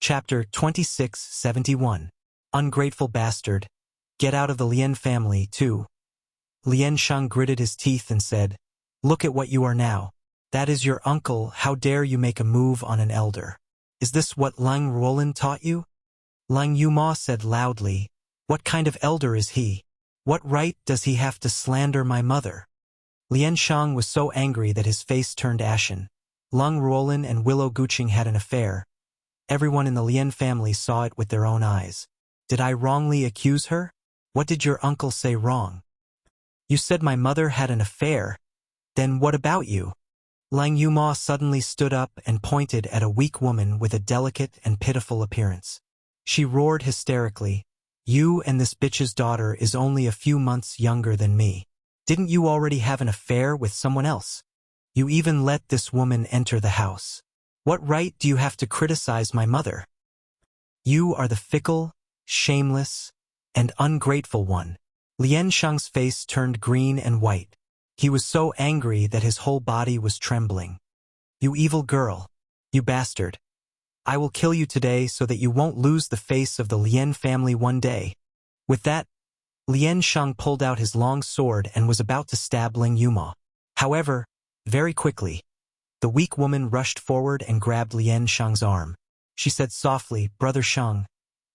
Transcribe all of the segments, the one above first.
Chapter 2671. Ungrateful bastard. Get out of the Lien family, too. Lien Shang gritted his teeth and said, "Look at what you are now. That is your uncle. How dare you make a move on an elder? Is this what Lang Roland taught you?" Lang Yuma said loudly, "What kind of elder is he? What right does he have to slander my mother?" Lien Shang was so angry that his face turned ashen. Lang Roland and Willow Guqing had an affair. Everyone in the Lien family saw it with their own eyes. Did I wrongly accuse her? What did your uncle say wrong? You said my mother had an affair. Then what about you? Lang Yuma suddenly stood up and pointed at a weak woman with a delicate and pitiful appearance. She roared hysterically, "You and this bitch's daughter is only a few months younger than me. Didn't you already have an affair with someone else? You even let this woman enter the house. What right do you have to criticize my mother? You are the fickle, shameless, and ungrateful one." Lien Shang's face turned green and white. He was so angry that his whole body was trembling. "You evil girl. You bastard. I will kill you today so that you won't lose the face of the Lien family one day." With that, Lien Shang pulled out his long sword and was about to stab Ling Yuma. However, very quickly, the weak woman rushed forward and grabbed Lien Shang's arm. She said softly, "Brother Shang,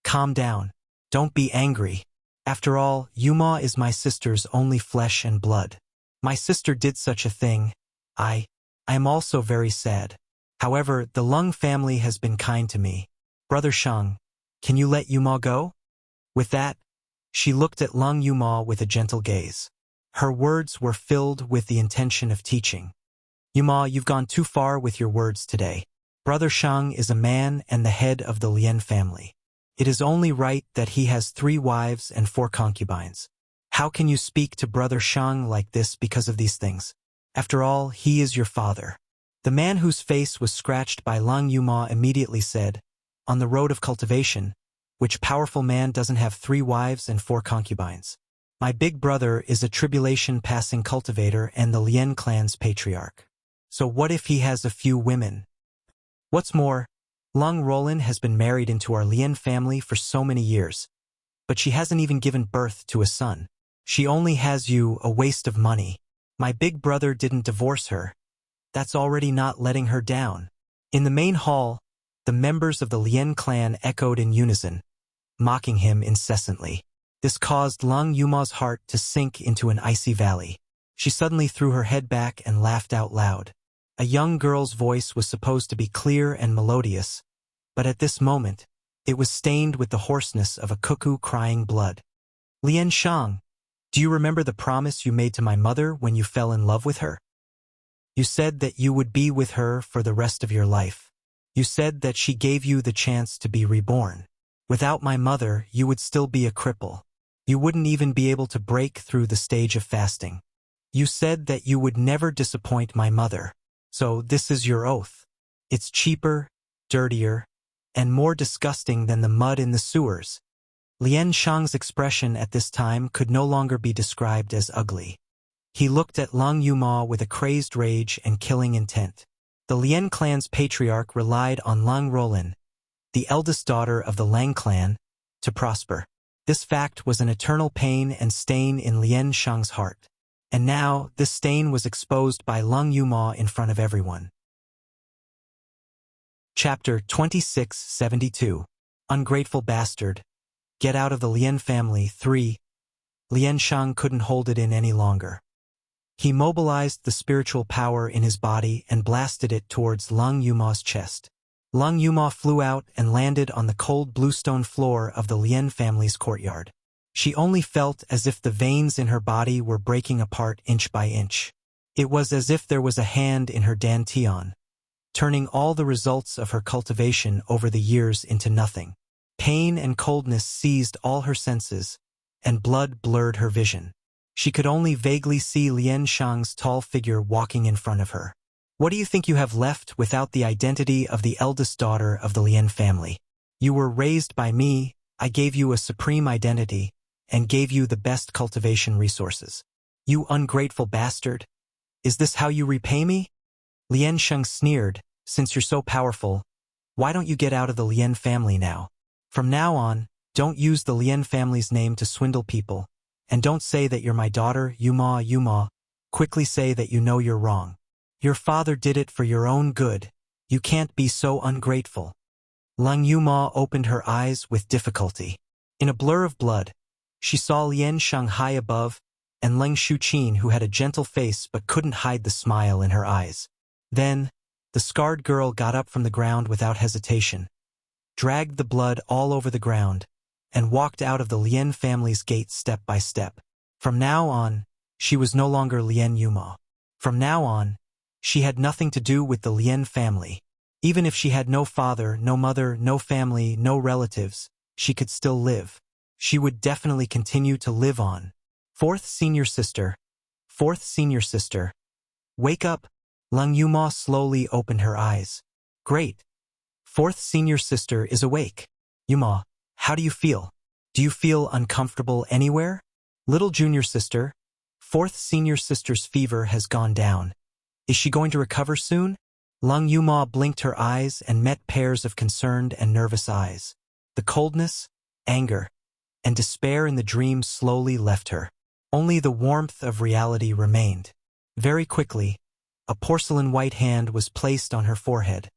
calm down. Don't be angry. After all, Yuma is my sister's only flesh and blood. My sister did such a thing. I am also very sad. However, the Lung family has been kind to me. Brother Shang, can you let Yuma go?" With that, she looked at Lung Yuma with a gentle gaze. Her words were filled with the intention of teaching. "Yuma, you've gone too far with your words today. Brother Shang is a man and the head of the Lien family. It is only right that he has 3 wives and 4 concubines. How can you speak to Brother Shang like this because of these things? After all, he is your father." The man whose face was scratched by Lang Yuma immediately said, "On the road of cultivation, which powerful man doesn't have 3 wives and 4 concubines? My big brother is a tribulation-passing cultivator and the Lien clan's patriarch. So what if he has a few women? What's more, Lang Roland has been married into our Lien family for so many years, but she hasn't even given birth to a son. She only has you, a waste of money. My big brother didn't divorce her. That's already not letting her down." In the main hall, the members of the Lien clan echoed in unison, mocking him incessantly. This caused Lang Yuma's heart to sink into an icy valley. She suddenly threw her head back and laughed out loud. A young girl's voice was supposed to be clear and melodious, but at this moment, it was stained with the hoarseness of a cuckoo crying blood. "Lien Shang, do you remember the promise you made to my mother when you fell in love with her? You said that you would be with her for the rest of your life. You said that she gave you the chance to be reborn. Without my mother, you would still be a cripple. You wouldn't even be able to break through the stage of fasting. You said that you would never disappoint my mother. So this is your oath. It's cheaper, dirtier, and more disgusting than the mud in the sewers." Lien Shang's expression at this time could no longer be described as ugly. He looked at Lang Yuma with a crazed rage and killing intent. The Lien clan's patriarch relied on Lang Roland, the eldest daughter of the Lang clan, to prosper. This fact was an eternal pain and stain in Lien Shang's heart. And now, this stain was exposed by Lang Yuma in front of everyone. Chapter 2672. Ungrateful bastard. Get out of the Lien family, 3. Lien Shang couldn't hold it in any longer. He mobilized the spiritual power in his body and blasted it towards Lang Yuma's chest. Lang Yuma flew out and landed on the cold bluestone floor of the Lien family's courtyard. She only felt as if the veins in her body were breaking apart inch by inch. It was as if there was a hand in her dantian, turning all the results of her cultivation over the years into nothing. Pain and coldness seized all her senses, and blood blurred her vision. She could only vaguely see Lien Shang's tall figure walking in front of her. "What do you think you have left without the identity of the eldest daughter of the Lien family? You were raised by me, I gave you a supreme identity, and gave you the best cultivation resources. You ungrateful bastard. Is this how you repay me?" Lien Shang sneered, "Since you're so powerful, Why don't you get out of the Lien family now? From now on, don't use the Lien family's name to swindle people. And don't say that you're my daughter, Yuma. Quickly say that you know you're wrong. Your father did it for your own good. You can't be so ungrateful. Leng Yuma opened her eyes with difficulty. In a blur of blood, she saw Lien Sheng high above, and Leng Shuqin, who had a gentle face but couldn't hide the smile in her eyes. Then, the scarred girl got up from the ground without hesitation, dragged the blood all over the ground, and walked out of the Lien family's gate step by step. From now on, she was no longer Lien Yuma. From now on, she had nothing to do with the Lien family. Even if she had no father, no mother, no family, no relatives, she could still live. She would definitely continue to live on. Fourth senior sister. Wake up. Leng Yuma slowly opened her eyes. Great. Fourth senior sister is awake. Yuma, how do you feel? Do you feel uncomfortable anywhere? Little junior sister. Fourth senior sister's fever has gone down. Is she going to recover soon? Leng Yuma blinked her eyes and met pairs of concerned and nervous eyes. The coldness, anger, and despair in the dream slowly left her. Only the warmth of reality remained. Very quickly, a porcelain white hand was placed on her forehead,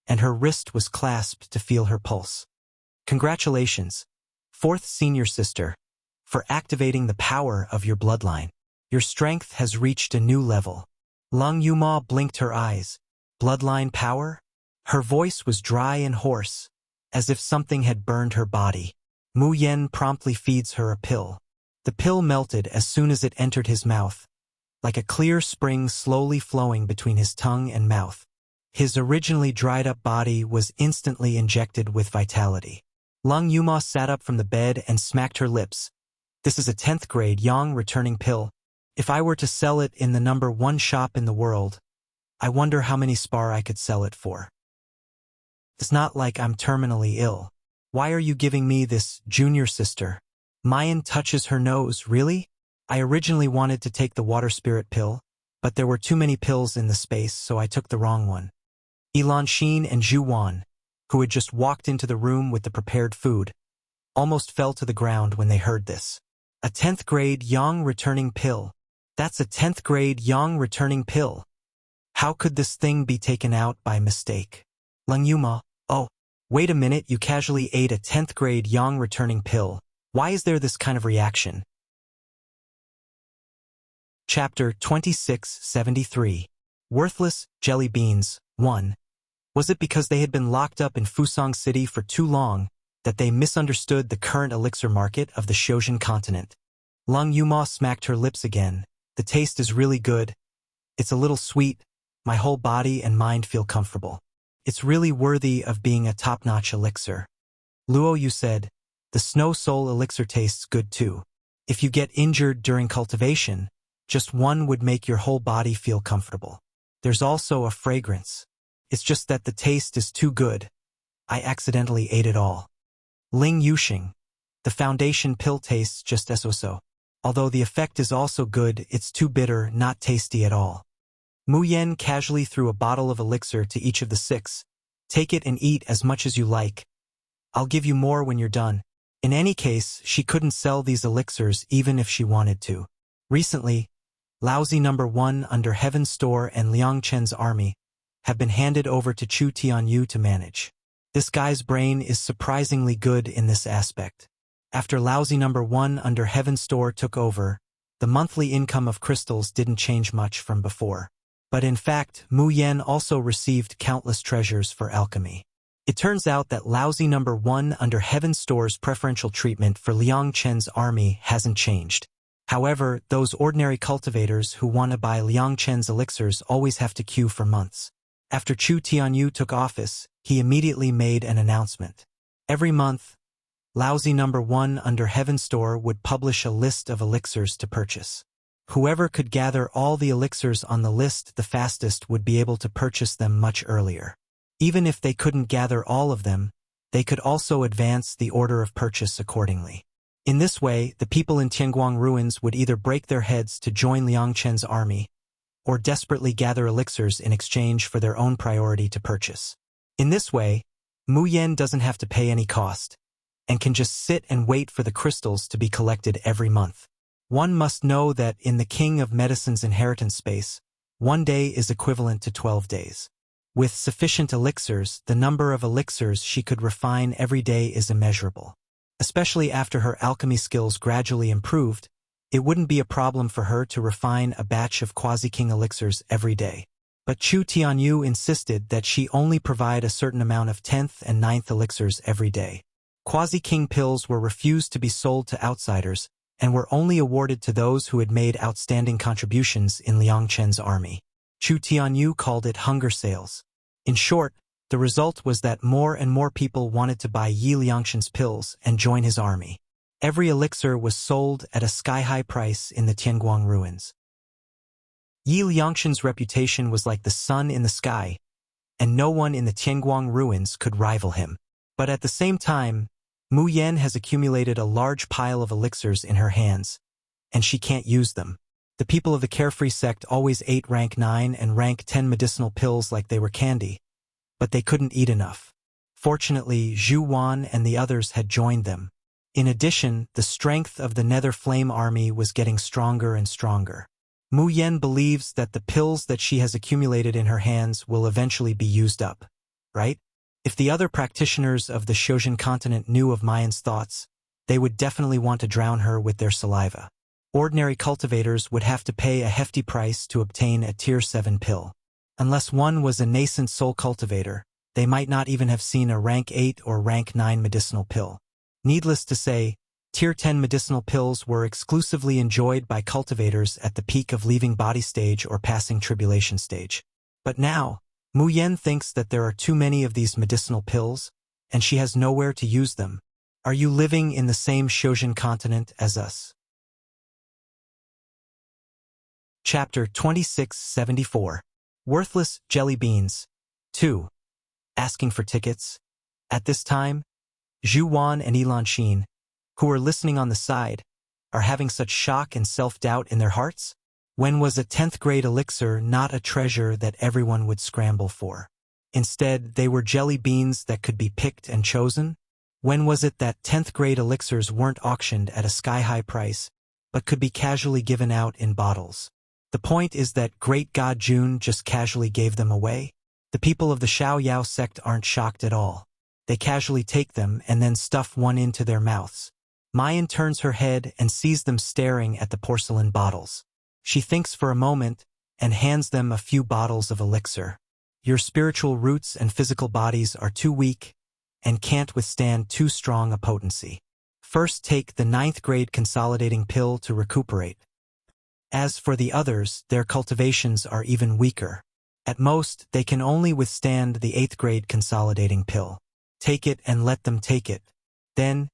and her wrist was clasped to feel her pulse. Congratulations, fourth senior sister, for activating the power of your bloodline. Your strength has reached a new level. Leng Yuma blinked her eyes. Bloodline power? Her voice was dry and hoarse, as if something had burned her body. Mu Yen promptly feeds her a pill. The pill melted as soon as it entered his mouth, like a clear spring slowly flowing between his tongue and mouth. His originally dried-up body was instantly injected with vitality. Leng Yuma sat up from the bed and smacked her lips. This is a 10th grade Yang returning pill. If I were to sell it in the #1 shop in the world, I wonder how many spar I could sell it for. It's not like I'm terminally ill. Why are you giving me this, junior sister? Mayan touches her nose. Really? I originally wanted to take the water spirit pill, but there were too many pills in the space, so I took the wrong one. Ilan Xin and Zhu Wan, who had just walked into the room with the prepared food, almost fell to the ground when they heard this. A 10th grade Yang returning pill. That's a 10th grade Yang returning pill. How could this thing be taken out by mistake? Leng Yuma, oh, wait a minute, you casually ate a 10th grade Yang returning pill. Why is there this kind of reaction? Chapter 2673. Worthless Jelly Beans 1. Was it because they had been locked up in Fusang City for too long that they misunderstood the current elixir market of the Shojin continent? Leng Yuma smacked her lips again. The taste is really good. It's a little sweet. My whole body and mind feel comfortable. It's really worthy of being a top-notch elixir. Luo, you said, the Snow Soul elixir tastes good too. If you get injured during cultivation, just one would make your whole body feel comfortable. There's also a fragrance. It's just that the taste is too good. I accidentally ate it all. Ling Yuxing. The foundation pill tastes just so. Although the effect is also good, it's too bitter, not tasty at all. Mu Yen casually threw a bottle of elixir to each of the 6. Take it and eat as much as you like. I'll give you more when you're done. In any case, she couldn't sell these elixirs even if she wanted to. Recently, Laozi #1 under Heaven's Store and Liang Chen's army have been handed over to Chu Tianyu to manage. This guy's brain is surprisingly good in this aspect. After Laozi #1 under Heaven's Store took over, the monthly income of crystals didn't change much from before. But in fact, Mu Yen also received countless treasures for alchemy. It turns out that Laozi #1 under Heaven's Store's preferential treatment for Liang Chen's army hasn't changed. However, those ordinary cultivators who want to buy Liang Chen's elixirs always have to queue for months. After Chu Tianyu took office, he immediately made an announcement. Every month, Laozi #1 under Heaven's Store would publish a list of elixirs to purchase. Whoever could gather all the elixirs on the list the fastest would be able to purchase them much earlier. Even if they couldn't gather all of them, they could also advance the order of purchase accordingly. In this way, the people in Tianguang ruins would either break their heads to join Liang Chen's army, or desperately gather elixirs in exchange for their own priority to purchase. In this way, Mu Yan doesn't have to pay any cost, and can just sit and wait for the crystals to be collected every month. One must know that in the King of Medicine's inheritance space, 1 day is equivalent to 12 days. With sufficient elixirs, the number of elixirs she could refine every day is immeasurable. Especially after her alchemy skills gradually improved, it wouldn't be a problem for her to refine a batch of Quasi-King elixirs every day. But Chu Tianyu insisted that she only provide a certain amount of 10th and 9th elixirs every day. Quasi-King pills were refused to be sold to outsiders and were only awarded to those who had made outstanding contributions in Liang Chen's army. Chu Tianyu called it hunger sales. In short, the result was that more and more people wanted to buy Yi Liangshan's pills and join his army. Every elixir was sold at a sky-high price in the Tianguang ruins. Yi Liangshan's reputation was like the sun in the sky, and no one in the Tianguang ruins could rival him. But at the same time, Mu Yan has accumulated a large pile of elixirs in her hands, and she can't use them. The people of the Carefree sect always ate rank 9 and rank 10 medicinal pills like they were candy, but they couldn't eat enough. Fortunately, Zhu Wan and the others had joined them. In addition, the strength of the Nether Flame army was getting stronger and stronger. Mu Yan believes that the pills that she has accumulated in her hands will eventually be used up, right? If the other practitioners of the Shojin continent knew of Mayan's thoughts, they would definitely want to drown her with their saliva. Ordinary cultivators would have to pay a hefty price to obtain a Tier 7 pill. Unless one was a nascent soul cultivator, they might not even have seen a rank 8 or rank 9 medicinal pill. Needless to say, Tier 10 medicinal pills were exclusively enjoyed by cultivators at the peak of leaving body stage or passing tribulation stage. But now, Mu Yan thinks that there are too many of these medicinal pills, and she has nowhere to use them. Are you living in the same Shojin continent as us? Chapter 2674. Worthless Jelly Beans. 2. Asking for tickets. At this time, Zhu Wan and Enchantress, who are listening on the side, are having such shock and self-doubt in their hearts? When was a 10th grade elixir not a treasure that everyone would scramble for? Instead, they were jelly beans that could be picked and chosen? When was it that 10th grade elixirs weren't auctioned at a sky-high price, but could be casually given out in bottles? The point is that Great God Jun just casually gave them away. The people of the Xiao Yao sect aren't shocked at all. They casually take them and then stuff one into their mouths. Mayan turns her head and sees them staring at the porcelain bottles. She thinks for a moment and hands them a few bottles of elixir. Your spiritual roots and physical bodies are too weak and can't withstand too strong a potency. First take the 9th grade consolidating pill to recuperate. As for the others, their cultivations are even weaker. At most, they can only withstand the 8th grade consolidating pill. Take it and let them take it. Then,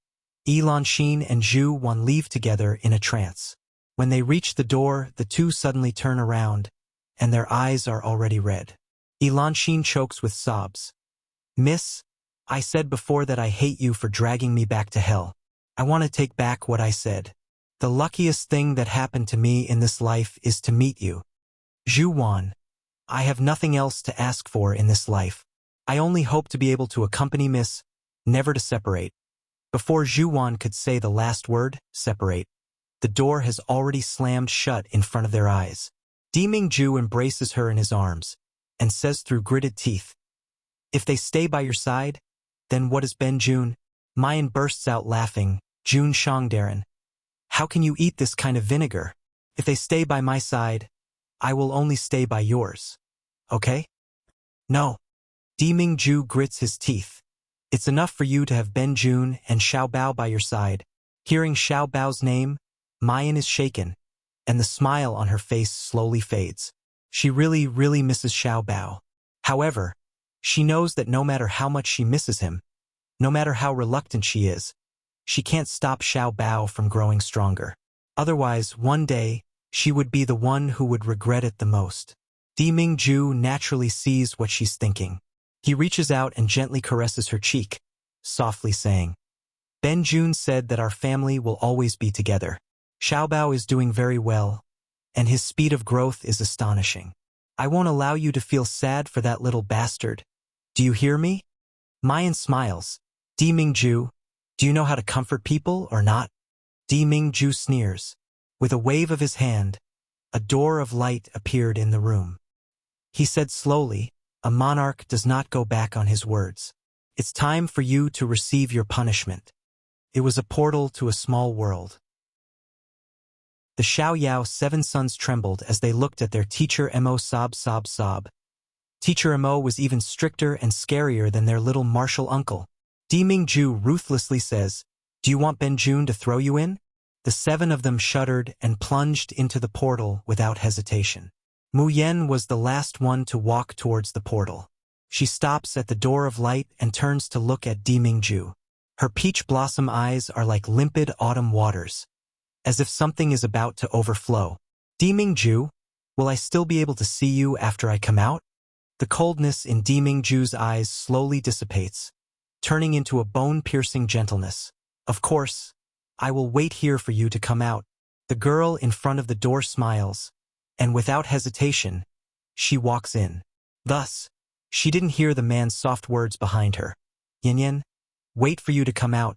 Enchantress and Zhu Wan leave together in a trance. When they reach the door, the two suddenly turn around, and their eyes are already red. Enchantress chokes with sobs. Miss, I said before that I hate you for dragging me back to hell. I want to take back what I said. The luckiest thing that happened to me in this life is to meet you. Zhu Wan, I have nothing else to ask for in this life. I only hope to be able to accompany Miss, never to separate. Before Zhu Wan could say the last word, separate, the door has already slammed shut in front of their eyes. Deming Zhu embraces her in his arms and says through gritted teeth, if they stay by your side, then what is Ben Jun? Mayan bursts out laughing, Jun Shangdaran. How can you eat this kind of vinegar? If they stay by my side, I will only stay by yours. Okay? No. Deming Zhu grits his teeth. It's enough for you to have Ben Jun and Xiao Bao by your side. Hearing Xiao Bao's name, Mayan is shaken, and the smile on her face slowly fades. She really, really misses Xiao Bao. However, she knows that no matter how much she misses him, no matter how reluctant she is, she can't stop Xiao Bao from growing stronger. Otherwise, one day, she would be the one who would regret it the most. Deming Zhu naturally sees what she's thinking. He reaches out and gently caresses her cheek, softly saying, Ben Jun said that our family will always be together. Xiao Bao is doing very well, and his speed of growth is astonishing. I won't allow you to feel sad for that little bastard. Do you hear me? Mayan smiles. Di Mingju, do you know how to comfort people or not? Di Mingju sneers. With a wave of his hand, a door of light appeared in the room. He said slowly, a monarch does not go back on his words. It's time for you to receive your punishment. It was a portal to a small world. The Xiaoyao 7 sons trembled as they looked at their teacher Mo. Sob. Teacher Mo was even stricter and scarier than their little martial uncle. Di Mingju ruthlessly says, "Do you want Benjun to throw you in?" The 7 of them shuddered and plunged into the portal without hesitation. Mu Yen was the last one to walk towards the portal. She stops at the door of light and turns to look at Di Mingju. Her peach blossom eyes are like limpid autumn waters, as if something is about to overflow. Di Mingju, will I still be able to see you after I come out? The coldness in Di Mingju's eyes slowly dissipates, turning into a bone-piercing gentleness. Of course, I will wait here for you to come out. The girl in front of the door smiles, and without hesitation, she walks in. Thus, she didn't hear the man's soft words behind her. Yin, wait for you to come out.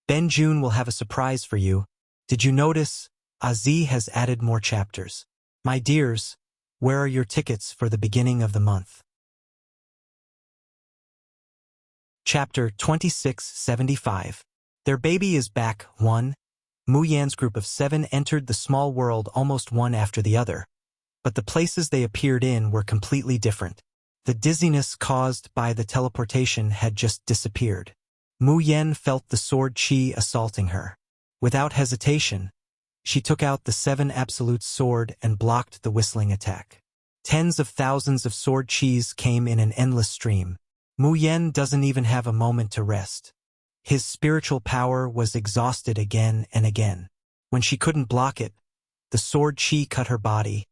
Benjun will have a surprise for you. Did you notice? Azi has added more chapters. My dears, where are your tickets for the beginning of the month? Chapter 2675. Their baby is back. 1. Mu Yan's group of 7 entered the small world almost one after the other, but the places they appeared in were completely different. The dizziness caused by the teleportation had just disappeared. Mu Yan felt the sword chi assaulting her. Without hesitation, she took out the 7 absolute sword and blocked the whistling attack. Tens of thousands of sword chis came in an endless stream. Mu Yan doesn't even have a moment to rest. His spiritual power was exhausted again and again. When she couldn't block it, the sword chi cut her body,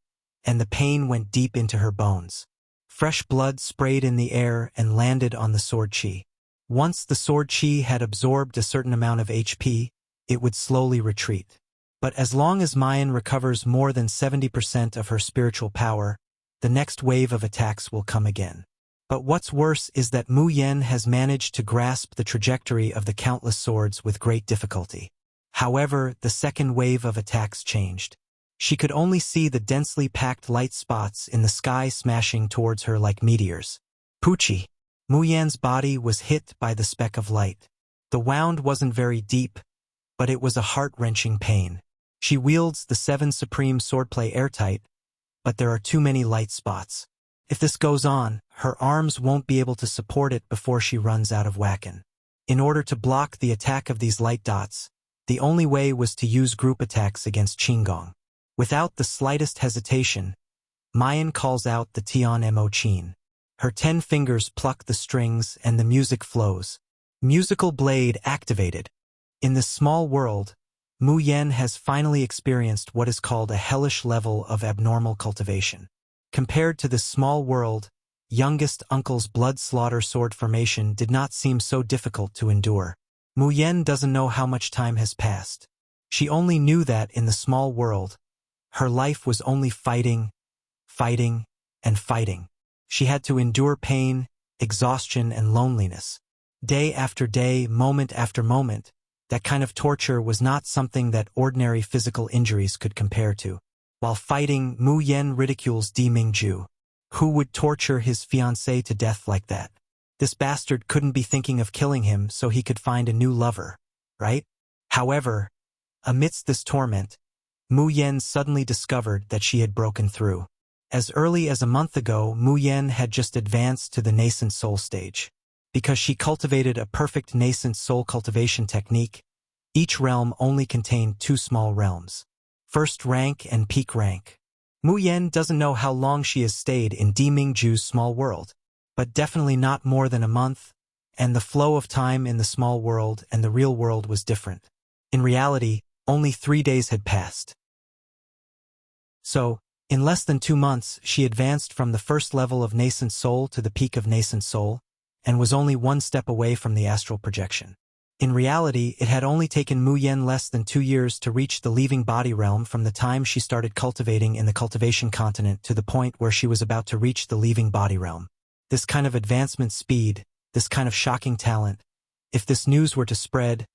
and the pain went deep into her bones. Fresh blood sprayed in the air and landed on the sword chi. Once the sword chi had absorbed a certain amount of HP, it would slowly retreat. But as long as Mayan recovers more than 70% of her spiritual power, the next wave of attacks will come again. But what's worse is that Mu Yan has managed to grasp the trajectory of the countless swords with great difficulty. However, the second wave of attacks changed. She could only see the densely packed light spots in the sky smashing towards her like meteors. Poochie! Mu Yan's body was hit by the speck of light. The wound wasn't very deep, but it was a heart-wrenching pain. She wields the 7 supreme swordplay airtight, but there are too many light spots. If this goes on, her arms won't be able to support it before she runs out of whacken. In order to block the attack of these light dots, the only way was to use group attacks against Qinggong. Without the slightest hesitation, Mayan calls out the Tian Mo Qin. Her 10 fingers pluck the strings and the music flows. Musical blade activated. In this small world, Mu Yan has finally experienced what is called a hellish level of abnormal cultivation. Compared to this small world, youngest uncle's blood slaughter sword formation did not seem so difficult to endure. Mu Yan doesn't know how much time has passed. She only knew that in the small world, her life was only fighting, and fighting. She had to endure pain, exhaustion, and loneliness. Day after day, moment after moment, that kind of torture was not something that ordinary physical injuries could compare to. While fighting, Mu Yan ridicules Di Mingju. Who would torture his fiancée to death like that? This bastard couldn't be thinking of killing him so he could find a new lover, right? However, amidst this torment, Mu Yan suddenly discovered that she had broken through. As early as a month ago, Mu Yan had just advanced to the nascent soul stage. Because she cultivated a perfect nascent soul cultivation technique, each realm only contained 2 small realms. First rank and peak rank. Mu Yan doesn't know how long she has stayed in Di Mingju's small world, but definitely not more than a month, and the flow of time in the small world and the real world was different. In reality, only 3 days had passed. So, in less than 2 months, she advanced from the first level of nascent soul to the peak of nascent soul, and was only 1 step away from the astral projection. In reality, it had only taken Mu Yan less than 2 years to reach the leaving body realm from the time she started cultivating in the cultivation continent to the point where she was about to reach the leaving body realm. This kind of advancement speed, this kind of shocking talent. If this news were to spread,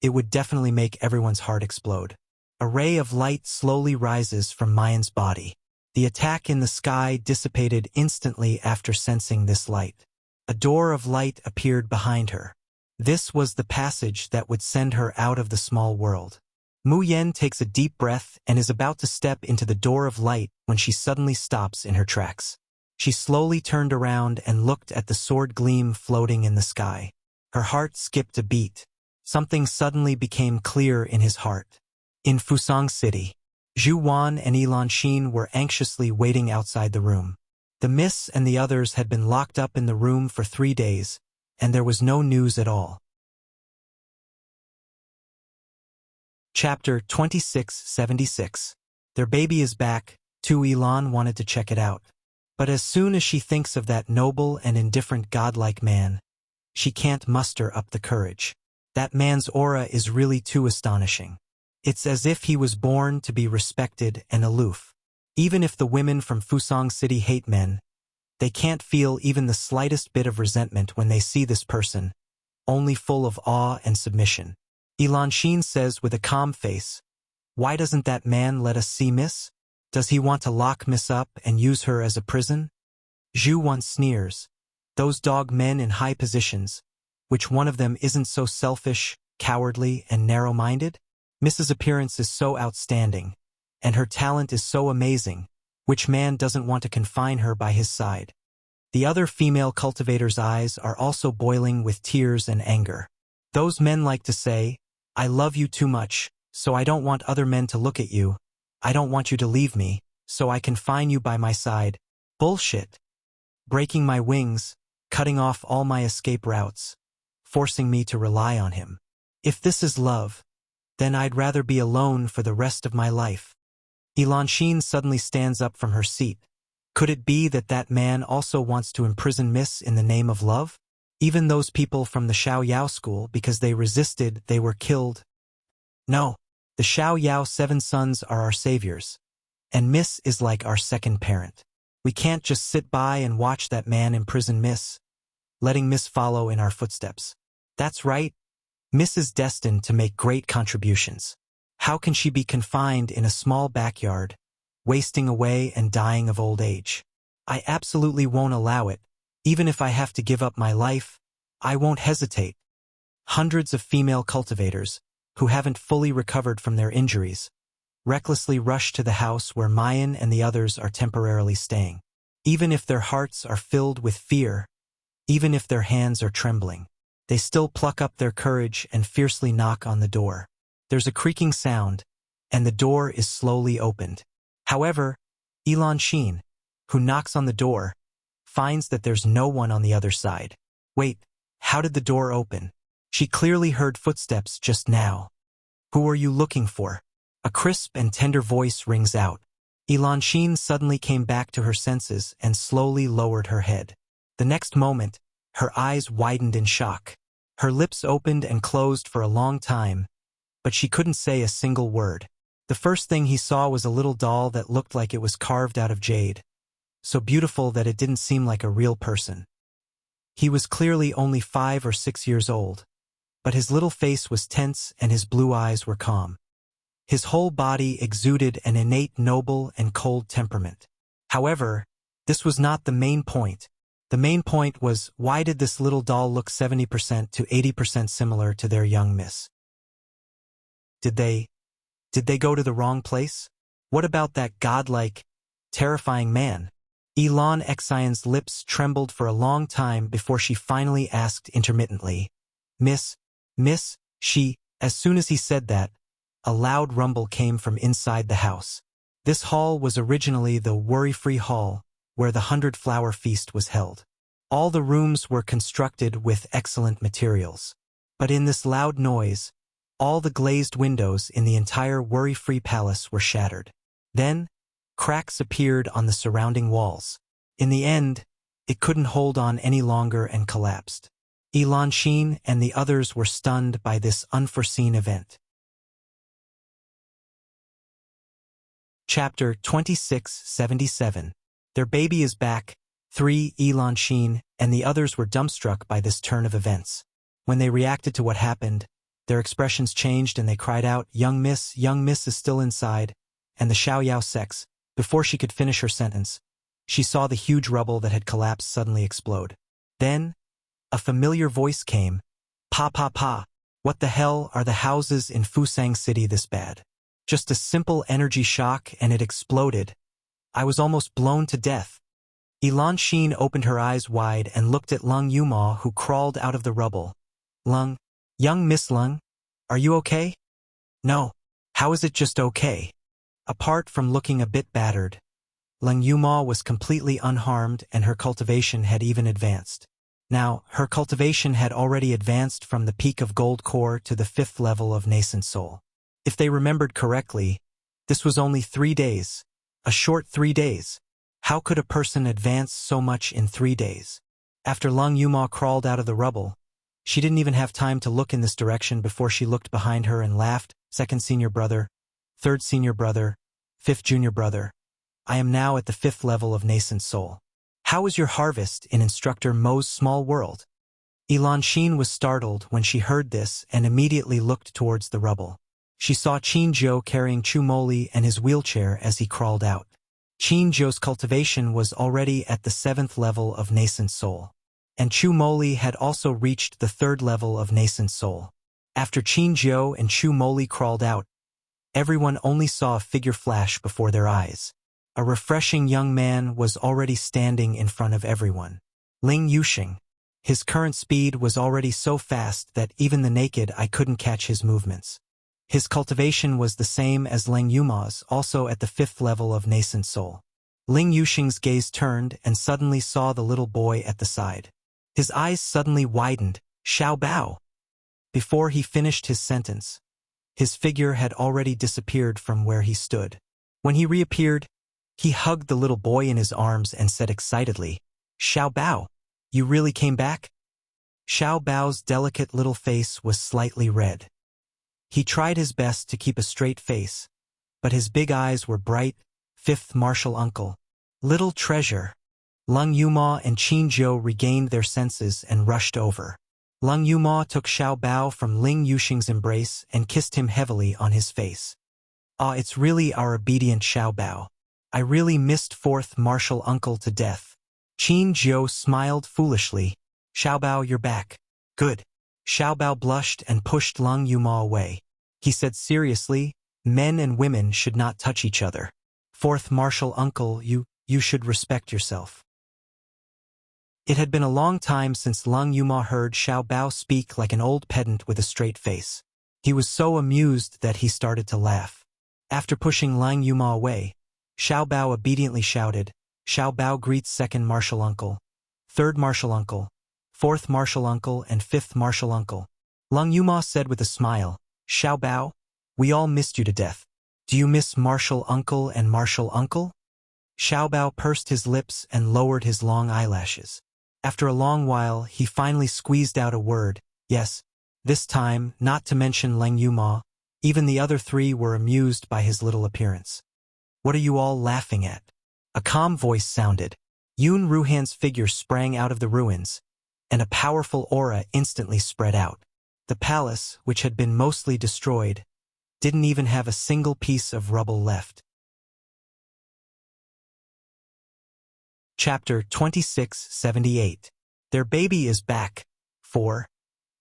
it would definitely make everyone's heart explode. A ray of light slowly rises from Mayan's body. The attack in the sky dissipated instantly after sensing this light. A door of light appeared behind her. This was the passage that would send her out of the small world. Mu Yen takes a deep breath and is about to step into the door of light when she suddenly stops in her tracks. She slowly turned around and looked at the sword gleam floating in the sky. Her heart skipped a beat. Something suddenly became clear in his heart. In Fusang City, Zhu Wan and Enchantress were anxiously waiting outside the room. The Miss and the others had been locked up in the room for 3 days, and there was no news at all. Chapter 2676. Their baby is back. Elan wanted to check it out. But as soon as she thinks of that noble and indifferent godlike man, she can't muster up the courage. That man's aura is really too astonishing. It's as if he was born to be respected and aloof. Even if the women from Fusang City hate men, they can't feel even the slightest bit of resentment when they see this person, only full of awe and submission. Enchantress says with a calm face, "Why doesn't that man let us see Miss? Does he want to lock Miss up and use her as a prison?" Zhu Wan sneers. Those dog men in high positions, which one of them isn't so selfish, cowardly, and narrow-minded? Miss's appearance is so outstanding, and her talent is so amazing, which man doesn't want to confine her by his side? The other female cultivators' eyes are also boiling with tears and anger. Those men like to say, "I love you too much, so I don't want other men to look at you. I don't want you to leave me, so I confine you by my side." Bullshit. Breaking my wings, cutting off all my escape routes, forcing me to rely on him. If this is love, then I'd rather be alone for the rest of my life. Enchantress suddenly stands up from her seat. Could it be that that man also wants to imprison Miss in the name of love? Even those people from the Xiao Yao school, because they resisted, they were killed. No, the Xiao Yao 7 sons are our saviors, and Miss is like our second parent. We can't just sit by and watch that man imprison Miss, letting Miss follow in our footsteps. That's right. Miss is destined to make great contributions. How can she be confined in a small backyard, wasting away and dying of old age? I absolutely won't allow it. Even if I have to give up my life, I won't hesitate. Hundreds of female cultivators, who haven't fully recovered from their injuries, recklessly rush to the house where Mayan and the others are temporarily staying. Even if their hearts are filled with fear, even if their hands are trembling, they still pluck up their courage and fiercely knock on the door. There's a creaking sound, and the door is slowly opened. However, Enchantress, who knocks on the door, finds that there's no one on the other side. Wait, how did the door open? She clearly heard footsteps just now. "Who are you looking for?" A crisp and tender voice rings out. Enchantress suddenly came back to her senses and slowly lowered her head. The next moment, her eyes widened in shock. Her lips opened and closed for a long time, but she couldn't say a single word. The first thing he saw was a little doll that looked like it was carved out of jade, so beautiful that it didn't seem like a real person. He was clearly only 5 or 6 years old, but his little face was tense and his blue eyes were calm. His whole body exuded an innate noble and cold temperament. However, this was not the main point. The main point was, why did this little doll look 70% to 80% similar to their young Miss? Did they go to the wrong place? What about that godlike, terrifying man? Enchantress's lips trembled for a long time before she finally asked intermittently, Miss, she." As soon as he said that, a loud rumble came from inside the house. This hall was originally the worry-free hall, where the 100-flower feast was held. All the rooms were constructed with excellent materials. But in this loud noise, all the glazed windows in the entire worry-free palace were shattered. Then, cracks appeared on the surrounding walls. In the end, it couldn't hold on any longer and collapsed. Enchantress and the others were stunned by this unforeseen event. Chapter 2677. Their baby is back. 3. Enchantress and the others were dumbstruck by this turn of events. When they reacted to what happened, their expressions changed and they cried out, young miss is still inside, and the Xiaoyao sex. Before she could finish her sentence, she saw the huge rubble that had collapsed suddenly explode. Then, a familiar voice came, Pa. What the hell are the houses in Fusang City this bad? Just a simple energy shock and it exploded. I was almost blown to death. Enchantress opened her eyes wide and looked at Lung Yuma, who crawled out of the rubble. Lung, young Miss Lung, are you okay? No. How is it just okay? Apart from looking a bit battered, Lung Yuma was completely unharmed and her cultivation had even advanced. Now, her cultivation had already advanced from the peak of gold core to the 5th level of nascent soul. If they remembered correctly, this was only 3 days. A short 3 days. How could a person advance so much in 3 days? After Lung Yuma crawled out of the rubble, she didn't even have time to look in this direction before she looked behind her and laughed. 2nd senior brother, 3rd senior brother, 5th junior brother. I am now at the 5th level of nascent soul. How is your harvest in Instructor Mo's small world? Enchantress was startled when she heard this and immediately looked towards the rubble. She saw Qin Zhou carrying Chu Moli and his wheelchair as he crawled out. Qin Zhou's cultivation was already at the 7th level of nascent soul, and Chu Moli had also reached the 3rd level of nascent soul. After Qin Zhou and Chu Moli crawled out, everyone only saw a figure flash before their eyes. A refreshing young man was already standing in front of everyone. Ling Yuxing. His current speed was already so fast that even the naked eye couldn't catch his movements. His cultivation was the same as Leng Yuma's, also at the 5th level of nascent soul. Ling Yuxing's gaze turned and suddenly saw the little boy at the side. His eyes suddenly widened. Xiao Bao. Before he finished his sentence, his figure had already disappeared from where he stood. When he reappeared, he hugged the little boy in his arms and said excitedly, Xiao Bao, you really came back? Xiao Bao's delicate little face was slightly red. He tried his best to keep a straight face, but his big eyes were bright. 5th martial uncle. Little treasure. Lung Yuma and Qin Zhou regained their senses and rushed over. Lung Yuma took Xiao Bao from Ling Yuxing's embrace and kissed him heavily on his face. Ah, it's really our obedient Xiao Bao. I really missed 4th martial uncle to death. Qin Zhou smiled foolishly. Xiao Bao, you're back. Good. Xiao Bao blushed and pushed Lung Yuma away. He said seriously, men and women should not touch each other. 4th martial uncle, you should respect yourself. It had been a long time since Lung Yuma heard Xiao Bao speak like an old pedant with a straight face. He was so amused that he started to laugh. After pushing Lung Yuma away, Xiao Bao obediently shouted, Xiao Bao greets 2nd martial uncle, 3rd martial uncle, 4th martial uncle and 5th martial uncle. Lung Yuma said with a smile, Xiao Bao, we all missed you to death. Do you miss martial uncle and martial uncle? Xiao Bao pursed his lips and lowered his long eyelashes. After a long while, he finally squeezed out a word, yes. This time, not to mention Leng Yuma, even the other 3 were amused by his little appearance. What are you all laughing at? A calm voice sounded. Yun Ruhan's figure sprang out of the ruins, and a powerful aura instantly spread out. The palace, which had been mostly destroyed, didn't even have a single piece of rubble left. Chapter 2678. Their baby is back. 4.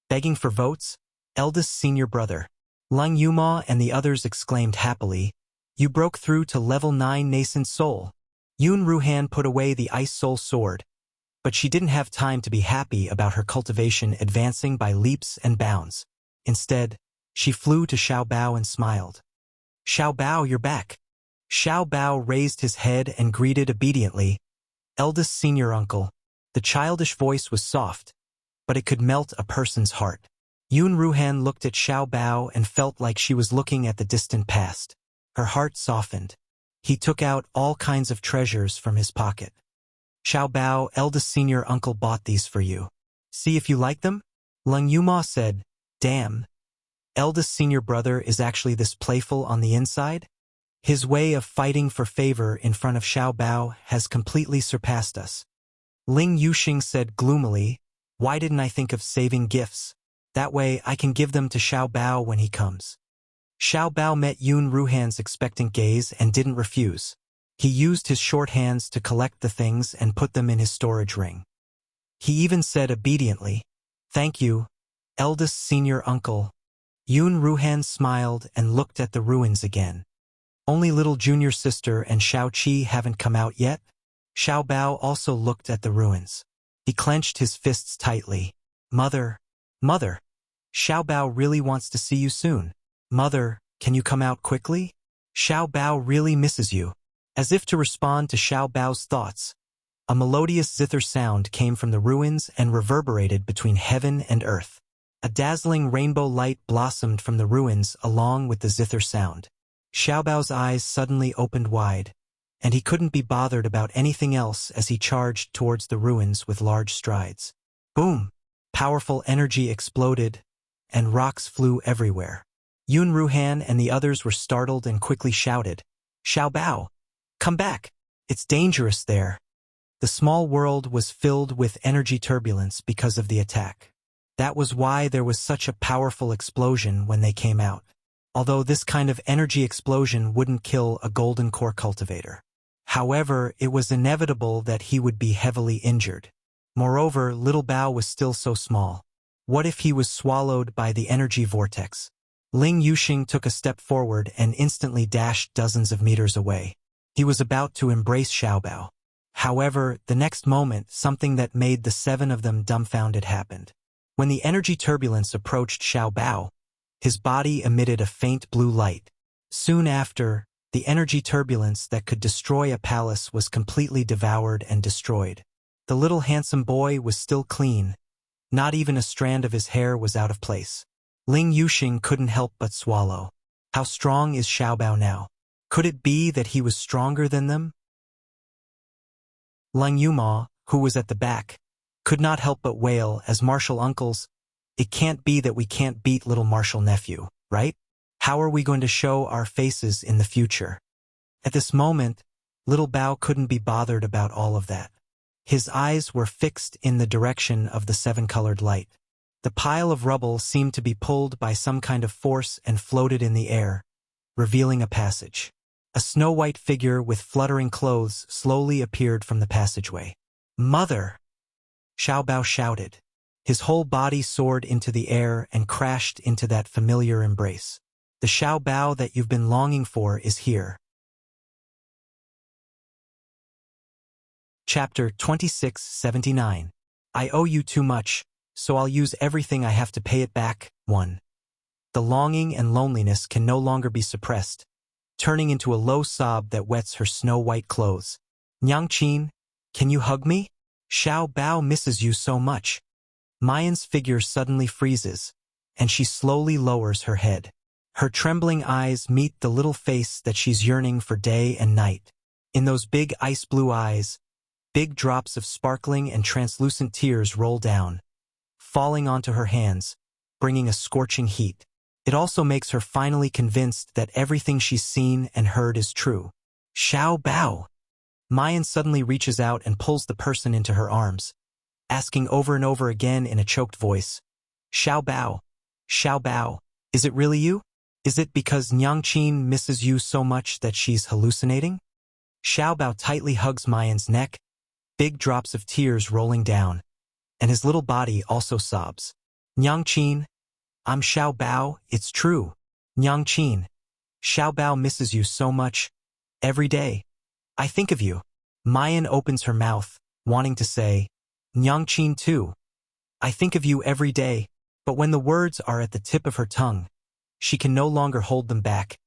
Begging for votes? Eldest senior brother. Lung Yuma and the others exclaimed happily, you broke through to level 9 nascent soul. Yun Ruhan put away the ice soul sword, but she didn't have time to be happy about her cultivation advancing by leaps and bounds. Instead, she flew to Xiao Bao and smiled. Xiao Bao, you're back. Xiao Bao raised his head and greeted obediently, eldest senior uncle. The childish voice was soft, but it could melt a person's heart. Yun Ruhan looked at Xiao Bao and felt like she was looking at the distant past. Her heart softened. He took out all kinds of treasures from his pocket. Xiao Bao, eldest senior uncle bought these for you. See if you like them? Lung Yuma said, damn. Eldest senior brother is actually this playful on the inside? His way of fighting for favor in front of Xiao Bao has completely surpassed us. Ling Yuxing said gloomily, "Why didn't I think of saving gifts? That way I can give them to Xiao Bao when he comes." Xiao Bao met Yun Ruhan's expectant gaze and didn't refuse. He used his short hands to collect the things and put them in his storage ring. He even said obediently, "Thank you, eldest senior uncle." Yun Ruhan smiled and looked at the ruins again. "Only little junior sister and Xiao Qi haven't come out yet?" Xiao Bao also looked at the ruins. He clenched his fists tightly. "Mother, mother, Xiao Bao really wants to see you soon. Mother, can you come out quickly? Xiao Bao really misses you." As if to respond to Xiao Bao's thoughts, a melodious zither sound came from the ruins and reverberated between heaven and earth. A dazzling rainbow light blossomed from the ruins along with the zither sound. Xiao Bao's eyes suddenly opened wide, and he couldn't be bothered about anything else as he charged towards the ruins with large strides. Boom! Powerful energy exploded, and rocks flew everywhere. Yun Ruhan and the others were startled and quickly shouted, "Xiao Bao! Come back! It's dangerous there." The small world was filled with energy turbulence because of the attack. That was why there was such a powerful explosion when they came out. Although this kind of energy explosion wouldn't kill a golden core cultivator. However, it was inevitable that he would be heavily injured. Moreover, little Bao was still so small. What if he was swallowed by the energy vortex? Ling Yuxing took a step forward and instantly dashed dozens of meters away. He was about to embrace Xiao Bao. However, the next moment, something that made the seven of them dumbfounded happened. When the energy turbulence approached Xiao Bao, his body emitted a faint blue light. Soon after, the energy turbulence that could destroy a palace was completely devoured and destroyed. The little handsome boy was still clean. Not even a strand of his hair was out of place. Ling Yuxing couldn't help but swallow. How strong is Xiao Bao now? Could it be that he was stronger than them? Leng Yuma, who was at the back, could not help but wail as martial uncles, "It can't be that we can't beat little martial nephew, right? How are we going to show our faces in the future?" At this moment, little Bao couldn't be bothered about all of that. His eyes were fixed in the direction of the seven-colored light. The pile of rubble seemed to be pulled by some kind of force and floated in the air, revealing a passage. A snow-white figure with fluttering clothes slowly appeared from the passageway. "Mother!" Xiao Bao shouted. His whole body soared into the air and crashed into that familiar embrace. "The Xiao Bao that you've been longing for is here." Chapter 2679. I owe you too much, so I'll use everything I have to pay it back. 1. The longing and loneliness can no longer be suppressed, turning into a low sob that wets her snow-white clothes. "Nyangqin, can you hug me? Xiao Bao misses you so much." Mayan's figure suddenly freezes, and she slowly lowers her head. Her trembling eyes meet the little face that she's yearning for day and night. In those big ice-blue eyes, big drops of sparkling and translucent tears roll down, falling onto her hands, bringing a scorching heat. It also makes her finally convinced that everything she's seen and heard is true. "Xiao Bao!" Mayan suddenly reaches out and pulls the person into her arms, asking over and over again in a choked voice, "Xiao Bao, Xiao Bao, is it really you? Is it because Nyangqin misses you so much that she's hallucinating?" Xiao Bao tightly hugs Mayan's neck, big drops of tears rolling down, and his little body also sobs. "Nyangqin, I'm Xiao Bao, it's true. Nyangqin, Xiao Bao misses you so much. Every day. I think of you." Mayan opens her mouth, wanting to say, "Nyangqin too. I think of you every day," but when the words are at the tip of her tongue, she can no longer hold them back,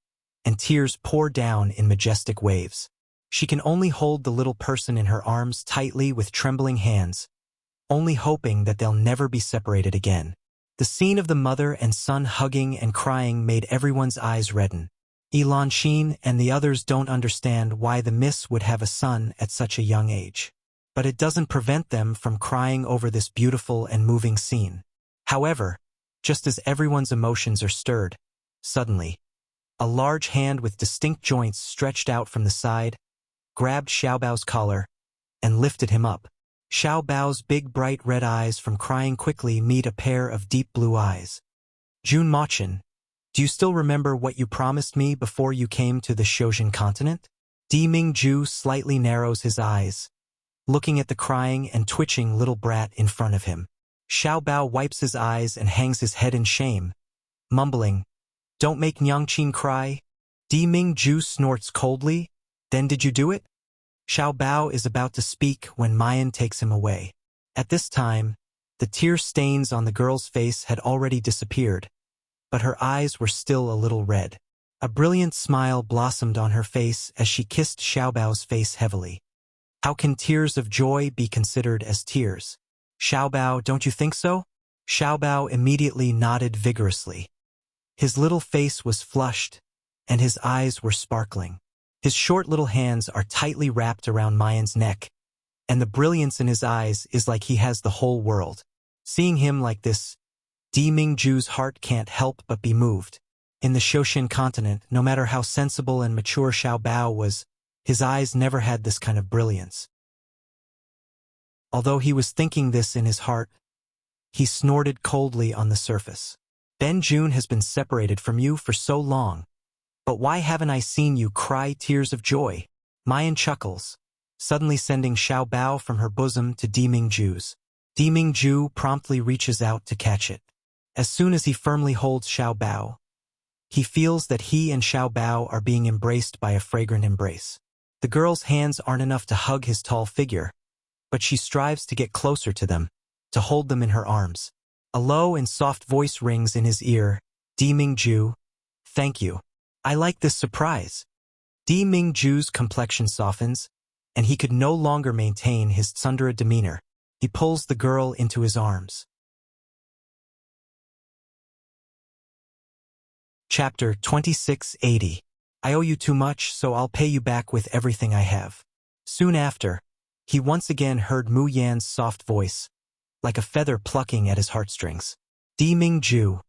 and tears pour down in majestic waves. She can only hold the little person in her arms tightly with trembling hands, only hoping that they'll never be separated again. The scene of the mother and son hugging and crying made everyone's eyes redden. Elanqin and the others don't understand why the miss would have a son at such a young age. But it doesn't prevent them from crying over this beautiful and moving scene. However, just as everyone's emotions are stirred, suddenly, a large hand with distinct joints stretched out from the side, grabbed Xiao Bao's collar, and lifted him up. Xiao Bao's big bright red eyes from crying quickly meet a pair of deep blue eyes. Jun Machin, do you still remember what you promised me before you came to the Shojin continent? Di Mingju slightly narrows his eyes, looking at the crying and twitching little brat in front of him. Xiao Bao wipes his eyes and hangs his head in shame, mumbling, "Don't make Nyangqin cry." Di Mingju snorts coldly, "Then did you do it?" Xiao Bao is about to speak when Mayan takes him away. At this time, the tear stains on the girl's face had already disappeared, but her eyes were still a little red. A brilliant smile blossomed on her face as she kissed Xiao Bao's face heavily. How can tears of joy be considered as tears? Xiao Bao, don't you think so? Xiao Bao immediately nodded vigorously. His little face was flushed, and his eyes were sparkling. His short little hands are tightly wrapped around Mayan's neck, and the brilliance in his eyes is like he has the whole world. Seeing him like this, Di Mingju's heart can't help but be moved. In the Shoshin continent, no matter how sensible and mature Xiao Bao was, his eyes never had this kind of brilliance. Although he was thinking this in his heart, he snorted coldly on the surface. Ben Jun has been separated from you for so long, but why haven't I seen you cry tears of joy? Mayan chuckles, suddenly sending Xiao Bao from her bosom to Di Mingju's. Di Mingju promptly reaches out to catch it. As soon as he firmly holds Xiao Bao, he feels that he and Xiao Bao are being embraced by a fragrant embrace. The girl's hands aren't enough to hug his tall figure, but she strives to get closer to them, to hold them in her arms. A low and soft voice rings in his ear, "Di Mingju, thank you. I like this surprise." Di Mingju's complexion softens, and he could no longer maintain his tsundere demeanor. He pulls the girl into his arms. Chapter 2680. I owe you too much, so I'll pay you back with everything I have. Soon after, he once again heard Mu Yan's soft voice, like a feather plucking at his heartstrings. Di Mingju,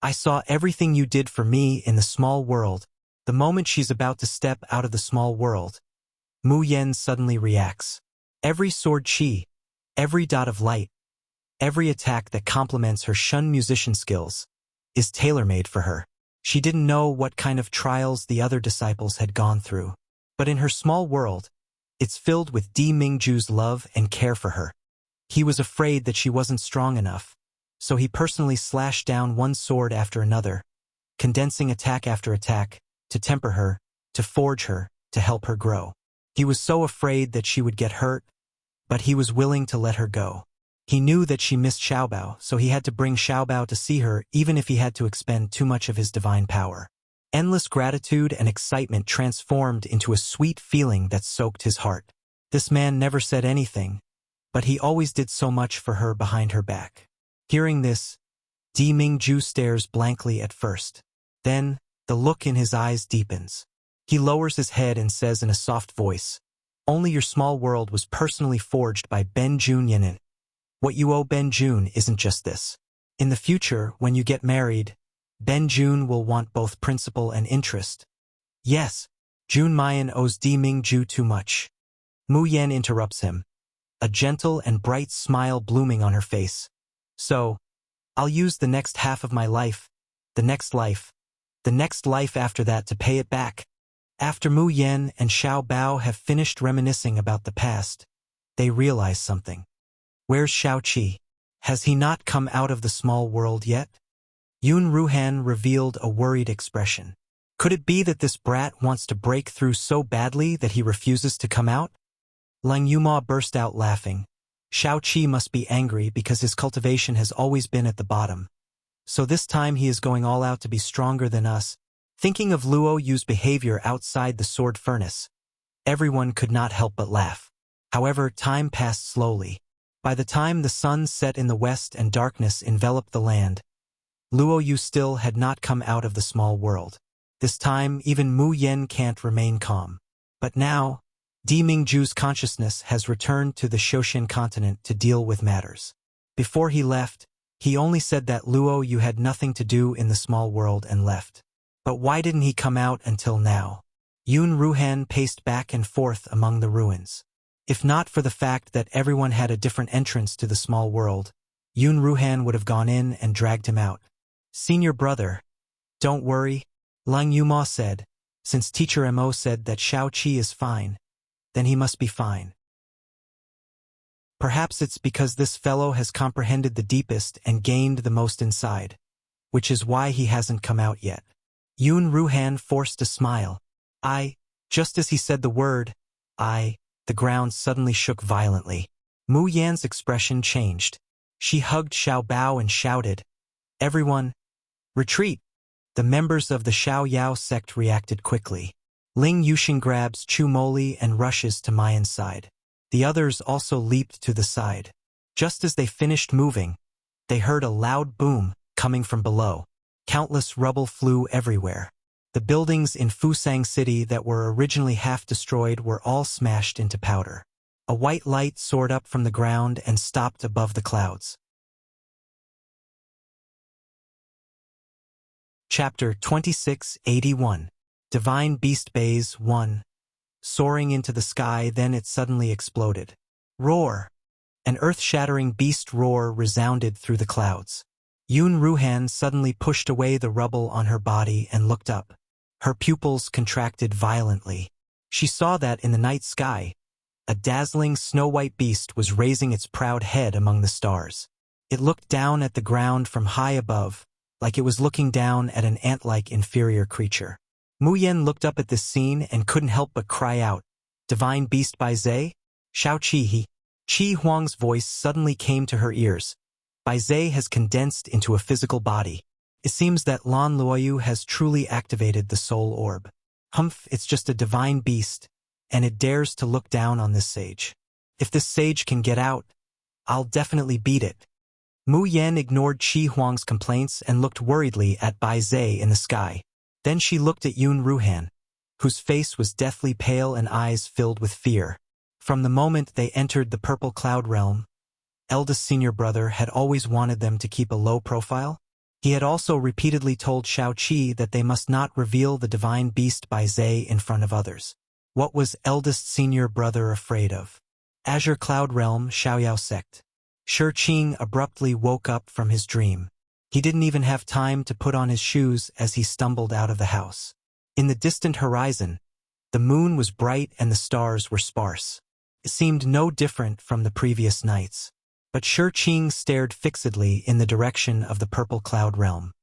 I saw everything you did for me in the small world. The moment she's about to step out of the small world, Mu Yan suddenly reacts. Every sword chi, every dot of light, every attack that complements her Shun musician skills, is tailor-made for her. She didn't know what kind of trials the other disciples had gone through, but in her small world, it's filled with Di Mingju's love and care for her. He was afraid that she wasn't strong enough, so he personally slashed down one sword after another, condensing attack after attack, to temper her, to forge her, to help her grow. He was so afraid that she would get hurt, but he was willing to let her go. He knew that she missed Xiaobao, so he had to bring Xiaobao to see her even if he had to expend too much of his divine power. Endless gratitude and excitement transformed into a sweet feeling that soaked his heart. This man never said anything, but he always did so much for her behind her back. Hearing this, Di Mingju stares blankly at first. Then, the look in his eyes deepens. He lowers his head and says in a soft voice, "Only your small world was personally forged by Ben Jun Yanin. What you owe Ben Jun isn't just this. In the future, when you get married, Ben Jun will want both principal and interest." Yes, Jun Mayan owes Di Mingju too much. Mu Yan interrupts him, a gentle and bright smile blooming on her face. "So, I'll use the next half of my life, the next life after that to pay it back." After Mu Yan and Xiao Bao have finished reminiscing about the past, they realize something. Where's Xiao Qi? Has he not come out of the small world yet? Yun Ruhan revealed a worried expression. Could it be that this brat wants to break through so badly that he refuses to come out? Lang Yuma burst out laughing. Xiao Qi must be angry because his cultivation has always been at the bottom. So this time he is going all out to be stronger than us. Thinking of Luo Yu's behavior outside the sword furnace, everyone could not help but laugh. However, time passed slowly. By the time the sun set in the west and darkness enveloped the land, Luo Yu still had not come out of the small world. This time, even Mu Yan can't remain calm. But now, Di Mingju's consciousness has returned to the Shoshin continent to deal with matters. Before he left, he only said that Luo Yu had nothing to do in the small world and left. But why didn't he come out until now? Yun Ruhan paced back and forth among the ruins. If not for the fact that everyone had a different entrance to the small world, Yun Ruhan would have gone in and dragged him out. Senior brother, don't worry, Lang Yuma said. Since Teacher Mo said that Xiao Qi is fine, then he must be fine. Perhaps it's because this fellow has comprehended the deepest and gained the most inside, which is why he hasn't come out yet. Yun Ruhan forced a smile. Just as he said the word, the ground suddenly shook violently. Mu Yan's expression changed. She hugged Xiao Bao and shouted, "Everyone, retreat!" The members of the Xiao Yao sect reacted quickly. Ling Yuxing grabs Chu Moli and rushes to Mayan's side. The others also leaped to the side. Just as they finished moving, they heard a loud boom coming from below. Countless rubble flew everywhere. The buildings in Fusang City that were originally half destroyed were all smashed into powder. A white light soared up from the ground and stopped above the clouds. Chapter 2681. Divine Beast Bays 1. Soaring into the sky, then it suddenly exploded. Roar! An earth-shattering beast roar resounded through the clouds. Yun Ruhan suddenly pushed away the rubble on her body and looked up. Her pupils contracted violently. She saw that in the night sky, a dazzling snow-white beast was raising its proud head among the stars. It looked down at the ground from high above, like it was looking down at an ant-like inferior creature. Mu Yan looked up at this scene and couldn't help but cry out, "Divine Beast by Zhe? Xiao Qi." Qi Huang's voice suddenly came to her ears. Bai Zhe has condensed into a physical body. It seems that Lan Luoyu has truly activated the soul orb. Humph, it's just a divine beast, and it dares to look down on this sage. If this sage can get out, I'll definitely beat it. Mu Yan ignored Qi Huang's complaints and looked worriedly at Bai Zhe in the sky. Then she looked at Yun Ruhan, whose face was deathly pale and eyes filled with fear. From the moment they entered the purple cloud realm, eldest senior brother had always wanted them to keep a low profile. He had also repeatedly told Xiao Qi that they must not reveal the divine beast by Zhe in front of others. What was eldest senior brother afraid of? Azure Cloud Realm Xiaoyao Sect. Shi Qing abruptly woke up from his dream. He didn't even have time to put on his shoes as he stumbled out of the house. In the distant horizon, the moon was bright and the stars were sparse. It seemed no different from the previous nights. But Shi Qing stared fixedly in the direction of the purple cloud realm.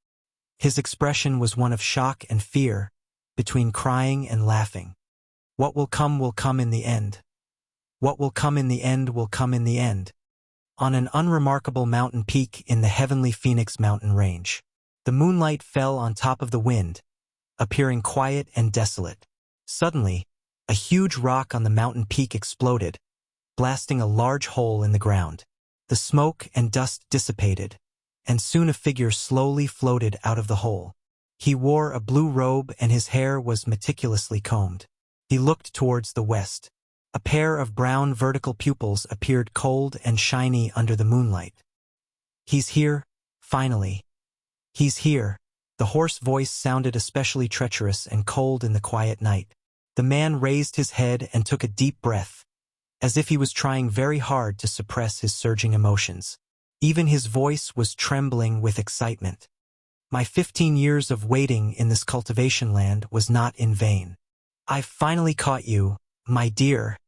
His expression was one of shock and fear, between crying and laughing. What will come in the end. What will come in the end will come in the end. On an unremarkable mountain peak in the heavenly Phoenix mountain range, the moonlight fell on top of the wind, appearing quiet and desolate. Suddenly, a huge rock on the mountain peak exploded, blasting a large hole in the ground. The smoke and dust dissipated, and soon a figure slowly floated out of the hole. He wore a blue robe and his hair was meticulously combed. He looked towards the west. A pair of brown vertical pupils appeared cold and shiny under the moonlight. "He's here, finally. He's here." The hoarse voice sounded especially treacherous and cold in the quiet night. The man raised his head and took a deep breath, as if he was trying very hard to suppress his surging emotions. Even his voice was trembling with excitement. "My 15 years of waiting in this cultivation land was not in vain. I've finally caught you, my dear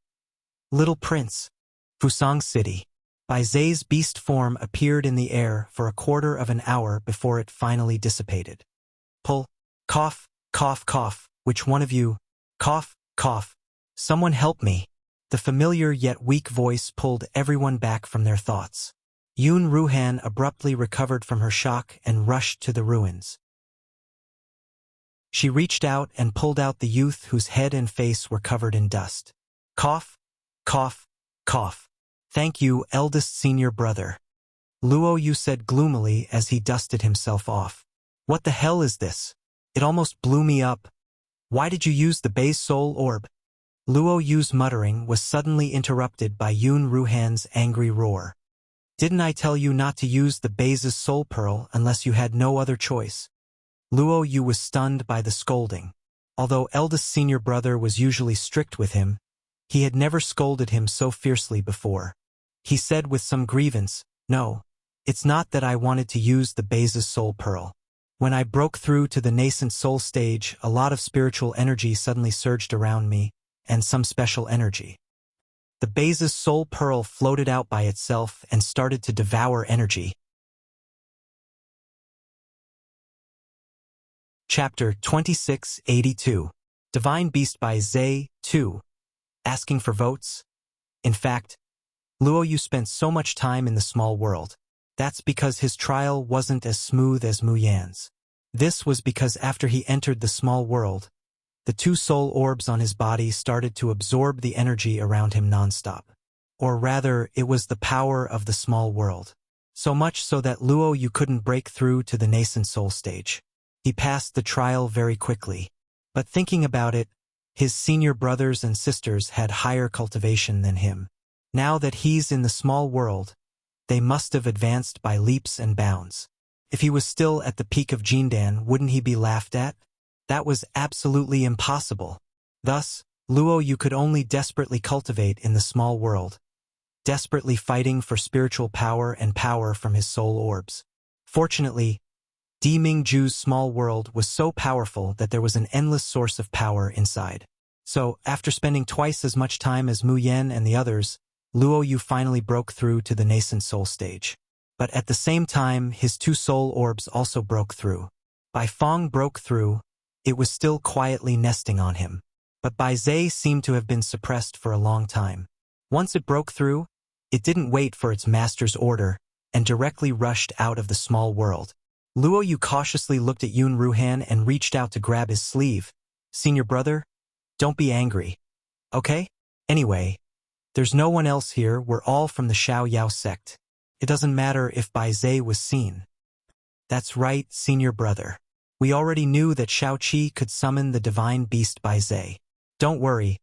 little prince." Fusang City. Bai Zhe's beast form appeared in the air for a quarter of an hour before it finally dissipated. Pull, cough, cough, cough. Which one of you? Cough, cough. Someone help me. The familiar yet weak voice pulled everyone back from their thoughts. Yun Ruhan abruptly recovered from her shock and rushed to the ruins. She reached out and pulled out the youth whose head and face were covered in dust. Cough, cough, cough. "Thank you, eldest senior brother," Luo Yu said gloomily as he dusted himself off. "What the hell is this? It almost blew me up. Why did you use the base soul orb?" Luo Yu's muttering was suddenly interrupted by Yun Ruhan's angry roar. "Didn't I tell you not to use the base's soul pearl unless you had no other choice?" Luo Yu was stunned by the scolding. Although eldest senior brother was usually strict with him, He had never scolded him so fiercely before. He said with some grievance, "No, it's not that I wanted to use the base's soul pearl. When I broke through to the nascent soul stage, a lot of spiritual energy suddenly surged around me, and some special energy. The base's soul pearl floated out by itself and started to devour energy." Chapter 2682. Divine Beast by Zay 2. Asking for votes? In fact, Luo Yu spent so much time in the small world. That's because his trial wasn't as smooth as Mu Yan's. This was because after he entered the small world, the two soul orbs on his body started to absorb the energy around him nonstop. Or rather, it was the power of the small world. So much so that Luo Yu couldn't break through to the nascent soul stage. He passed the trial very quickly. But thinking about it, his senior brothers and sisters had higher cultivation than him. Now that he's in the small world, they must have advanced by leaps and bounds. If he was still at the peak of Jindan, wouldn't he be laughed at? That was absolutely impossible. Thus, Luo Yu could only desperately cultivate in the small world, desperately fighting for spiritual power and power from his soul orbs. Fortunately, Di Mingju's small world was so powerful that there was an endless source of power inside. So, after spending twice as much time as Mu Yan and the others, Luo Yu finally broke through to the nascent soul stage. But at the same time, his two soul orbs also broke through. Bai Fong broke through. It was still quietly nesting on him. But Bai Zai seemed to have been suppressed for a long time. Once it broke through, it didn't wait for its master's order, and directly rushed out of the small world. Luo Yu cautiously looked at Yun Ruhan and reached out to grab his sleeve. "Senior brother, don't be angry. Okay? Anyway, there's no one else here, we're all from the Xiao Yao sect. It doesn't matter if Bai Zai was seen." "That's right, senior brother. We already knew that Shao Qi could summon the divine beast Bai Zai. Don't worry,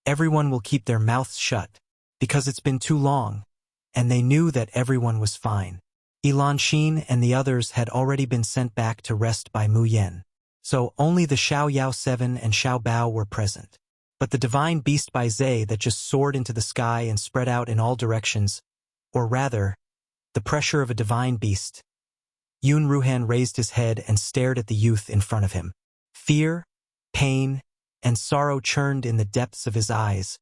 everyone will keep their mouths shut, because it's been too long, and they knew that everyone was fine. Ilan Xin and the others had already been sent back to rest by Mu Yan, so only the Xiao Yao 7 and Xiao Bao were present. But the divine beast Bai Zai that just soared into the sky and spread out in all directions, or rather, the pressure of a divine beast." Yun Ruhan raised his head and stared at the youth in front of him. Fear, pain, and sorrow churned in the depths of his eyes,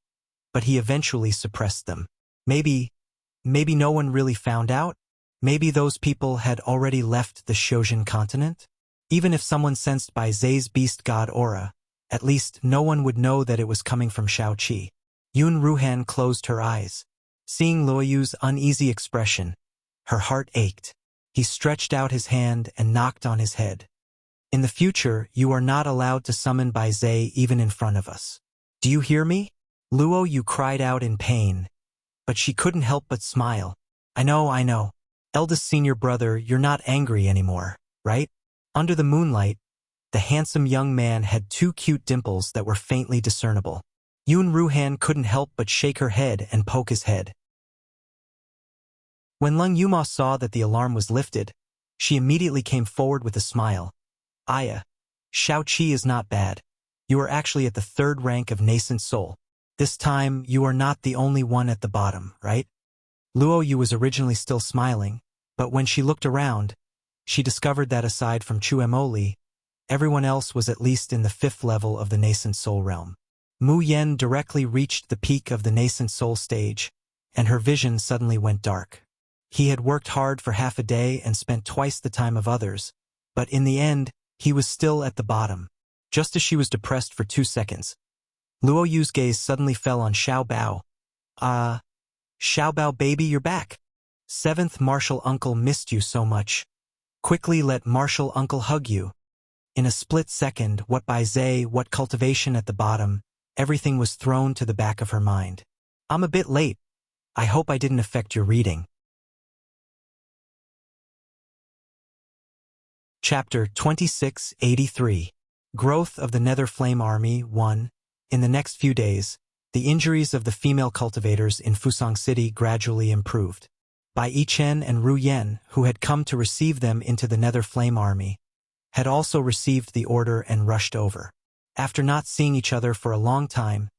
but he eventually suppressed them. Maybe no one really found out? Maybe those people had already left the Xiojin continent? Even if someone sensed Bai Zai's beast god aura, at least no one would know that it was coming from Shao Qi. Yun Ruhan closed her eyes. Seeing Luo Yu's uneasy expression, her heart ached. He stretched out his hand and knocked on his head. "In the future, you are not allowed to summon Bai Zai even in front of us. Do you hear me?" Luo Yu cried out in pain, but she couldn't help but smile. I know. Eldest senior brother, you're not angry anymore, right?" Under the moonlight, the handsome young man had two cute dimples that were faintly discernible. Yun Ruhan couldn't help but shake her head and poke his head. When Leng Yuma saw that the alarm was lifted, she immediately came forward with a smile. "Aya, Shao Qi is not bad. You are actually at the 3rd rank of nascent soul. This time, you are not the only one at the bottom, right?" Luo Yu was originally still smiling, but when she looked around, she discovered that aside from Chu Emoli, everyone else was at least in the 5th level of the nascent soul realm. Mu Yan directly reached the peak of the nascent soul stage, and her vision suddenly went dark. He had worked hard for half a day and spent twice the time of others, but in the end, he was still at the bottom. Just as she was depressed for 2 seconds, Luo Yu's gaze suddenly fell on Xiao Bao. Xiao Bao baby, you're back. 7th Martial Uncle missed you so much. Quickly let Martial Uncle hug you." In a split second, what Bai Zai, what cultivation at the bottom, everything was thrown to the back of her mind. "I'm a bit late. I hope I didn't affect your reading." Chapter 2683. Growth of the Nether Flame Army 1. In the next few days, the injuries of the female cultivators in Fusang City gradually improved. Bai Yichen and Ru Yen, who had come to receive them into the Nether Flame Army, had also received the order and rushed over. After not seeing each other for a long time,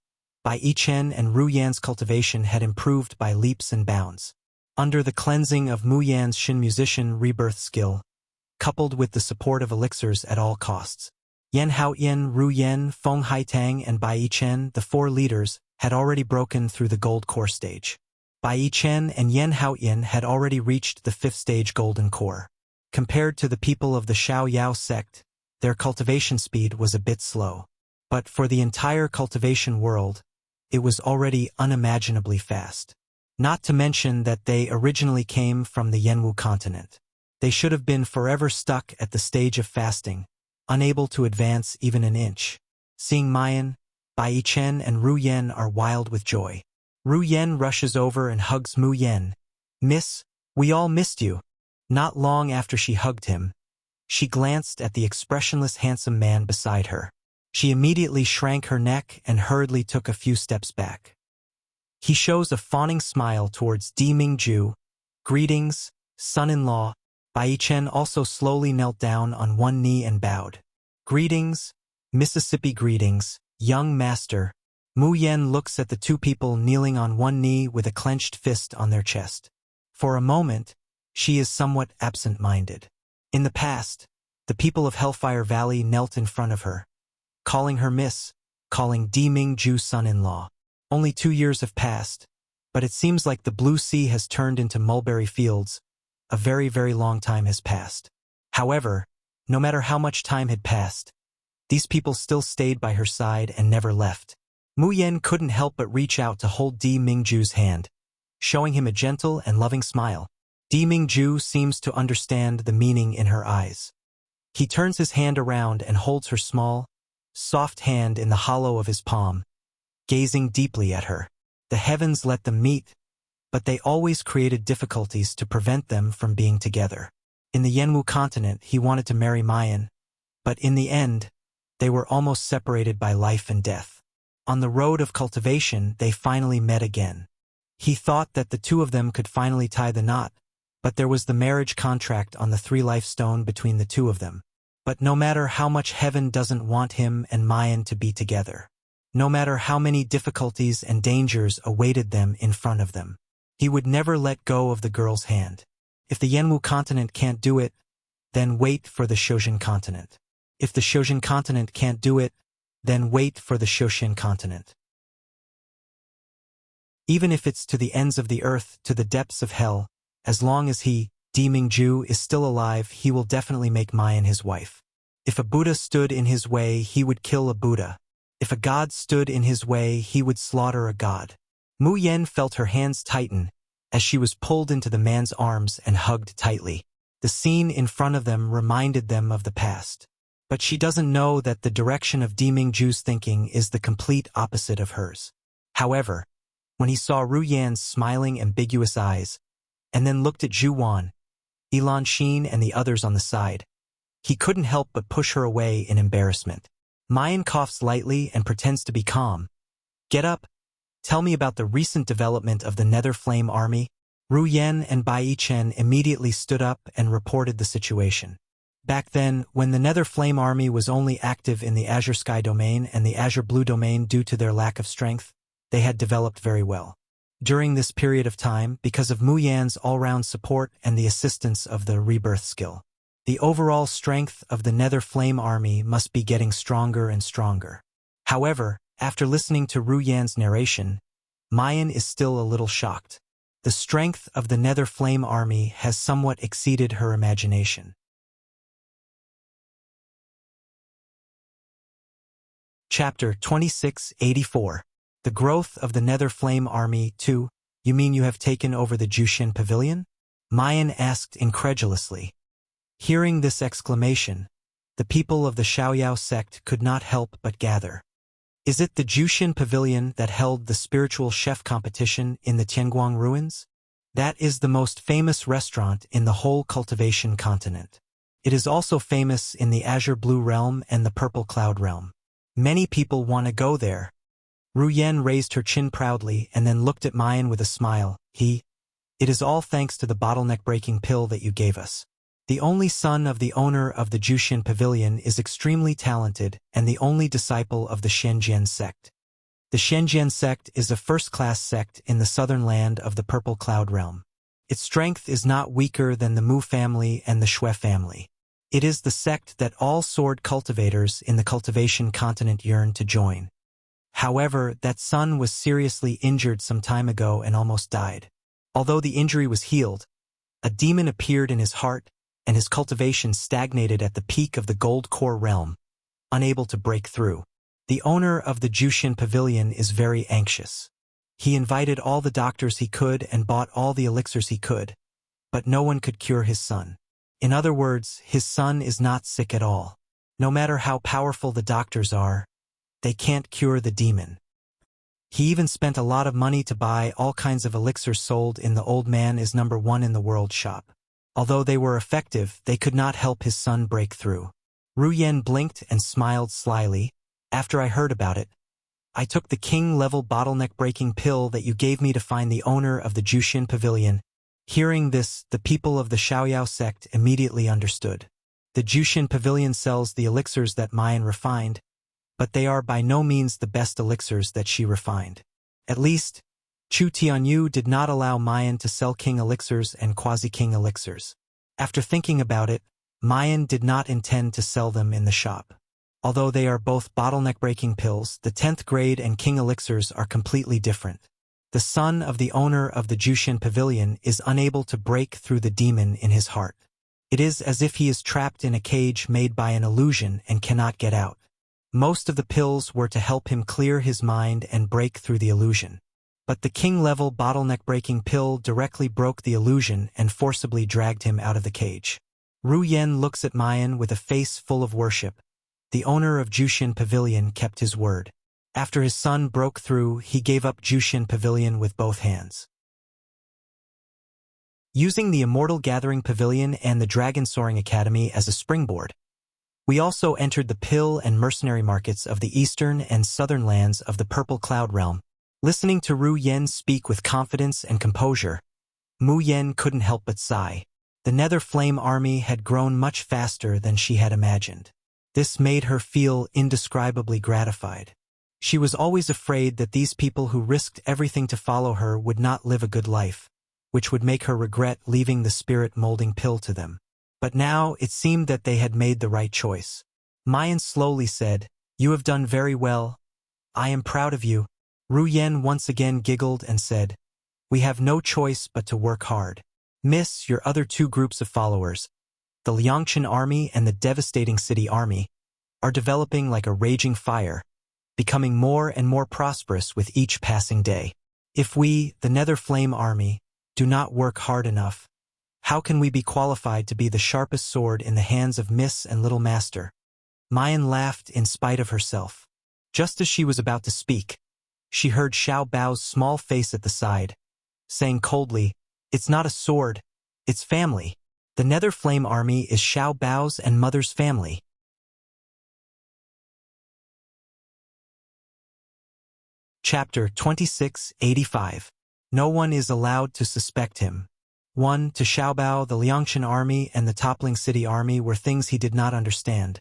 Bai Yichen and Ru Yan's cultivation had improved by leaps and bounds. Under the cleansing of Mu Yan's Shin musician rebirth skill, coupled with the support of elixirs at all costs, Yan Haoyan, Ru Yan, Feng Haitang, and Bai Yichen, the four leaders, had already broken through the gold core stage. Bai Yichen and Yan Haoyan had already reached the 5th stage golden core. Compared to the people of the Xiao Yao sect, their cultivation speed was a bit slow. But for the entire cultivation world, it was already unimaginably fast. Not to mention that they originally came from the Yanwu continent. They should have been forever stuck at the stage of fasting, unable to advance even an inch. Seeing Mayan, Bai Yichen and Ru Yan are wild with joy. Ru Yan rushes over and hugs Mu Yan. "Miss, we all missed you." Not long after she hugged him, she glanced at the expressionless handsome man beside her. She immediately shrank her neck and hurriedly took a few steps back. He shows a fawning smile towards Di Mingju. "Greetings, son-in-law." Bai Yichen also slowly knelt down on one knee and bowed. "Greetings, Mississippi, greetings, young master." Mu Yan looks at the two people kneeling on one knee with a clenched fist on their chest. For a moment, she is somewhat absent-minded. In the past, the people of Hellfire Valley knelt in front of her, calling her miss, calling Di Mingju son-in-law. Only 2 years have passed, but it seems like the blue sea has turned into mulberry fields. A very, very long time has passed. However, no matter how much time had passed, these people still stayed by her side and never left. Mu Yan couldn't help but reach out to hold Di Mingju's hand, showing him a gentle and loving smile. Di Mingju seems to understand the meaning in her eyes. He turns his hand around and holds her small, soft hand in the hollow of his palm, gazing deeply at her. The heavens let them meet, but they always created difficulties to prevent them from being together. In the Yanwu continent, he wanted to marry Mayan, but in the end, they were almost separated by life and death. On the road of cultivation, they finally met again. He thought that the two of them could finally tie the knot, but there was the marriage contract on the 3-life stone between the two of them. But no matter how much heaven doesn't want him and Mayan to be together, no matter how many difficulties and dangers awaited them in front of them, he would never let go of the girl's hand. If the Yanwu continent can't do it, then wait for the Shoshin continent. If the Shoshin continent can't do it, then wait for the Shoshin continent. Even if it's to the ends of the earth, to the depths of hell, as long as he, Di Mingju, is still alive, he will definitely make Mayan his wife. If a Buddha stood in his way, he would kill a Buddha. If a god stood in his way, he would slaughter a god. Mu Yan felt her hands tighten as she was pulled into the man's arms and hugged tightly. The scene in front of them reminded them of the past. But she doesn't know that the direction of Di Mingju's thinking is the complete opposite of hers. However, when he saw Ru Yan's smiling, ambiguous eyes, and then looked at Zhu Wan, Ilan Xin, and the others on the side, he couldn't help but push her away in embarrassment. Mayan coughs lightly and pretends to be calm. "Get up. Tell me about the recent development of the Nether Flame Army." Ru Yan and Bai Yichen immediately stood up and reported the situation. Back then, when the Nether Flame Army was only active in the Azure Sky domain and the Azure Blue domain due to their lack of strength, they had developed very well. During this period of time, because of Mu Yan's all-round support and the assistance of the rebirth skill, the overall strength of the Nether Flame Army must be getting stronger and stronger. However, after listening to Ru Yan's narration, Mayan is still a little shocked. The strength of the Nether Flame Army has somewhat exceeded her imagination. Chapter 2684. The Growth of the Nether Flame Army 2. You mean you have taken over the Jushin Pavilion? Mayan asked incredulously. Hearing this exclamation, the people of the Xiaoyao sect could not help but gather. Is it the Jushin Pavilion that held the spiritual chef competition in the Tianguang ruins? That is the most famous restaurant in the whole cultivation continent. It is also famous in the Azure Blue realm and the Purple Cloud realm. Many people want to go there. Ru Yan raised her chin proudly and then looked at Mayan with a smile. It is all thanks to the bottleneck-breaking pill that you gave us. The only son of the owner of the Jushin Pavilion is extremely talented and the only disciple of the Shenzhen sect. The Shenzhen sect is a first-class sect in the southern land of the Purple Cloud Realm. Its strength is not weaker than the Mu family and the Shui family. It is the sect that all sword cultivators in the cultivation continent yearn to join. However, that son was seriously injured some time ago and almost died. Although the injury was healed, a demon appeared in his heart, and his cultivation stagnated at the peak of the Gold Core realm, unable to break through. The owner of the Jushin Pavilion is very anxious. He invited all the doctors he could and bought all the elixirs he could, but no one could cure his son. In other words, his son is not sick at all. No matter how powerful the doctors are, they can't cure the demon. He even spent a lot of money to buy all kinds of elixirs sold in the Old Man is #1 in the world shop. Although they were effective, they could not help his son break through. Ru Yen blinked and smiled slyly. After I heard about it, I took the king-level bottleneck-breaking pill that you gave me to find the owner of the Jushin Pavilion. Hearing this, the people of the Xiaoyao sect immediately understood. The Jushin Pavilion sells the elixirs that Mayan refined, but they are by no means the best elixirs that she refined. At least, Chu Tianyu did not allow Mayan to sell king elixirs and quasi-king elixirs. After thinking about it, Mayan did not intend to sell them in the shop. Although they are both bottleneck-breaking pills, the 10th grade and king elixirs are completely different. The son of the owner of the Jushin Pavilion is unable to break through the demon in his heart. It is as if he is trapped in a cage made by an illusion and cannot get out. Most of the pills were to help him clear his mind and break through the illusion. But the king-level bottleneck-breaking pill directly broke the illusion and forcibly dragged him out of the cage. Ru Yen looks at Mayan with a face full of worship. The owner of Jushin Pavilion kept his word. After his son broke through, he gave up Jushin Pavilion with both hands. Using the Immortal Gathering Pavilion and the Dragon Soaring Academy as a springboard, we also entered the pill and mercenary markets of the eastern and southern lands of the Purple Cloud Realm. Listening to Ru Yen speak with confidence and composure, Mu Yen couldn't help but sigh. The Nether Flame Army had grown much faster than she had imagined. This made her feel indescribably gratified. She was always afraid that these people who risked everything to follow her would not live a good life, which would make her regret leaving the spirit-molding pill to them. But now it seemed that they had made the right choice. Mayan slowly said, "You have done very well. I am proud of you." Ru Yen once again giggled and said, "We have no choice but to work hard. Miss, your other two groups of followers, the Liangshan Army and the Devastating City Army, are developing like a raging fire, becoming more and more prosperous with each passing day. If we, the Nether Flame Army, do not work hard enough, how can we be qualified to be the sharpest sword in the hands of Miss and Little Master?" Mayan laughed in spite of herself. Just as she was about to speak, she heard Xiao Bao's small face at the side, saying coldly, "It's not a sword, it's family. The Nether Flame Army is Xiao Bao's and Mother's family." Chapter 2685. No one is allowed to suspect him. 1. To Xiaobao, the Liangshan Army and the Toppling City Army were things he did not understand,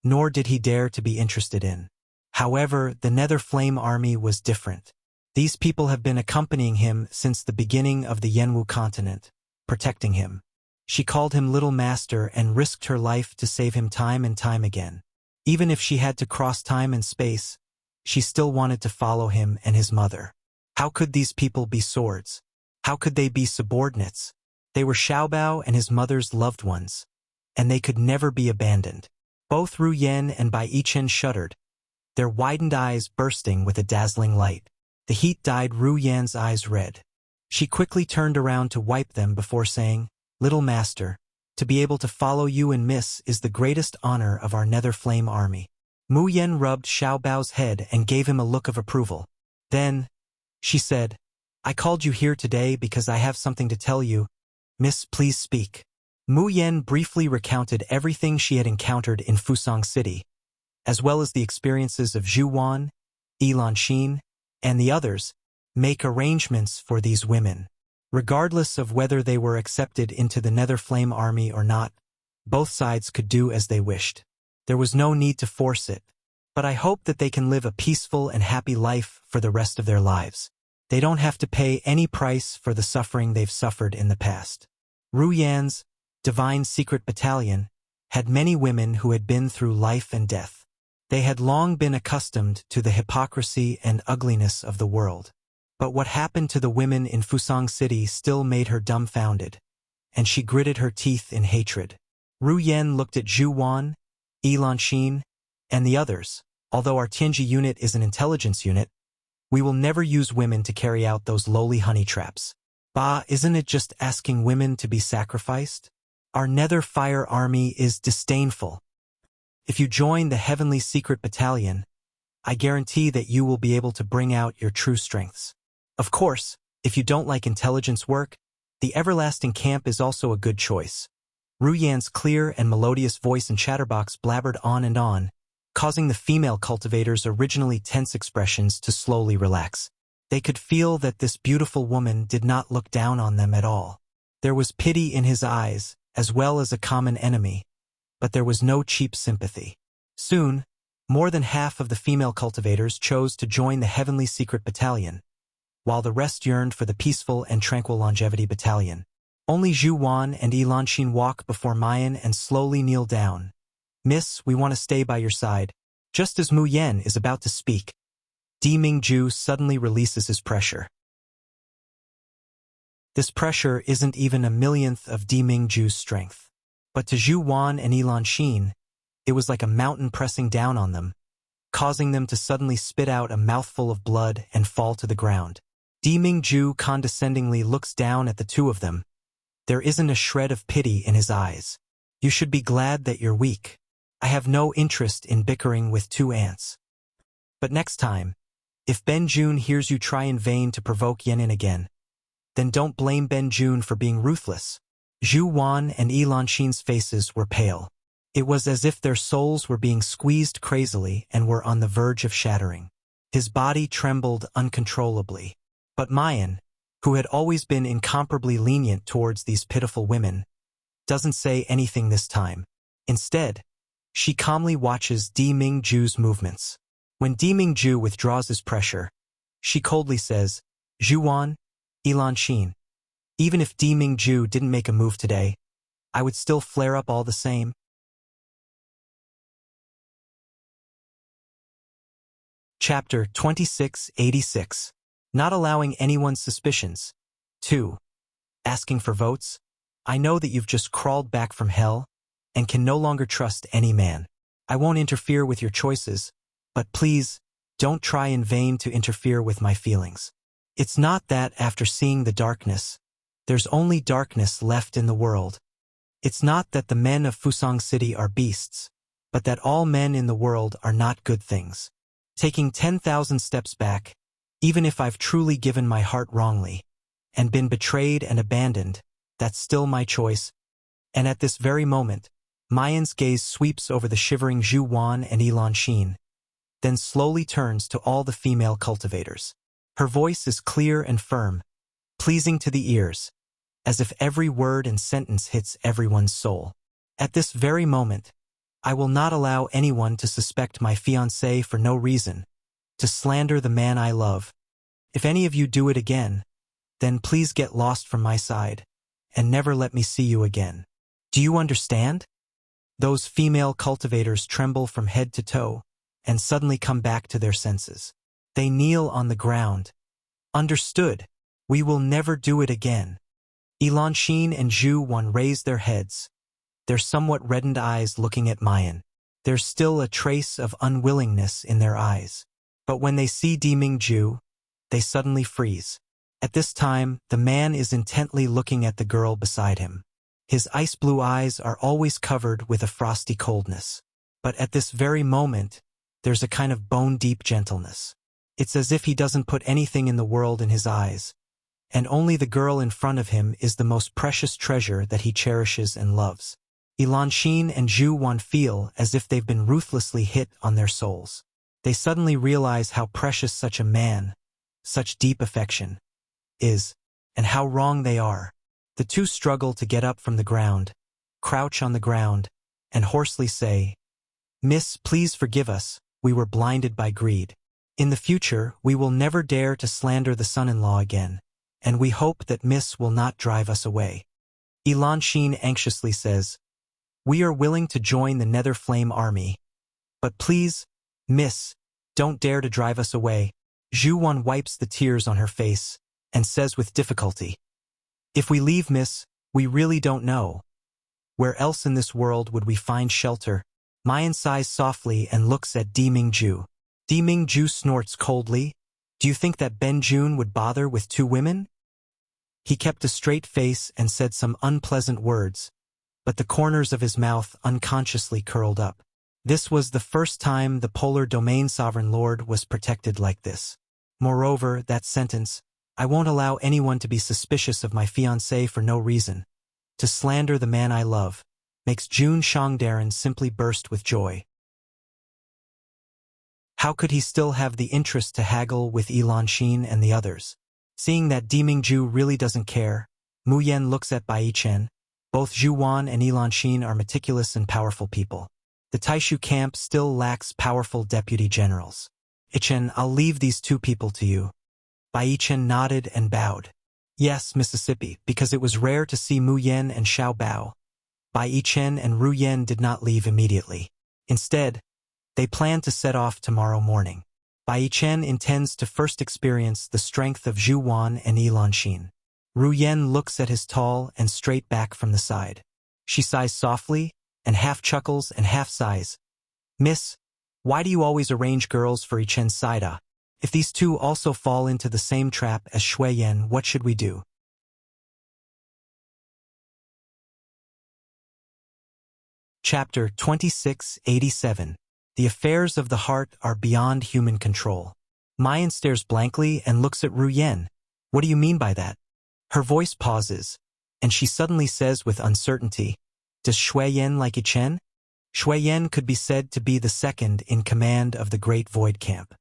nor did he dare to be interested in. However, the Nether Flame Army was different. These people have been accompanying him since the beginning of the Yanwu continent, protecting him. She called him Little Master and risked her life to save him time and time again. Even if she had to cross time and space, she still wanted to follow him and his mother. How could these people be swords? How could they be subordinates? They were Xiaobao and his mother's loved ones, and they could never be abandoned. Both Ru Yen and Bai Yichen shuddered, their widened eyes bursting with a dazzling light. The heat dyed Ru Yan's eyes red. She quickly turned around to wipe them before saying, "Little Master, to be able to follow you and Miss is the greatest honor of our Nether Flame Army." Mu Yen rubbed Xiaobao's head and gave him a look of approval. Then, she said, "I called you here today because I have something to tell you. Miss, please speak." Mu Yen briefly recounted everything she had encountered in Fusang City, as well as the experiences of Zhu Wan, Elan Xin, and the others. Make arrangements for these women. Regardless of whether they were accepted into the Nether Flame Army or not, both sides could do as they wished. There was no need to force it. But I hope that they can live a peaceful and happy life for the rest of their lives. They don't have to pay any price for the suffering they've suffered in the past. Ru Yan's Divine Secret Battalion had many women who had been through life and death. They had long been accustomed to the hypocrisy and ugliness of the world. But what happened to the women in Fusang City still made her dumbfounded, and she gritted her teeth in hatred. Ru Yan looked at Zhu Wan, Elanxin, and the others. Although our Tianji unit is an intelligence unit, we will never use women to carry out those lowly honey traps. Bah, isn't it just asking women to be sacrificed? Our Nether Fire Army is disdainful. If you join the Heavenly Secret Battalion, I guarantee that you will be able to bring out your true strengths. Of course, if you don't like intelligence work, the Everlasting Camp is also a good choice. Ru Yan's clear and melodious voice and chatterbox blabbered on and on, causing the female cultivators' originally tense expressions to slowly relax. They could feel that this beautiful woman did not look down on them at all. There was pity in his eyes, as well as a common enemy, but there was no cheap sympathy. Soon, more than half of the female cultivators chose to join the Heavenly Secret Battalion, while the rest yearned for the peaceful and tranquil Longevity Battalion. Only Zhu Wan and Elanxin walk before Mayan and slowly kneel down. Miss, we want to stay by your side. Just as Mu Yen is about to speak, Di Mingju suddenly releases his pressure. This pressure isn't even a millionth of Di Mingju's strength. But to Zhu Wan and Elanxin, it was like a mountain pressing down on them, causing them to suddenly spit out a mouthful of blood and fall to the ground. Di Mingju condescendingly looks down at the two of them. There isn't a shred of pity in his eyes. You should be glad that you're weak. I have no interest in bickering with two ants. But next time, if Ben Jun hears you try in vain to provoke Yenin again, then don't blame Ben Jun for being ruthless. Zhu Wan and Elanxin's faces were pale. It was as if their souls were being squeezed crazily and were on the verge of shattering. His body trembled uncontrollably. But Mayan, who had always been incomparably lenient towards these pitiful women, doesn't say anything this time. Instead, she calmly watches Di Mingju's movements. When Di Mingju withdraws his pressure, she coldly says, Zhu Wan, Elanxin, even if Di Mingju didn't make a move today, I would still flare up all the same. Chapter 2686. Not allowing anyone's suspicions. 2. Asking for votes. I know that you've just crawled back from hell and can no longer trust any man. I won't interfere with your choices, but please, don't try in vain to interfere with my feelings. It's not that after seeing the darkness, there's only darkness left in the world. It's not that the men of Fusang City are beasts, but that all men in the world are not good things. Taking 10,000 steps back, even if I've truly given my heart wrongly, and been betrayed and abandoned, that's still my choice. And at this very moment, Mayan's gaze sweeps over the shivering Zhu Wan and Elanxin, then slowly turns to all the female cultivators. Her voice is clear and firm, pleasing to the ears, as if every word and sentence hits everyone's soul. At this very moment, I will not allow anyone to suspect my fiancé for no reason, to slander the man I love. If any of you do it again, then please get lost from my side, and never let me see you again. Do you understand? Those female cultivators tremble from head to toe, and suddenly come back to their senses. They kneel on the ground. Understood. We will never do it again. Elanxin and Zhu Wan raise their heads, their somewhat reddened eyes looking at Mayan. There's still a trace of unwillingness in their eyes. But when they see Di Mingju, they suddenly freeze. At this time, the man is intently looking at the girl beside him. His ice-blue eyes are always covered with a frosty coldness. But at this very moment, there's a kind of bone-deep gentleness. It's as if he doesn't put anything in the world in his eyes, and only the girl in front of him is the most precious treasure that he cherishes and loves. Elanxin and Zhu Wan feel as if they've been ruthlessly hit on their souls. They suddenly realize how precious such a man, such deep affection, is, and how wrong they are. The two struggle to get up from the ground, crouch on the ground, and hoarsely say, Miss, please forgive us, we were blinded by greed. In the future, we will never dare to slander the son-in-law again, and we hope that Miss will not drive us away. Enchantress anxiously says, "We are willing to join the Nether Flame Army. But please, Miss, don't dare to drive us away." Zhu wipes the tears on her face and says with difficulty, "If we leave, Miss, we really don't know. Where else in this world would we find shelter?" Mayan sighs softly and looks at Demingju. Demingju snorts coldly. "Do you think that Benjun would bother with 2 women?" He kept a straight face and said some unpleasant words, but the corners of his mouth unconsciously curled up. This was the first time the Polar Domain Sovereign Lord was protected like this. Moreover, that sentence, "I won't allow anyone to be suspicious of my fiancé for no reason, to slander the man I love," makes Jun Shangdaran simply burst with joy. How could he still have the interest to haggle with Enchantress and the others? Seeing that Demingju really doesn't care, Mu Yan looks at Bai Chen. Both Zhu Wan and Enchantress are meticulous and powerful people. The Taishu camp still lacks powerful deputy generals. "Ichen, I'll leave these 2 people to you." Bai Chen nodded and bowed. "Yes, Mississippi," because it was rare to see Mu Yan and Xiao Bao. Bai Chen and Ru Yan did not leave immediately. Instead, they planned to set off tomorrow morning. Bai Chen intends to first experience the strength of Zhu Wan and Enchantress. Ru Yan looks at his tall and straight back from the side. She sighs softly, and half chuckles and half sighs. "Miss, why do you always arrange girls for Ichen's side? If these 2 also fall into the same trap as Shui Yan, what should we do?" Chapter 2687. The affairs of the heart are beyond human control. Mayan stares blankly and looks at Ru Yan. "What do you mean by that?" Her voice pauses, and she suddenly says with uncertainty, "Does Shui Yan like Ichen?" Shui Yan could be said to be the second in command of the Great Void Camp.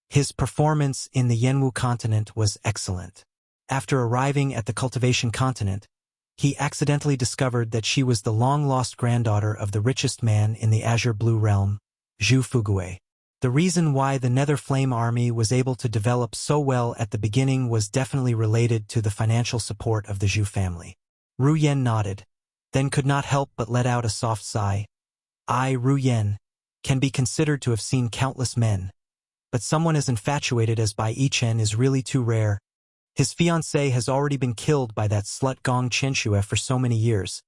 His performance in the Yenwu continent was excellent. After arriving at the Cultivation Continent, he accidentally discovered that she was the long-lost granddaughter of the richest man in the Azure Blue Realm, Zhu Fugui. The reason why the Nether Flame Army was able to develop so well at the beginning was definitely related to the financial support of the Zhu family. Ru Yan nodded, then could not help but let out a soft sigh. "I, Ru Yan, can be considered to have seen countless men, but someone as infatuated as Bai Chen is really too rare. His fiancée has already been killed by that slut Gong Chenxue for so many years.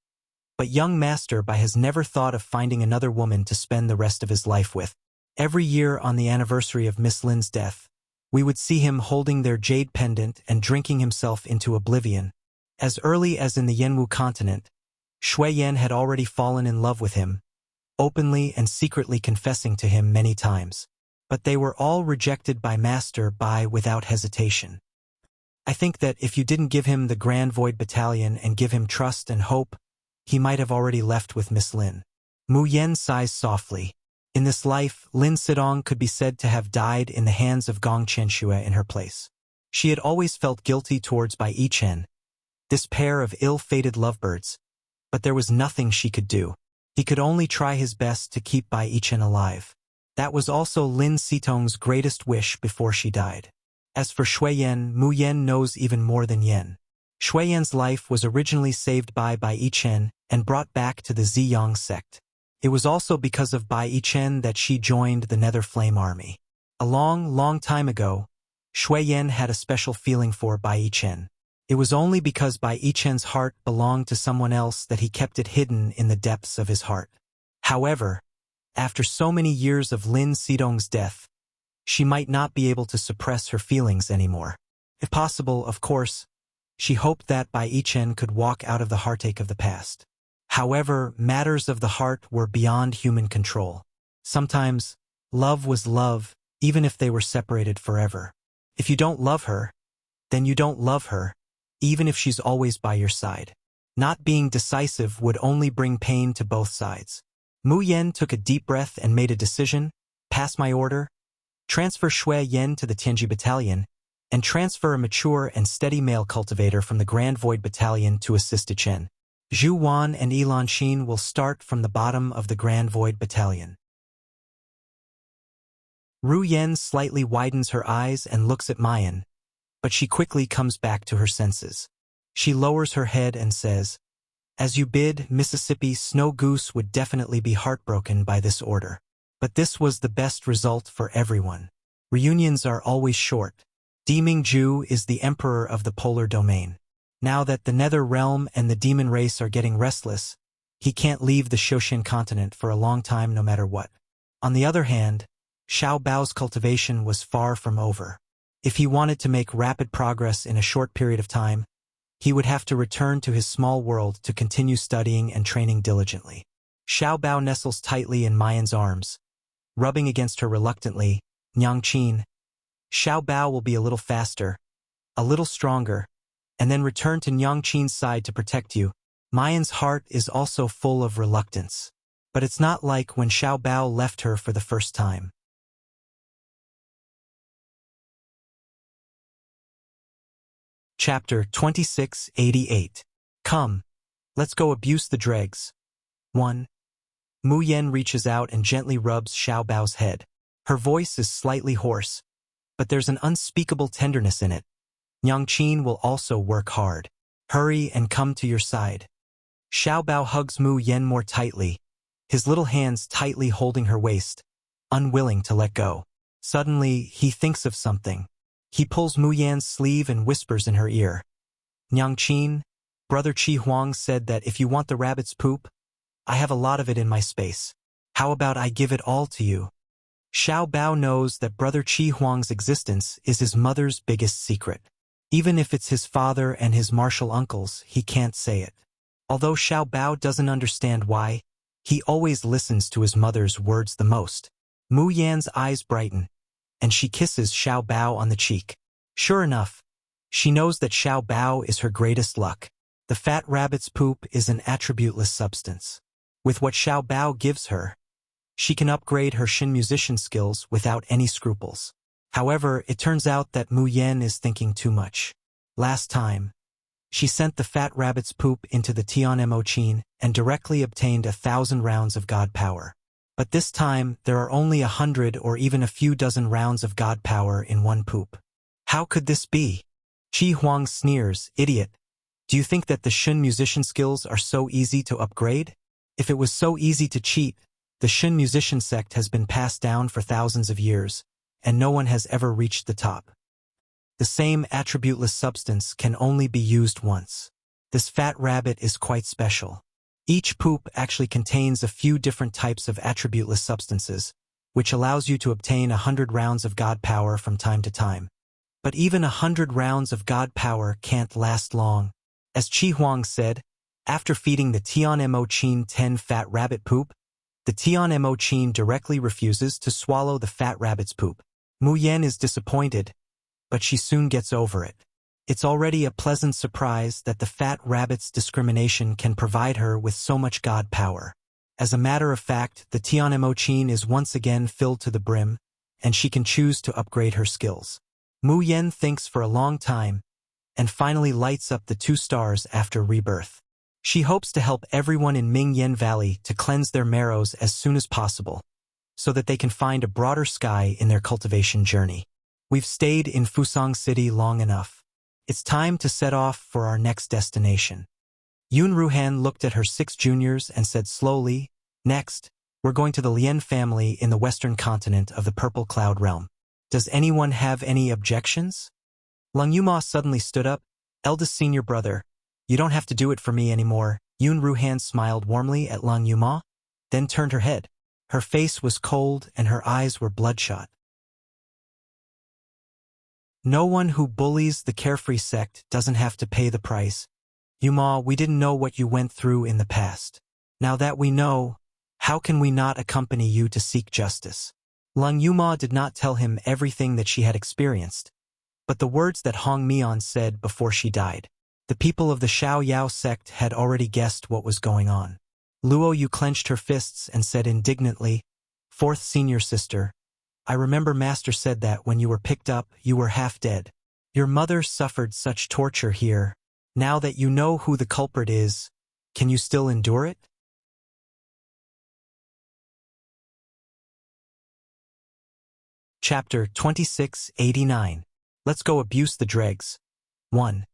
But young Master Bai has never thought of finding another woman to spend the rest of his life with. Every year on the anniversary of Miss Lin's death, we would see him holding their jade pendant and drinking himself into oblivion. As early as in the Yenwu continent, Shui Yan had already fallen in love with him, openly and secretly confessing to him many times. But they were all rejected by Master Bai without hesitation. I think that if you didn't give him the Grand Void Battalion and give him trust and hope, he might have already left with Miss Lin." Mu Yan sighs softly. In this life, Lin Sidong could be said to have died in the hands of Gong Chenxue in her place. She had always felt guilty towards Bai Chen, this pair of ill-fated lovebirds, but there was nothing she could do. He could only try his best to keep Bai Chen alive. That was also Lin Sitong's greatest wish before she died. As for Shui Yan, Mu Yan knows even more than Yan. Shui Yan's life was originally saved by Bai Chen and brought back to the Ziyang sect. It was also because of Bai Chen that she joined the Nether Flame Army. A long, long time ago, Shui Yan had a special feeling for Bai Chen. It was only because Bai Chen's heart belonged to someone else that he kept it hidden in the depths of his heart. However, after so many years of Lin Sidong's death, she might not be able to suppress her feelings anymore. If possible, of course, she hoped that Bai Chen could walk out of the heartache of the past. However, matters of the heart were beyond human control. Sometimes, love was love, even if they were separated forever. If you don't love her, then you don't love her, even if she's always by your side. Not being decisive would only bring pain to both sides. Mu Yan took a deep breath and made a decision. Pass my order. Transfer Shui Yan to the Tianji Battalion, and transfer a mature and steady male cultivator from the Grand Void Battalion to assist Chen. Zhu Wan and Enchantress will start from the bottom of the Grand Void Battalion. Ru Yen slightly widens her eyes and looks at Mayan, but she quickly comes back to her senses. She lowers her head and says, "As you bid, Mississippi Snow Goose would definitely be heartbroken by this order. But this was the best result for everyone. Reunions are always short. Deming Ju is the emperor of the polar domain. Now that the Nether Realm and the demon race are getting restless, he can't leave the Shoshin continent for a long time no matter what. On the other hand, Xiao Bao's cultivation was far from over. If he wanted to make rapid progress in a short period of time, he would have to return to his small world to continue studying and training diligently." Xiao Bao nestles tightly in Mayan's arms, rubbing against her reluctantly. "Nyangqin, Xiao Bao will be a little faster, a little stronger, and then return to Nyangqin's side to protect you." Mayan's heart is also full of reluctance, but it's not like when Xiao Bao left her for the first time. Chapter 2688. Come, let's go abuse the dregs. 1. Mu Yen reaches out and gently rubs Xiao Bao's head. Her voice is slightly hoarse, but there's an unspeakable tenderness in it. "Nyangqin will also work hard. Hurry and come to your side." Xiao Bao hugs Mu Yen more tightly, his little hands tightly holding her waist, unwilling to let go. Suddenly, he thinks of something. He pulls Mu Yan's sleeve and whispers in her ear, "Nyangqin, Brother Qi Huang said that if you want the rabbit's poop, I have a lot of it in my space. How about I give it all to you?" Xiao Bao knows that Brother Qi Huang's existence is his mother's biggest secret. Even if it's his father and his martial uncles, he can't say it. Although Xiao Bao doesn't understand why, he always listens to his mother's words the most. Mu Yan's eyes brighten, and she kisses Xiao Bao on the cheek. Sure enough, she knows that Xiao Bao is her greatest luck. The fat rabbit's poop is an attributeless substance. With what Xiao Bao gives her, she can upgrade her Shin musician skills without any scruples. However, it turns out that Mu Yen is thinking too much. Last time, she sent the fat rabbit's poop into the Tian Mo Chin and directly obtained 1,000 rounds of god power. But this time, there are only 100 or even a few dozen rounds of god power in one poop. How could this be? Qi Huang sneers, "Idiot. Do you think that the Shun musician skills are so easy to upgrade? If it was so easy to cheat, the Shun musician sect has been passed down for thousands of years, and no one has ever reached the top. The same attributeless substance can only be used once. This fat rabbit is quite special. Each poop actually contains a few different types of attributeless substances, which allows you to obtain 100 rounds of god power from time to time. But even 100 rounds of god power can't last long. As Qi Huang said, after feeding the Tian Mo Chin 10 fat rabbit poop, the Tian Mo Chin directly refuses to swallow the fat rabbit's poop. Mu Yen is disappointed, but she soon gets over it. It's already a pleasant surprise that the fat rabbit's discrimination can provide her with so much god power. As a matter of fact, the Tian Mo Chin is once again filled to the brim, and she can choose to upgrade her skills. Mu Yen thinks for a long time, and finally lights up the 2 stars after rebirth. She hopes to help everyone in Ming Yen Valley to cleanse their marrows as soon as possible, so that they can find a broader sky in their cultivation journey. We've stayed in Fusang City long enough. It's time to set off for our next destination. Yun Ruhan looked at her 6 juniors and said slowly, "Next, we're going to the Lien family in the western continent of the Purple Cloud Realm. Does anyone have any objections?" Lang Yuma suddenly stood up. "Eldest senior brother, you don't have to do it for me anymore." Yun Ruhan smiled warmly at Lang Yuma, then turned her head. Her face was cold and her eyes were bloodshot. "No one who bullies the carefree sect doesn't have to pay the price. Yuma, we didn't know what you went through in the past. Now that we know, how can we not accompany you to seek justice?" Lang Yuma did not tell him everything that she had experienced, but the words that Hong Mian said before she died. The people of the Xiao Yao sect had already guessed what was going on. Luo Yu clenched her fists and said indignantly, "Fourth senior sister, I remember Master said that when you were picked up, you were half dead. Your mother suffered such torture here. Now that you know who the culprit is, can you still endure it?" Chapter 2689. Let's go abuse the dregs. 1.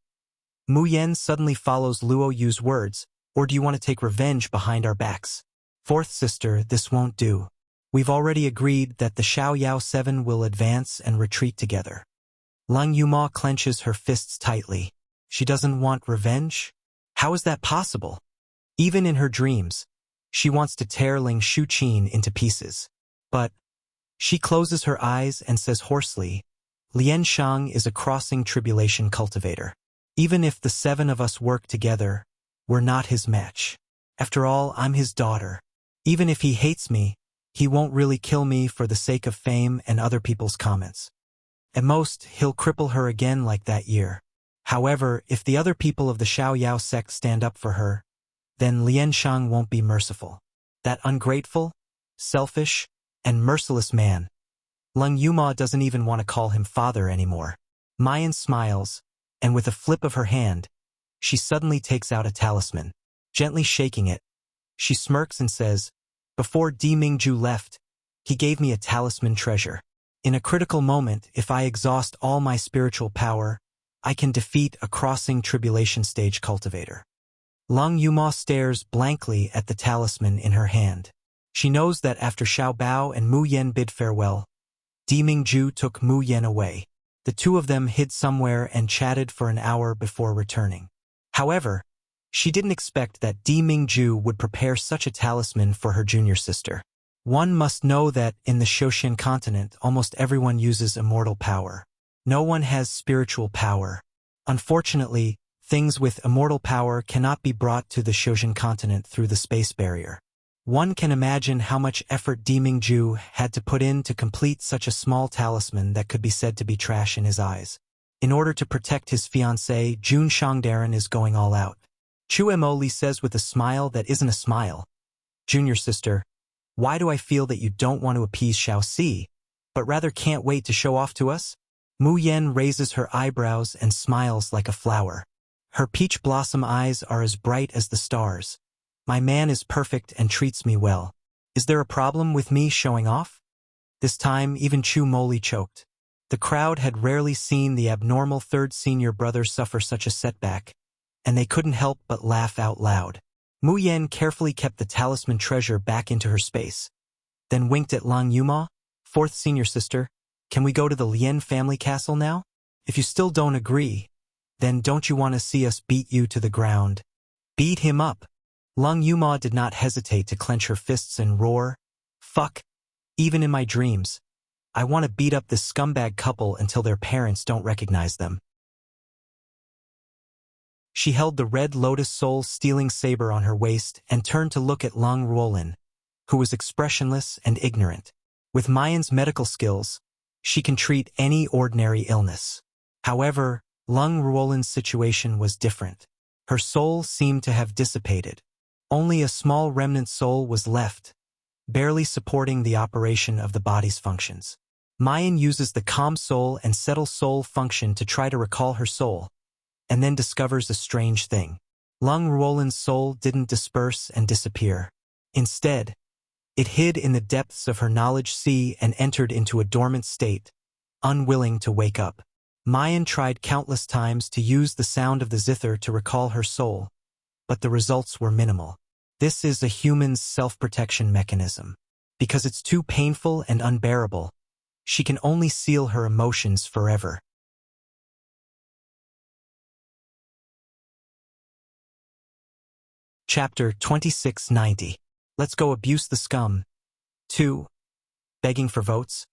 Mu Yen suddenly follows Luo Yu's words, or do you want to take revenge behind our backs? Fourth sister, this won't do. We've already agreed that the Xiao Yao 7 will advance and retreat together. Lung Yuma clenches her fists tightly. She doesn't want revenge? How is that possible? Even in her dreams, she wants to tear Ling Shuqin into pieces. But she closes her eyes and says hoarsely, Lian Shang is a crossing tribulation cultivator. Even if the 7 of us work together, we're not his match. After all, I'm his daughter. Even if he hates me, he won't really kill me for the sake of fame and other people's comments. At most, he'll cripple her again like that year. However, if the other people of the Xiao Yao sect stand up for her, then Lian Shang won't be merciful. That ungrateful, selfish, and merciless man. Lung Yuma doesn't even want to call him father anymore. Mayan smiles, and with a flip of her hand, she suddenly takes out a talisman. Gently shaking it, she smirks and says, before Di Mingju left, he gave me a talisman treasure. In a critical moment, if I exhaust all my spiritual power, I can defeat a crossing tribulation stage cultivator. Lung Yuma stares blankly at the talisman in her hand. She knows that after Xiao Bao and Mu Yen bid farewell, Di Mingju took Mu Yen away. The two of them hid somewhere and chatted for an hour before returning. However, she didn't expect that Di Mingju would prepare such a talisman for her junior sister. One must know that in the Shoshin continent, almost everyone uses immortal power. No one has spiritual power. Unfortunately, things with immortal power cannot be brought to the Shoshin continent through the space barrier. One can imagine how much effort Di Mingju had to put in to complete such a small talisman that could be said to be trash in his eyes. In order to protect his fiancée, Jun Shangdaran is going all out. Chu Emoli says with a smile that isn't a smile, Junior sister, why do I feel that you don't want to appease Xiao Si, but rather can't wait to show off to us? Mu Yen raises her eyebrows and smiles like a flower. Her peach blossom eyes are as bright as the stars. My man is perfect and treats me well. Is there a problem with me showing off? This time, even Chu Moli choked. The crowd had rarely seen the abnormal third senior brother suffer such a setback, and they couldn't help but laugh out loud. Mu Yen carefully kept the talisman treasure back into her space, then winked at Lang Yuma, fourth senior sister, can we go to the Lien family castle now? If you still don't agree, then don't you want to see us beat you to the ground? Beat him up. Lung Yuma did not hesitate to clench her fists and roar, fuck, even in my dreams. I want to beat up this scumbag couple until their parents don't recognize them. She held the red lotus soul-stealing saber on her waist and turned to look at Lung Ruolin, who was expressionless and ignorant. With Mayan's medical skills, she can treat any ordinary illness. However, Lung Ruolin's situation was different. Her soul seemed to have dissipated. Only a small remnant soul was left, barely supporting the operation of the body's functions. Mayan uses the calm soul and settle soul function to try to recall her soul, and then discovers a strange thing. Lung Ruolin's soul didn't disperse and disappear. Instead, it hid in the depths of her knowledge sea and entered into a dormant state, unwilling to wake up. Mayan tried countless times to use the sound of the zither to recall her soul, but the results were minimal. This is a human's self-protection mechanism. Because it's too painful and unbearable, she can only seal her emotions forever. Chapter 2690. Let's go abuse the scum. 2. Begging for votes.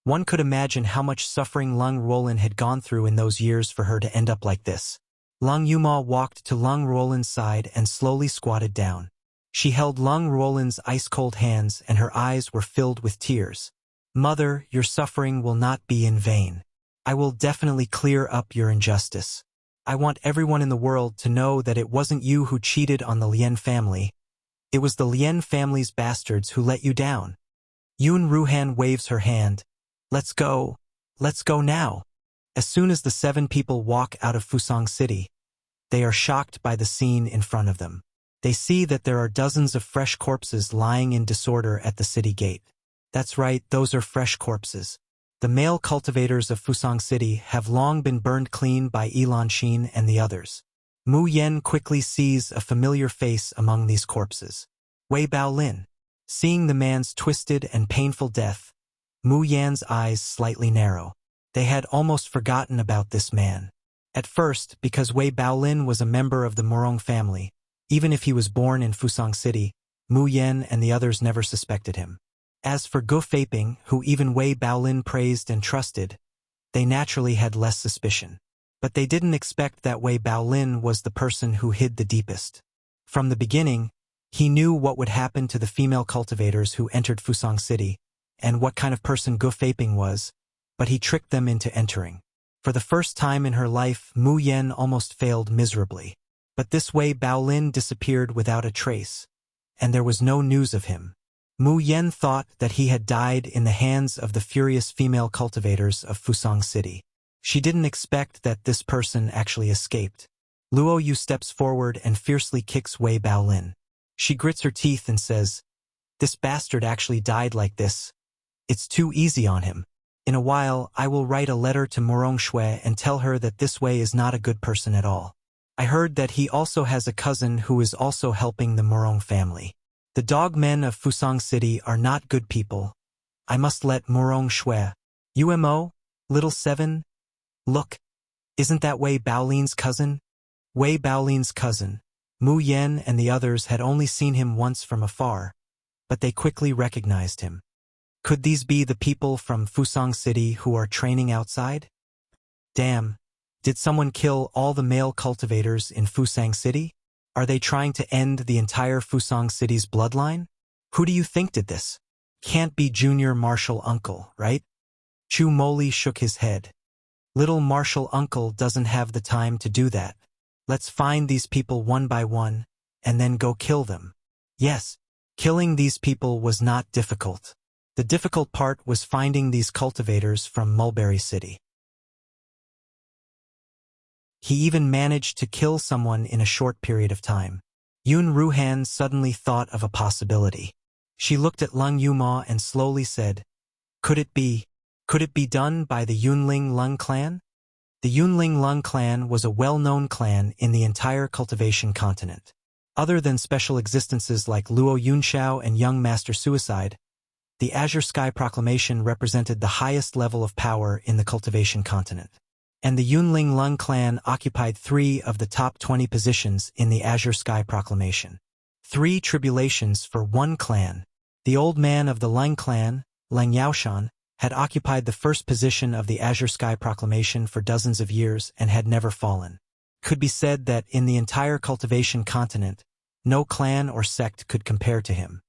One could imagine how much suffering Lung Ruolin had gone through in those years for her to end up like this. Lung Yuma walked to Lung Ruolin's side and slowly squatted down. She held Lung Ruolin's ice-cold hands and her eyes were filled with tears. Mother, your suffering will not be in vain. I will definitely clear up your injustice. I want everyone in the world to know that it wasn't you who cheated on the Lien family. It was the Lien family's bastards who let you down. Yun Ruhan waves her hand. Let's go. Let's go now. As soon as the 7 people walk out of Fusang City, they are shocked by the scene in front of them. They see that there are dozens of fresh corpses lying in disorder at the city gate. That's right, those are fresh corpses. The male cultivators of Fusang City have long been burned clean by Enchantress and the others. Mu Yen quickly sees a familiar face among these corpses. Wei Baolin. Seeing the man's twisted and painful death, Mu Yan's eyes slightly narrow. They had almost forgotten about this man. At first, because Wei Baolin was a member of the Morong family, even if he was born in Fusang City, Mu Yen and the others never suspected him. As for Gu Feiping, who even Wei Baolin praised and trusted, they naturally had less suspicion. But they didn't expect that Wei Baolin was the person who hid the deepest. From the beginning, he knew what would happen to the female cultivators who entered Fusang City, and what kind of person Gu Feiping was, but he tricked them into entering. For the first time in her life, Mu Yen almost failed miserably. But this Wei Baolin disappeared without a trace, and there was no news of him. Mu Yen thought that he had died in the hands of the furious female cultivators of Fusang City. She didn't expect that this person actually escaped. Luo Yu steps forward and fiercely kicks Wei Baolin. She grits her teeth and says, "This bastard actually died like this. It's too easy on him. In a while, I will write a letter to Morong Shui and tell her that this Wei is not a good person at all. I heard that he also has a cousin who is also helping the Morong family. The dog men of Fusang City are not good people. I must let Morong Shui. UMO? Little Seven? Look, isn't that Wei Baolin's cousin?" Wei Baolin's cousin. Mu Yen and the others had only seen him once from afar, but they quickly recognized him. Could these be the people from Fusang City who are training outside? Damn, did someone kill all the male cultivators in Fusang City? Are they trying to end the entire Fusang City's bloodline? Who do you think did this? Can't be Junior Martial Uncle, right? Chu Moli shook his head. Little Martial Uncle doesn't have the time to do that. Let's find these people one by one, and then go kill them. Yes, killing these people was not difficult. The difficult part was finding these cultivators from Mulberry City. He even managed to kill someone in a short period of time. Yun Ruhan suddenly thought of a possibility. She looked at Lung Yuma and slowly said, Could it be done by the Yunling Lung clan? The Yunling Lung clan was a well-known clan in the entire cultivation continent. Other than special existences like Luo Yunxiao and Young Master Suicide, the Azure Sky Proclamation represented the highest level of power in the cultivation continent. And the Yunling Lung clan occupied 3 of the top 20 positions in the Azure Sky Proclamation. 3 tribulations for 1 clan. The old man of the Lung clan, Leng Yaoshan, had occupied the first position of the Azure Sky Proclamation for dozens of years and had never fallen. Could be said that in the entire cultivation continent, no clan or sect could compare to him.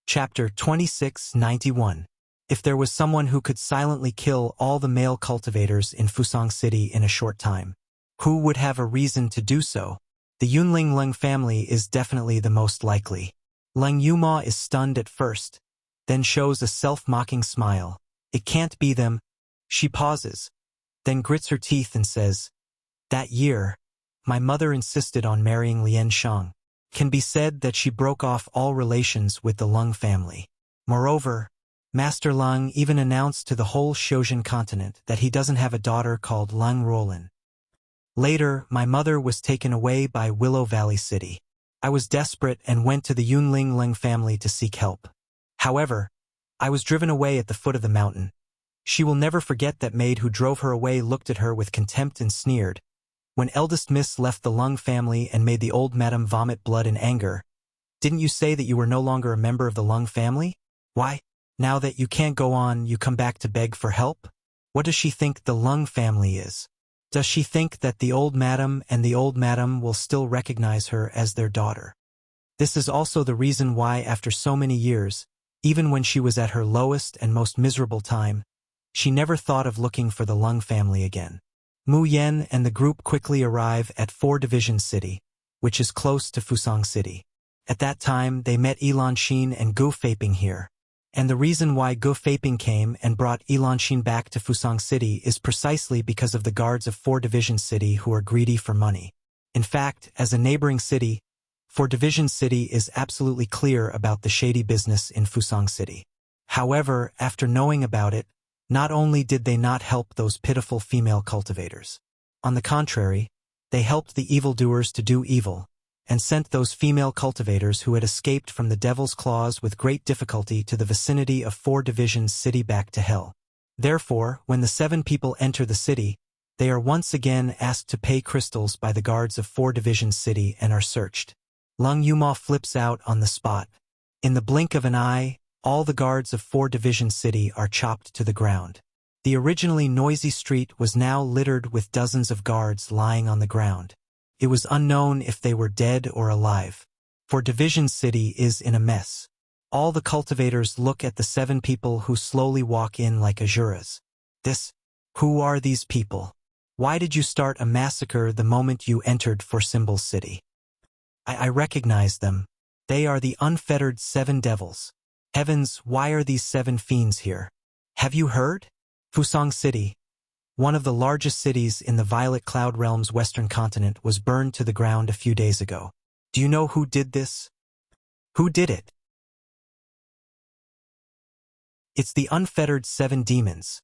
Chapter 2691. If there was someone who could silently kill all the male cultivators in Fusang City in a short time, who would have a reason to do so? The Yunling Lung family is definitely the most likely. Leng Yuma is stunned at first, then shows a self-mocking smile. It can't be them. She pauses, then grits her teeth and says, That year, my mother insisted on marrying Lian Shang. Can be said that she broke off all relations with the Lung family. Moreover, Master Lung even announced to the whole Xiuzhen continent that he doesn't have a daughter called Lung Rolin. Later, my mother was taken away by Willow Valley City. I was desperate and went to the Yunling Lung family to seek help. However, I was driven away at the foot of the mountain. She will never forget that maid who drove her away looked at her with contempt and sneered. When eldest miss left the Lung family and made the old madam vomit blood in anger, didn't you say that you were no longer a member of the Lung family? Why, now that you can't go on, you come back to beg for help? What does she think the Lung family is? Does she think that the old madam and the old madam will still recognize her as their daughter? This is also the reason why after so many years, even when she was at her lowest and most miserable time, she never thought of looking for the Lung family again. Mu Yen and the group quickly arrive at 4 Division City, which is close to Fusang City. At that time, they met Enchantress and Gu Feiping here. And the reason why Gu Feiping came and brought Enchantress back to Fusang City is precisely because of the guards of 4 Division City who are greedy for money. In fact, as a neighboring city, for Division City is absolutely clear about the shady business in Fusang City. However, after knowing about it, not only did they not help those pitiful female cultivators. On the contrary, they helped the evildoers to do evil, and sent those female cultivators who had escaped from the devil's claws with great difficulty to the vicinity of 4 Divisions City back to hell. Therefore, when the 7 people enter the city, they are once again asked to pay crystals by the guards of 4 Divisions City and are searched. Lung Yuma flips out on the spot. In the blink of an eye, all the guards of 4 Divisions City are chopped to the ground. The originally noisy street was now littered with dozens of guards lying on the ground. It was unknown if they were dead or alive, for Division City is in a mess. All the cultivators look at the 7 people who slowly walk in like Azuras. Who are these people? Why did you start a massacre the moment you entered for Symbol City? I recognize them. They are the unfettered 7 devils. Heavens, why are these 7 fiends here? Have you heard? Fusang City, one of the largest cities in the Violet Cloud Realm's western continent, was burned to the ground a few days ago. Do you know who did this? Who did it? It's the unfettered 7 demons.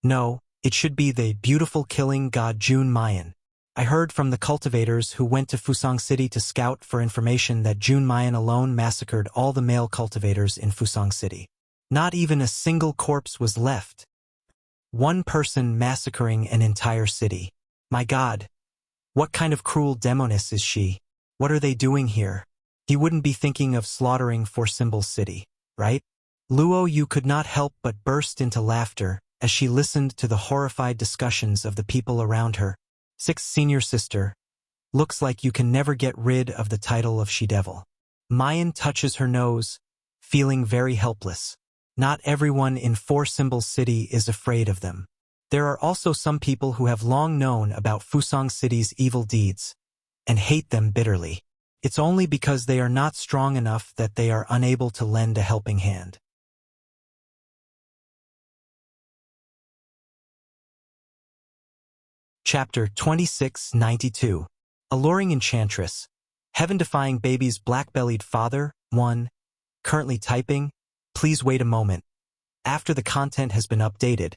No, it should be the beautiful killing god Jun Mayan. I heard from the cultivators who went to Fusang City to scout for information that Jun Mayan alone massacred all the male cultivators in Fusang City. Not even a single corpse was left. One person massacring an entire city. My God, what kind of cruel demoness is she? What are they doing here? He wouldn't be thinking of slaughtering for Symbol City, right? Luo Yu could not help but burst into laughter as she listened to the horrified discussions of the people around her. 6th senior sister, looks like you can never get rid of the title of she-devil. Mayan touches her nose, feeling very helpless. Not everyone in 4 Symbol City is afraid of them. There are also some people who have long known about Fusang City's evil deeds and hate them bitterly. It's only because they are not strong enough that they are unable to lend a helping hand. Chapter 2692. Alluring Enchantress. Heaven-defying baby's black-bellied father, 1. Currently typing. Please wait a moment. After the content has been updated,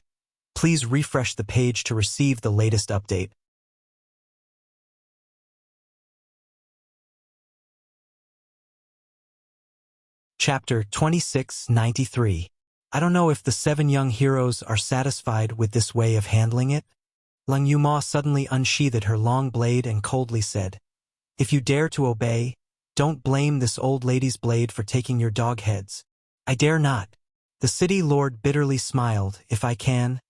please refresh the page to receive the latest update. Chapter 2693. I don't know if the 7 young heroes are satisfied with this way of handling it. Lung Yuma suddenly unsheathed her long blade and coldly said, If you dare to obey, don't blame this old lady's blade for taking your dog heads. I dare not. The city lord bitterly smiled. If I can,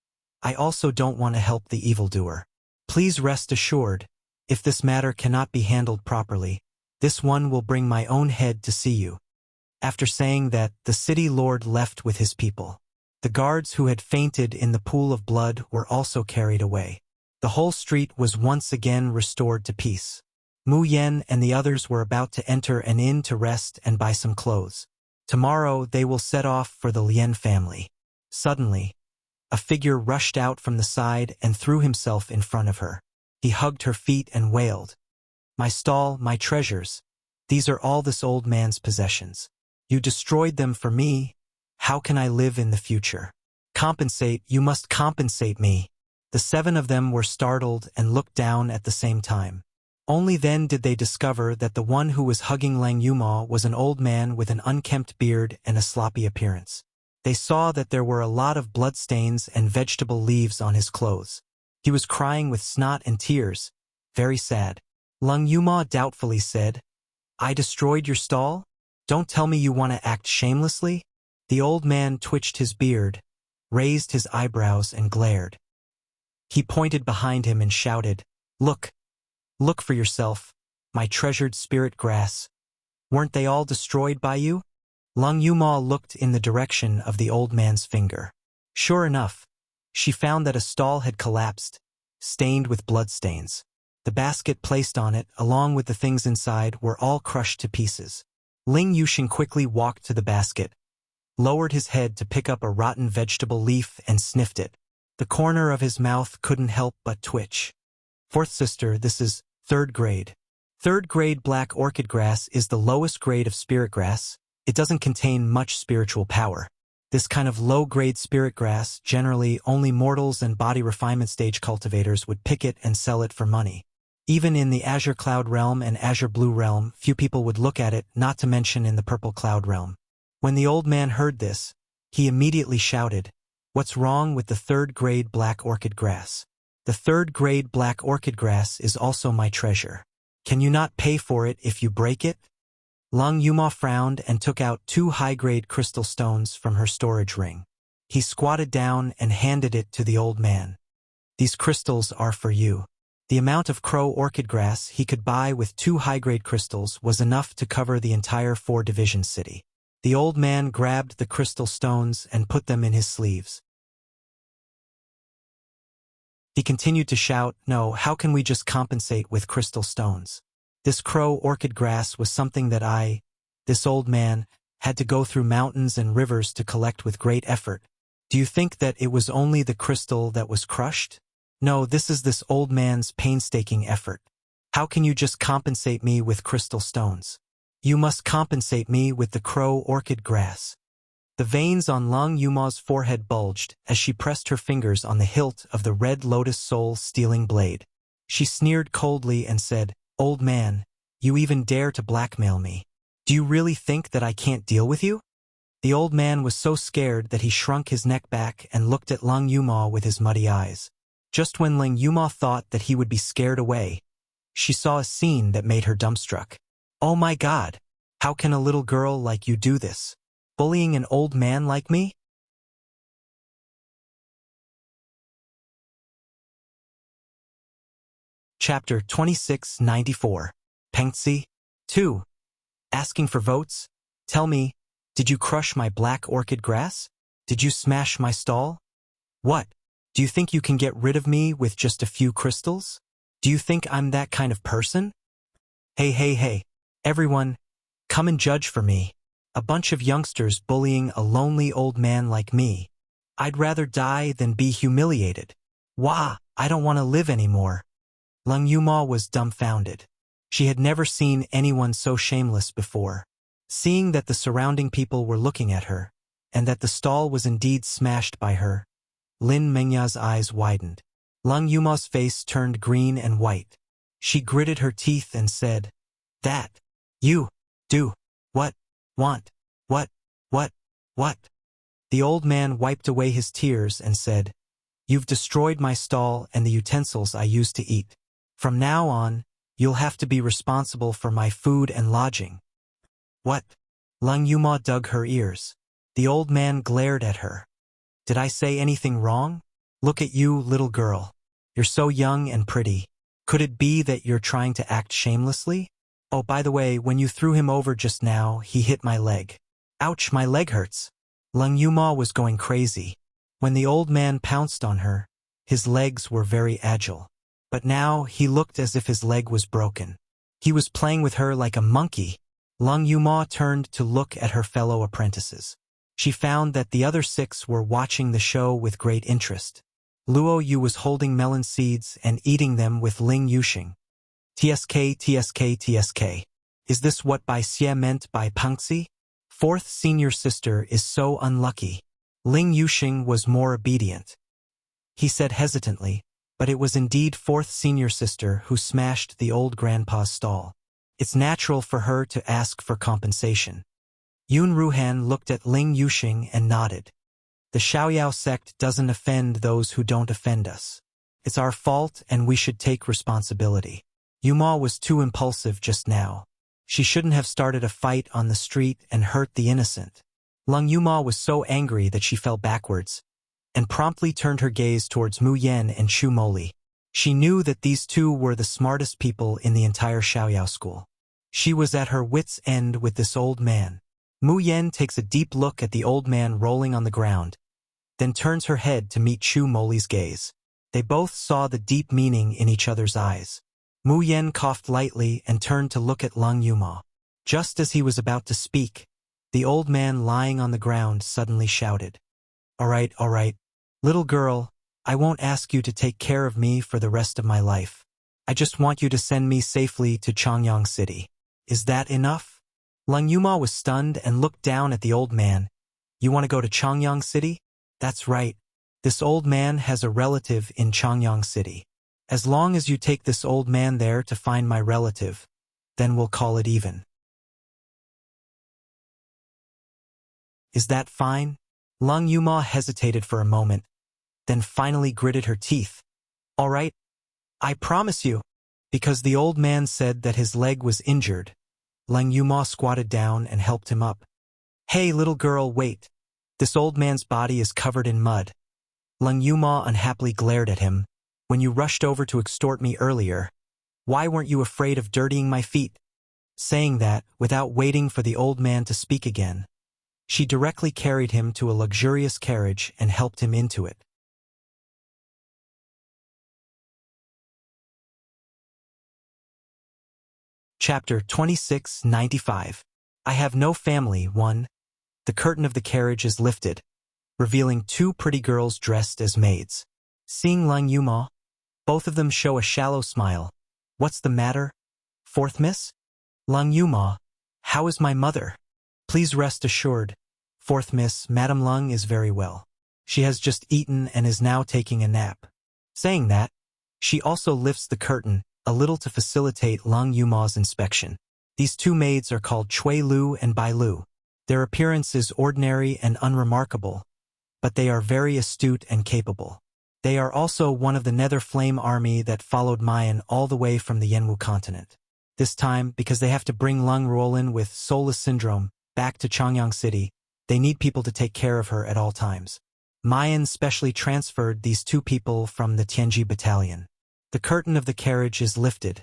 I also don't want to help the evildoer. Please rest assured, if this matter cannot be handled properly, this one will bring my own head to see you. After saying that, the city lord left with his people. The guards who had fainted in the pool of blood were also carried away. The whole street was once again restored to peace. Mu Yen and the others were about to enter an inn to rest and buy some clothes. Tomorrow they will set off for the Lien family. Suddenly, a figure rushed out from the side and threw himself in front of her. He hugged her feet and wailed, My stall, my treasures. These are all this old man's possessions. You destroyed them for me. How can I live in the future? Compensate, you must compensate me. The 7 of them were startled and looked down at the same time. Only then did they discover that the one who was hugging Lang Yuma was an old man with an unkempt beard and a sloppy appearance. They saw that there were a lot of bloodstains and vegetable leaves on his clothes. He was crying with snot and tears, very sad. Lung Yuma doubtfully said, I destroyed your stall? Don't tell me you want to act shamelessly? The old man twitched his beard, raised his eyebrows and glared. He pointed behind him and shouted, Look for yourself, my treasured spirit grass. Weren't they all destroyed by you? Lung Yuma looked in the direction of the old man's finger. Sure enough, she found that a stall had collapsed, stained with bloodstains. The basket placed on it, along with the things inside, were all crushed to pieces. Ling Yushin quickly walked to the basket, lowered his head to pick up a rotten vegetable leaf and sniffed it. The corner of his mouth couldn't help but twitch. 4th sister, this is 3rd grade. Third grade black orchid grass is the lowest grade of spirit grass. It doesn't contain much spiritual power. This kind of low-grade spirit grass, generally only mortals and body refinement stage cultivators would pick it and sell it for money. Even in the azure cloud realm and azure blue realm, few people would look at it, not to mention in the purple cloud realm. When the old man heard this, he immediately shouted, "What's wrong with the third-grade black orchid grass? The third-grade black orchid grass is also my treasure. Can you not pay for it if you break it?" Lung Yuma frowned and took out 2 high-grade crystal stones from her storage ring. He squatted down and handed it to the old man. "These crystals are for you." The amount of crow orchid grass he could buy with 2 high-grade crystals was enough to cover the entire 4-division city. The old man grabbed the crystal stones and put them in his sleeves. He continued to shout, "No, how can we just compensate with crystal stones? This crow orchid grass was something that this old man, had to go through mountains and rivers to collect with great effort. Do you think that it was only the crystal that was crushed? No, this is this old man's painstaking effort. How can you just compensate me with crystal stones? You must compensate me with the crow orchid grass." The veins on Lung Yuma's forehead bulged as she pressed her fingers on the hilt of the red lotus soul stealing blade. She sneered coldly and said, "Old man, you even dare to blackmail me. Do you really think that I can't deal with you?" The old man was so scared that he shrunk his neck back and looked at Lung Yuma with his muddy eyes. Just when Lung Yuma thought that he would be scared away, she saw a scene that made her dumbstruck. "Oh my God! How can a little girl like you do this? Bullying an old man like me?" Chapter 2694. Pengtsi 2. Asking for votes? Tell me, did you crush my black orchid grass? Did you smash my stall? What? Do you think you can get rid of me with just a few crystals? Do you think I'm that kind of person? Hey, everyone, come and judge for me. A bunch of youngsters bullying a lonely old man like me. I'd rather die than be humiliated. Wah, I don't want to live anymore. Lung Yuma was dumbfounded. She had never seen anyone so shameless before. Seeing that the surrounding people were looking at her, and that the stall was indeed smashed by her, Lin Mengya's eyes widened. Lung Yuma's face turned green and white. She gritted her teeth and said, "That, you, do, what, want, what? The old man wiped away his tears and said, "You've destroyed my stall and the utensils I used to eat. From now on, you'll have to be responsible for my food and lodging." "What?" Lung Yuma dug her ears. The old man glared at her. "Did I say anything wrong? Look at you, little girl. You're so young and pretty. Could it be that you're trying to act shamelessly? Oh, by the way, when you threw him over just now, he hit my leg. Ouch, my leg hurts." Lung Yuma was going crazy. When the old man pounced on her, his legs were very agile. But now he looked as if his leg was broken. He was playing with her like a monkey. Lung Yuma turned to look at her fellow apprentices. She found that the other 6 were watching the show with great interest. Luo Yu was holding melon seeds and eating them with Ling Yuxing. TSK. Is this what Bai Xie meant by Pengtsi? 4th senior sister is so unlucky. Ling Yuxing was more obedient. He said hesitantly, but it was indeed 4th senior sister who smashed the old grandpa's stall. It's natural for her to ask for compensation. Yun Ruhan looked at Ling Yuxing and nodded. The Xiaoyao sect doesn't offend those who don't offend us. It's our fault and we should take responsibility. Yuma was too impulsive just now. She shouldn't have started a fight on the street and hurt the innocent. Lung Yuma was so angry that she fell backwards, and promptly turned her gaze towards Mu Yen and Chu Moli. She knew that these 2 were the smartest people in the entire Xiaoyao school. She was at her wits' end with this old man. Mu Yen takes a deep look at the old man rolling on the ground, then turns her head to meet Chu Moli's gaze. They both saw the deep meaning in each other's eyes. Mu Yen coughed lightly and turned to look at Lung Yuma. Just as he was about to speak, the old man lying on the ground suddenly shouted, all right, little girl, I won't ask you to take care of me for the rest of my life. I just want you to send me safely to Changyang City. Is that enough? Lung Yuma was stunned and looked down at the old man. You want to go to Changyang City? That's right. This old man has a relative in Changyang City. As long as you take this old man there to find my relative, then we'll call it even. Is that fine? Lung Yuma hesitated for a moment, then finally gritted her teeth. All right, I promise you. Because the old man said that his leg was injured, Lung Yuma squatted down and helped him up. Hey, little girl, wait. This old man's body is covered in mud. Lung Yuma unhappily glared at him. When you rushed over to extort me earlier, why weren't you afraid of dirtying my feet? Saying that, without waiting for the old man to speak again, she directly carried him to a luxurious carriage and helped him into it. Chapter 2695. I have no family. 1. The curtain of the carriage is lifted, revealing 2 pretty girls dressed as maids. Seeing Lung Yuma, both of them show a shallow smile. What's the matter? 4th Miss? Lung Yuma, how is my mother? Please rest assured, 4th Miss, Madam Lung is very well. She has just eaten and is now taking a nap. Saying that, she also lifts the curtain a little to facilitate Lung Yuma's inspection. These 2 maids are called Chui Lu and Bai Lu. Their appearance is ordinary and unremarkable, but they are very astute and capable. They are also one of the Nether Flame army that followed Mayan all the way from the Yenwu continent. This time, because they have to bring Lung Ruolin with soulless syndrome back to Changyang City, they need people to take care of her at all times. Mayan specially transferred these 2 people from the Tianji battalion. The curtain of the carriage is lifted,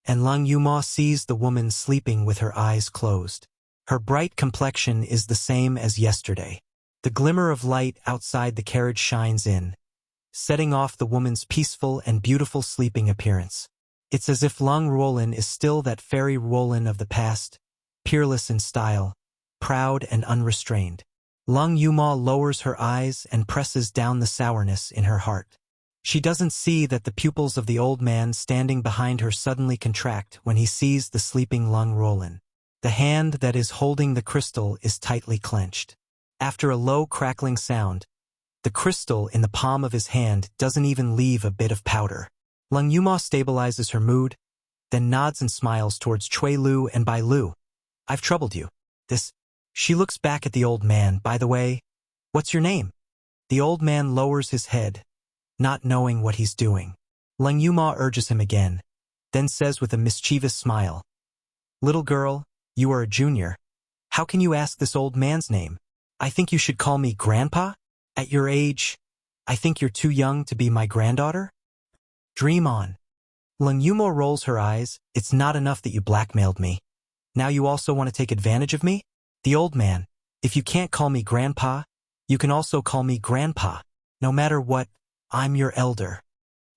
and Lung Yuma sees the woman sleeping with her eyes closed. Her bright complexion is the same as yesterday. The glimmer of light outside the carriage shines in, setting off the woman's peaceful and beautiful sleeping appearance. It's as if Lung Ruolin is still that fairy Ruolin of the past, peerless in style, proud and unrestrained. Lung Yuma lowers her eyes and presses down the sourness in her heart. She doesn't see that the pupils of the old man standing behind her suddenly contract when he sees the sleeping Lung Ruolin. The hand that is holding the crystal is tightly clenched. After a low crackling sound, the crystal in the palm of his hand doesn't even leave a bit of powder. Lung Yuma stabilizes her mood, then nods and smiles towards Chui Lu and Bai Lu. I've troubled you. She looks back at the old man. By the way, what's your name? The old man lowers his head, not knowing what he's doing. Lung Yuma urges him again, then says with a mischievous smile, Little girl, you are a junior. How can you ask this old man's name? I think you should call me Grandpa? At your age, I think you're too young to be my granddaughter? Dream on. Lung Yuma rolls her eyes. It's not enough that you blackmailed me. Now you also want to take advantage of me? The old man, if you can't call me Grandpa, you can also call me Grandpa. No matter what, I'm your elder.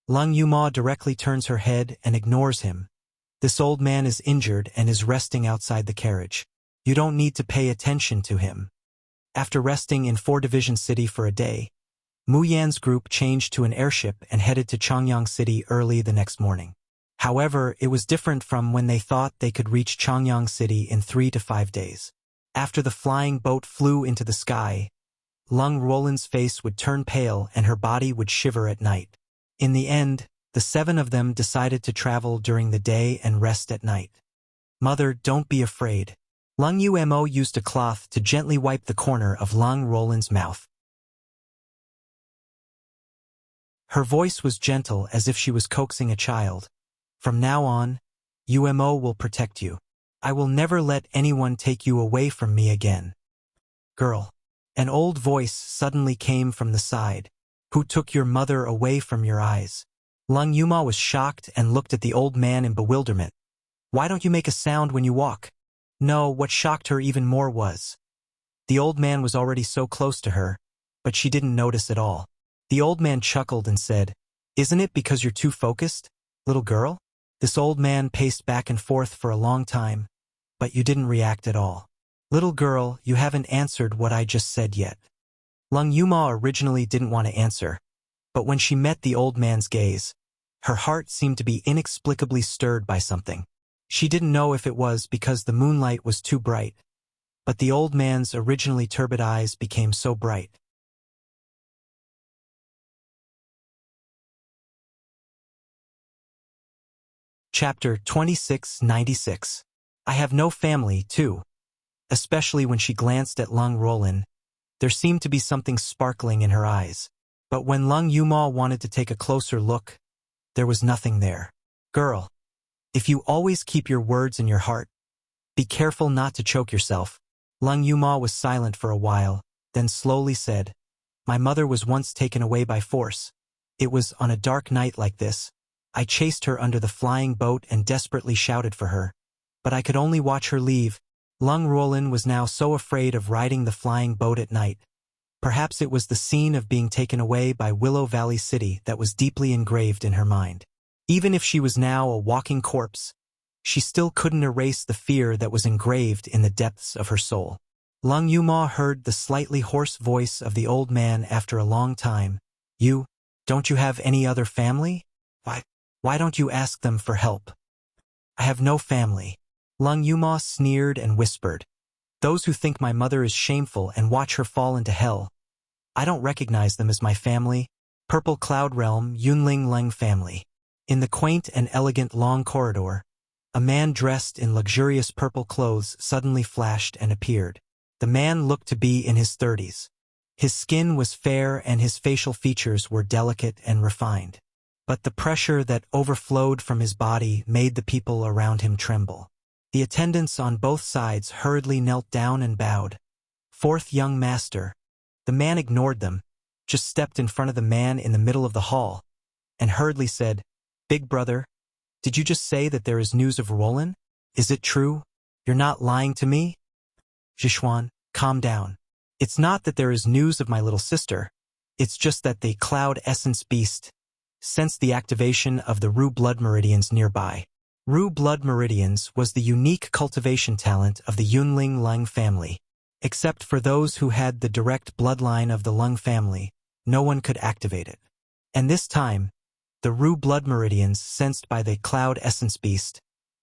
Lung Yuma directly turns her head and ignores him. This old man is injured and is resting outside the carriage. You don't need to pay attention to him. After resting in 4 Division City for a day, Mu Yan's group changed to an airship and headed to Changyang City early the next morning. However, it was different from when they thought they could reach Changyang City in 3 to 5 days. After the flying boat flew into the sky, Lung Ruolin's face would turn pale and her body would shiver at night. In the end, the 7 of them decided to travel during the day and rest at night. Mother, don't be afraid. Lung Yumo used a cloth to gently wipe the corner of Lung Ruolin's mouth. Her voice was gentle as if she was coaxing a child. From now on, Umo will protect you. I will never let anyone take you away from me again. Girl. An old voice suddenly came from the side. Who took your mother away from your eyes? Lung Yuma was shocked and looked at the old man in bewilderment. Why don't you make a sound when you walk? No, what shocked her even more was the old man was already so close to her, but she didn't notice at all. The old man chuckled and said, Isn't it because you're too focused, little girl? This old man paced back and forth for a long time, but you didn't react at all. Little girl, you haven't answered what I just said yet. Lung Yuma originally didn't want to answer, but when she met the old man's gaze, Her heart seemed to be inexplicably stirred by something. She didn't know if it was because the moonlight was too bright, but the old man's originally turbid eyes became so bright. Chapter 2696. I have no family, too. Especially when she glanced at Lung Rollin, there seemed to be something sparkling in her eyes. But when Lung Yuma wanted to take a closer look, there was nothing there. Girl, if you always keep your words in your heart, be careful not to choke yourself. Lung Yuma was silent for a while, then slowly said, My mother was once taken away by force. It was on a dark night like this. I chased her under the flying boat and desperately shouted for her. But I could only watch her leave. Lung Rollin was now so afraid of riding the flying boat at night. Perhaps it was the scene of being taken away by Willow Valley City that was deeply engraved in her mind. Even if she was now a walking corpse, she still couldn't erase the fear that was engraved in the depths of her soul. Lung Yuma heard the slightly hoarse voice of the old man after a long time. Don't you have any other family? Why don't you ask them for help? I have no family. Lung Yuma sneered and whispered. Those who think my mother is shameful and watch her fall into hell. I don't recognize them as my family. Purple Cloud Realm Yunling Leng family. In the quaint and elegant long corridor, a man dressed in luxurious purple clothes suddenly flashed and appeared. The man looked to be in his 30s. His skin was fair and his facial features were delicate and refined. But the pressure that overflowed from his body made the people around him tremble. The attendants on both sides hurriedly knelt down and bowed. Fourth young master. The man ignored them, just stepped in front of the man in the middle of the hall, and hurriedly said, Big brother, did you just say that there is news of Rollin? Is it true? You're not lying to me? Zhishuan, calm down. It's not that there is news of my little sister. It's just that the Cloud Essence Beast sensed the activation of the Ru blood meridians nearby. Ru blood meridians was the unique cultivation talent of the Yunling Lung family. Except for those who had the direct bloodline of the Lung family, no one could activate it. And this time, the Ru blood meridians sensed by the Cloud Essence Beast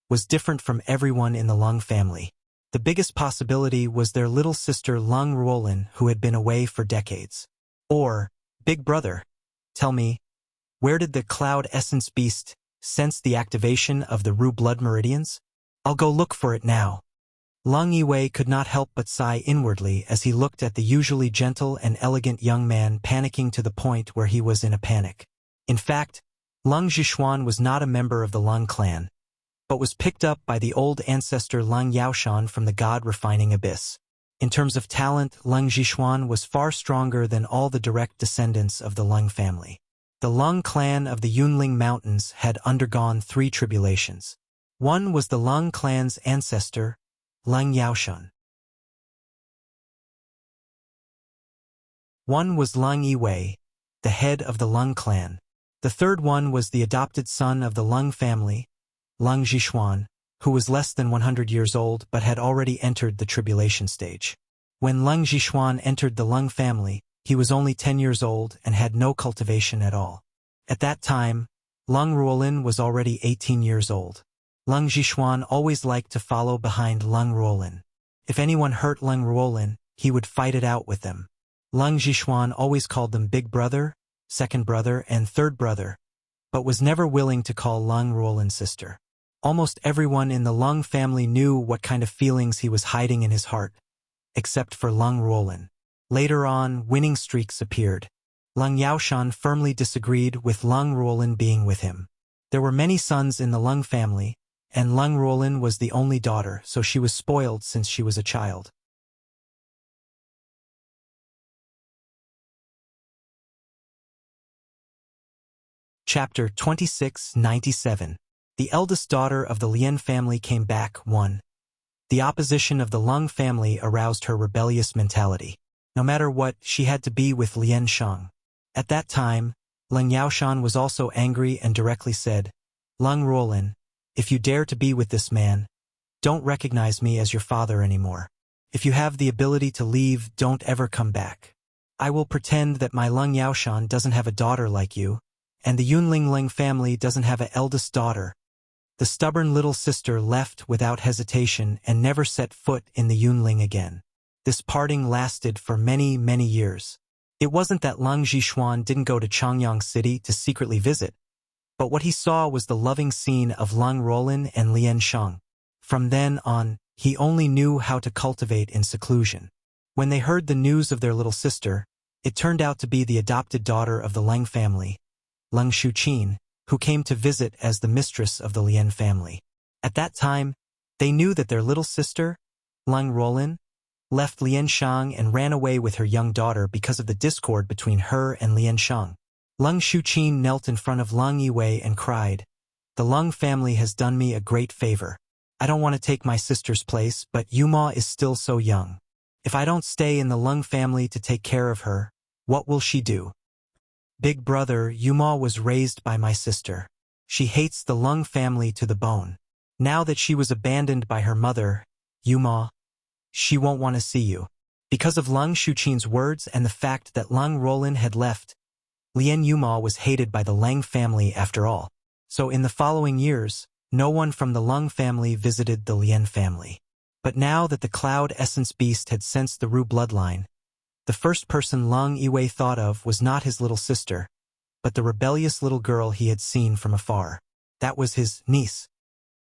was different from everyone in the Lung family. The biggest possibility was their little sister Lung Rollin, who had been away for decades. Or, Big brother, tell me, where did the Cloud Essence Beast sense the activation of the Ru blood meridians? I'll go look for it now. Lung Yiwei could not help but sigh inwardly as he looked at the usually gentle and elegant young man panicking to the point where he was in a panic. In fact, Lung Zhishuan was not a member of the Lung clan, but was picked up by the old ancestor Lung Yaoshan from the God-refining abyss. In terms of talent, Lung Zhishuan was far stronger than all the direct descendants of the Lung family. The Lung clan of the Yunling Mountains had undergone 3 tribulations. One was the Lung clan's ancestor, Lung Yaoshan. One was Lung Yiwei, the head of the Lung clan. The third one was the adopted son of the Lung family, Lung Zhishuan, who was less than 100 years old but had already entered the tribulation stage. When Lung Zhishuan entered the Lung family, he was only 10 years old and had no cultivation at all. At that time, Lung Rollin was already 18 years old. Lung Zhishuan always liked to follow behind Lung Rollin. If anyone hurt Lung Rollin, he would fight it out with them. Lung Zhishuan always called them big brother, second brother, and third brother, but was never willing to call Lung Rollin sister. Almost everyone in the Lung family knew what kind of feelings he was hiding in his heart, except for Lung Rollin. Later on, winning streaks appeared. Lung Yaoshan firmly disagreed with Lung Rollin being with him. There were many sons in the Lung family, and Lung Rollin was the only daughter, so she was spoiled since she was a child. Chapter 2697. The eldest daughter of the Lien family came back. 1. The opposition of the Lung family aroused her rebellious mentality. No matter what, she had to be with Lien Sheng. At that time, Lung Yaoshan was also angry and directly said, Lung Rollin, if you dare to be with this man, don't recognize me as your father anymore. If you have the ability to leave, don't ever come back. I will pretend that my Lung Yaoshan doesn't have a daughter like you, and the Yunlingling family doesn't have an eldest daughter. The stubborn little sister left without hesitation and never set foot in the Yunling again. This parting lasted for many, many years. It wasn't that Leng Zhishuan didn't go to Changyang City to secretly visit, but what he saw was the loving scene of Leng Rolin and Lian Sheng. From then on, he only knew how to cultivate in seclusion. When they heard the news of their little sister, it turned out to be the adopted daughter of the Leng family, Leng Shuqin, who came to visit as the mistress of the Lian family. At that time, they knew that their little sister, Leng Rolin, left Lian Shang and ran away with her young daughter because of the discord between her and Lian Shang. Leng Shuqin knelt in front of Leng Yiwei and cried, "The Leng family has done me a great favor. I don't want to take my sister's place, but Yuma is still so young. If I don't stay in the Leng family to take care of her, what will she do? Big brother, Yuma was raised by my sister. She hates the Leng family to the bone. Now that she was abandoned by her mother, Yuma, she won't want to see you." Because of Leng Shuqin's words and the fact that Leng Rolin had left, Lian Yuma was hated by the Leng family after all. So in the following years, no one from the Leng family visited the Lian family. But now that the Cloud Essence Beast had sensed the Ru bloodline, the first person Leng Yiwei thought of was not his little sister, but the rebellious little girl he had seen from afar. That was his niece.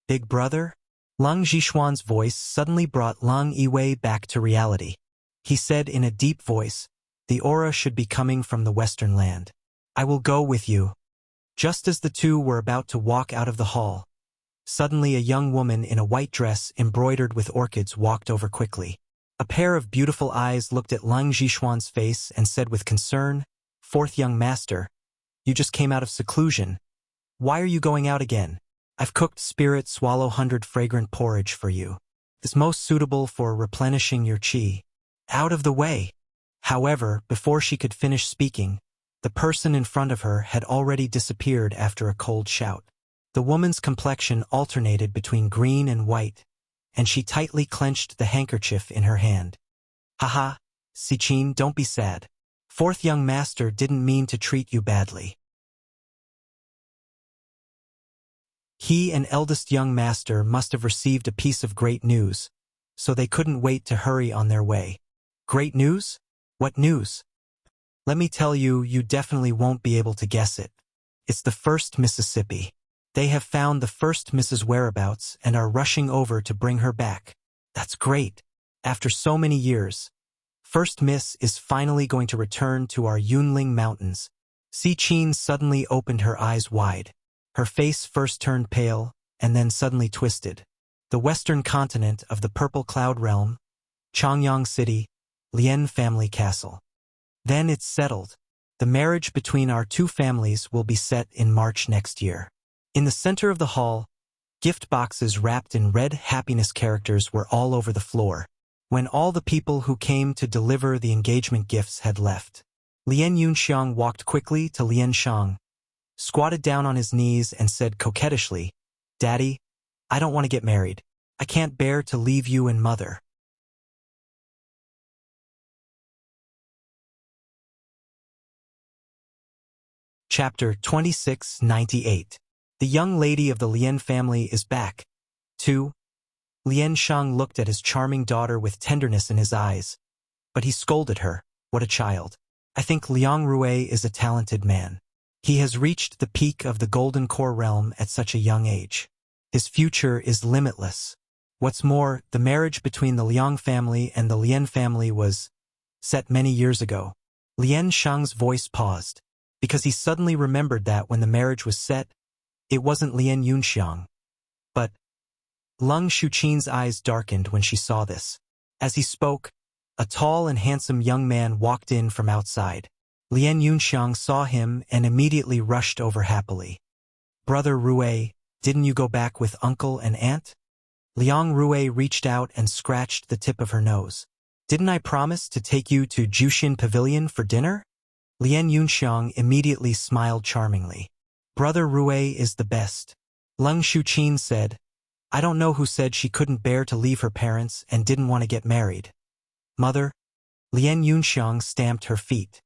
Big brother? Leng Zhishuan's voice suddenly brought Leng Yiwei back to reality. He said in a deep voice, "The aura should be coming from the western land. I will go with you." Just as the two were about to walk out of the hall, suddenly a young woman in a white dress embroidered with orchids walked over quickly. A pair of beautiful eyes looked at Leng Zhishuan's face and said with concern, "Fourth young master, you just came out of seclusion. Why are you going out again? I've cooked spirit swallow 100 fragrant porridge for you. It's most suitable for replenishing your qi. Out of the way." However, before she could finish speaking, the person in front of her had already disappeared after a cold shout. The woman's complexion alternated between green and white, and she tightly clenched the handkerchief in her hand. "Haha, Sichin, don't be sad. Fourth young master didn't mean to treat you badly. He and eldest young master must have received a piece of great news, so they couldn't wait to hurry on their way." "Great news? What news?" "Let me tell you, you definitely won't be able to guess it. It's the first Mississippi. They have found the first Mrs. whereabouts and are rushing over to bring her back." "That's great. After so many years, First Miss is finally going to return to our Yunling Mountains." Sichin suddenly opened her eyes wide. Her face first turned pale, and then suddenly twisted. The western continent of the Purple Cloud Realm, Changyang City, Lian Family Castle. Then it's settled. The marriage between our two families will be set in March next year. In the center of the hall, gift boxes wrapped in red happiness characters were all over the floor. When all the people who came to deliver the engagement gifts had left, Lian Yunxiang walked quickly to Lian Shang, squatted down on his knees and said coquettishly, "Daddy, I don't want to get married. I can't bear to leave you and mother." Chapter 2698. The young lady of the Lian family is back. 2. Lian Shang looked at his charming daughter with tenderness in his eyes, but he scolded her. "What a child. I think Liang Rui is a talented man. He has reached the peak of the Golden Core realm at such a young age. His future is limitless. What's more, the marriage between the Liang family and the Lian family was set many years ago." Lian Shang's voice paused, because he suddenly remembered that when the marriage was set, it wasn't Lian Yunxiang, but Leng Shuqin's eyes darkened when she saw this. As he spoke, a tall and handsome young man walked in from outside. Lian Yunxiang saw him and immediately rushed over happily. "Brother Rui, didn't you go back with uncle and aunt?" Liang Rui reached out and scratched the tip of her nose. "Didn't I promise to take you to Jushin Pavilion for dinner?" Lian Yunxiang immediately smiled charmingly. "Brother Rui is the best." Leng Shuqin said, "I don't know who said she couldn't bear to leave her parents and didn't want to get married." "Mother?" Lian Yunxiang stamped her feet.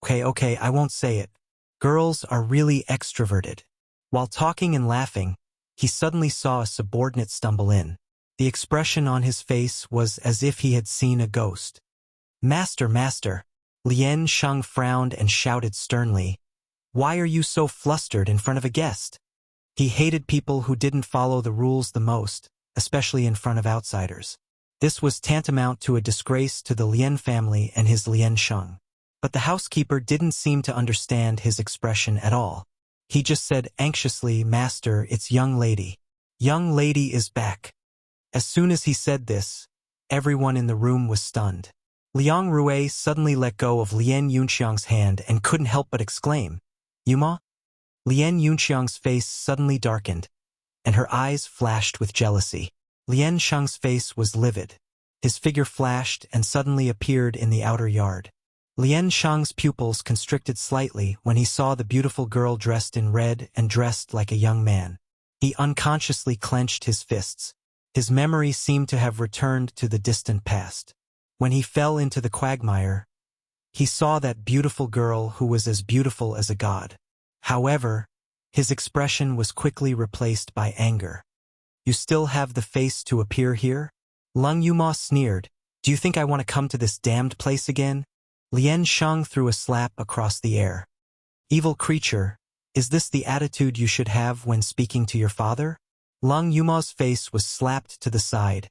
Okay, I won't say it. Girls are really extroverted. While talking and laughing, he suddenly saw a subordinate stumble in. The expression on his face was as if he had seen a ghost. Master, master! Lian Sheng frowned and shouted sternly. Why are you so flustered in front of a guest? He hated people who didn't follow the rules the most, especially in front of outsiders. This was tantamount to a disgrace to the Lian family and his Lian Sheng. But the housekeeper didn't seem to understand his expression at all. He just said anxiously, Master, it's young lady. Young lady is back. As soon as he said this, everyone in the room was stunned. Liang Rui suddenly let go of Lian Yunxiang's hand and couldn't help but exclaim, Yuma? Lian Yunxiang's face suddenly darkened, and her eyes flashed with jealousy. Lian Sheng's face was livid. His figure flashed and suddenly appeared in the outer yard. Lian Sheng's pupils constricted slightly when he saw the beautiful girl dressed in red and dressed like a young man. He unconsciously clenched his fists. His memory seemed to have returned to the distant past. When he fell into the quagmire, he saw that beautiful girl who was as beautiful as a god. However, his expression was quickly replaced by anger. You still have the face to appear here? Lung Yuma sneered. Do you think I want to come to this damned place again? Lian Sheng threw a slap across the air. Evil creature, is this the attitude you should have when speaking to your father? Lung Yuma's face was slapped to the side,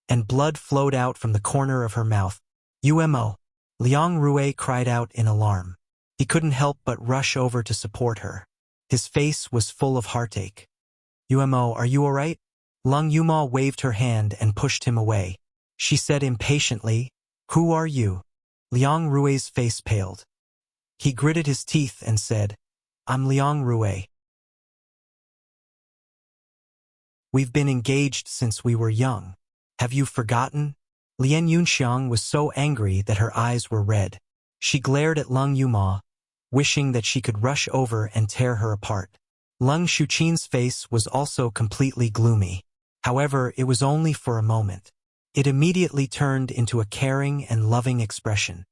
and blood flowed out from the corner of her mouth. Umo! Liang Rui cried out in alarm. He couldn't help but rush over to support her. His face was full of heartache. Umo, are you all right? Lung Yuma waved her hand and pushed him away. She said impatiently, Who are you? Liang Rui's face paled. He gritted his teeth and said, I'm Liang Rui. We've been engaged since we were young. Have you forgotten? Lian Yunxiang was so angry that her eyes were red. She glared at Lung Yuma, wishing that she could rush over and tear her apart. Lung Shuqin's face was also completely gloomy. However, it was only for a moment. It immediately turned into a caring and loving expression.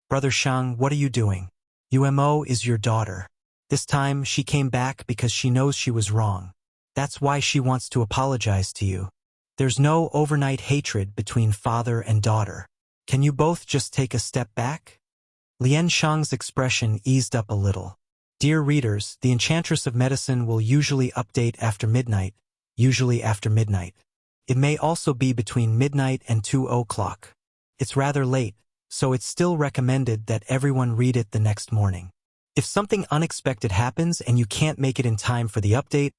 Brother Shang, what are you doing? Umo is your daughter. This time she came back because she knows she was wrong. That's why she wants to apologize to you. There's no overnight hatred between father and daughter. Can you both just take a step back? Lian Shang's expression eased up a little. Dear readers, the Enchantress of Medicine will usually update after midnight. Usually after midnight. It may also be between midnight and 2 o'clock. It's rather late, so it's still recommended that everyone read it the next morning. If something unexpected happens and you can't make it in time for the update,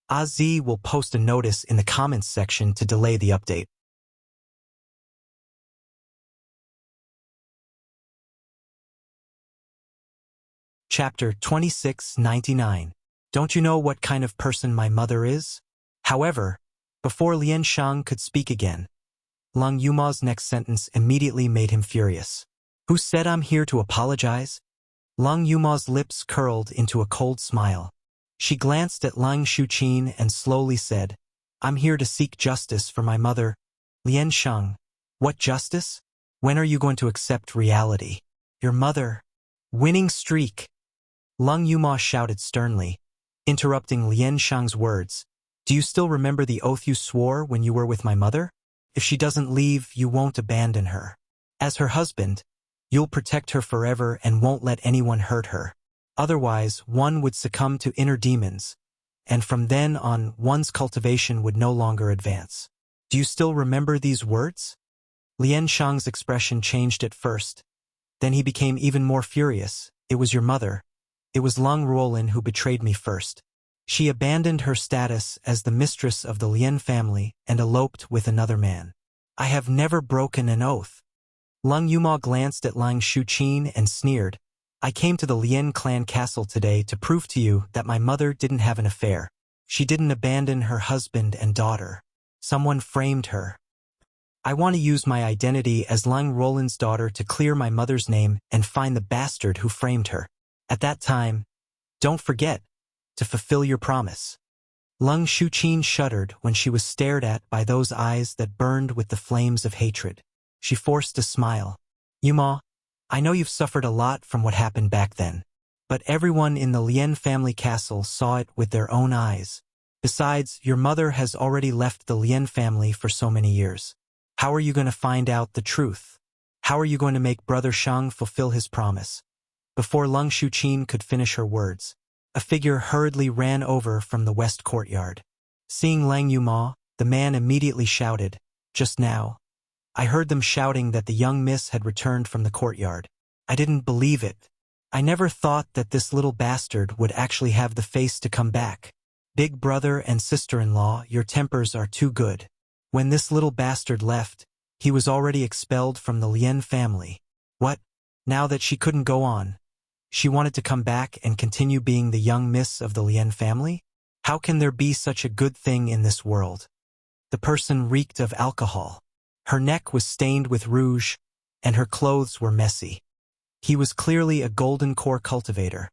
Azi will post a notice in the comments section to delay the update. Chapter 2699. Don't you know what kind of person my mother is? However, before Lian Shang could speak again, Lung Yuma's next sentence immediately made him furious. Who said I'm here to apologize? Lung Yuma's lips curled into a cold smile. She glanced at Lung Shuqin and slowly said, I'm here to seek justice for my mother. Lian Shang, what justice? When are you going to accept reality? Your mother. Winning streak. Lung Yuma shouted sternly, interrupting Lian Shang's words. Do you still remember the oath you swore when you were with my mother? If she doesn't leave, you won't abandon her. As her husband, you'll protect her forever and won't let anyone hurt her. Otherwise, one would succumb to inner demons, and from then on, one's cultivation would no longer advance. Do you still remember these words? Lian Shang's expression changed at first. Then he became even more furious. It was your mother. It was Lung Ruolin who betrayed me first. She abandoned her status as the mistress of the Lian family and eloped with another man. I have never broken an oath. Lung Yuma glanced at Lung Shuqin and sneered. I came to the Lian clan castle today to prove to you that my mother didn't have an affair. She didn't abandon her husband and daughter. Someone framed her. I want to use my identity as Lung Ruolin's daughter to clear my mother's name and find the bastard who framed her. At that time, don't forget to fulfill your promise. Lung Shuqin shuddered when she was stared at by those eyes that burned with the flames of hatred. She forced a smile. Yuma, I know you've suffered a lot from what happened back then. But everyone in the Lien family castle saw it with their own eyes. Besides, your mother has already left the Lien family for so many years. How are you going to find out the truth? How are you going to make Brother Shang fulfill his promise? Before Lung Shuqin could finish her words, a figure hurriedly ran over from the west courtyard. Seeing Lang Yuma, the man immediately shouted, "Just now, I heard them shouting that the young miss had returned from the courtyard. I didn't believe it. I never thought that this little bastard would actually have the face to come back. Big brother and sister-in-law, your tempers are too good. When this little bastard left, he was already expelled from the Lien family. What? Now that she couldn't go on, she wanted to come back and continue being the young miss of the Lien family? How can there be such a good thing in this world?" The person reeked of alcohol. Her neck was stained with rouge, and her clothes were messy. He was clearly a golden core cultivator,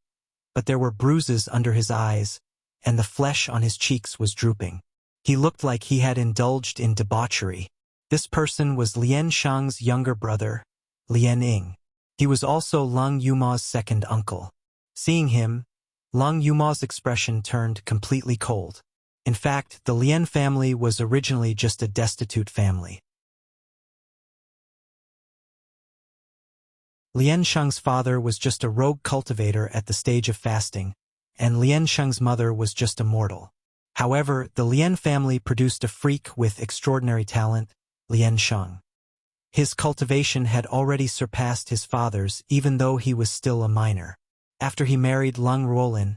but there were bruises under his eyes, and the flesh on his cheeks was drooping. He looked like he had indulged in debauchery. This person was Lien Shang's younger brother, Lien Ying. He was also Lung Yuma's second uncle. Seeing him, Lung Yuma's expression turned completely cold. In fact, the Lien family was originally just a destitute family. Lien Shang's father was just a rogue cultivator at the stage of fasting, and Lien Shang's mother was just a mortal. However, the Lien family produced a freak with extraordinary talent, Lien Shang. His cultivation had already surpassed his father's even though he was still a minor. After he married Lung Ruolin,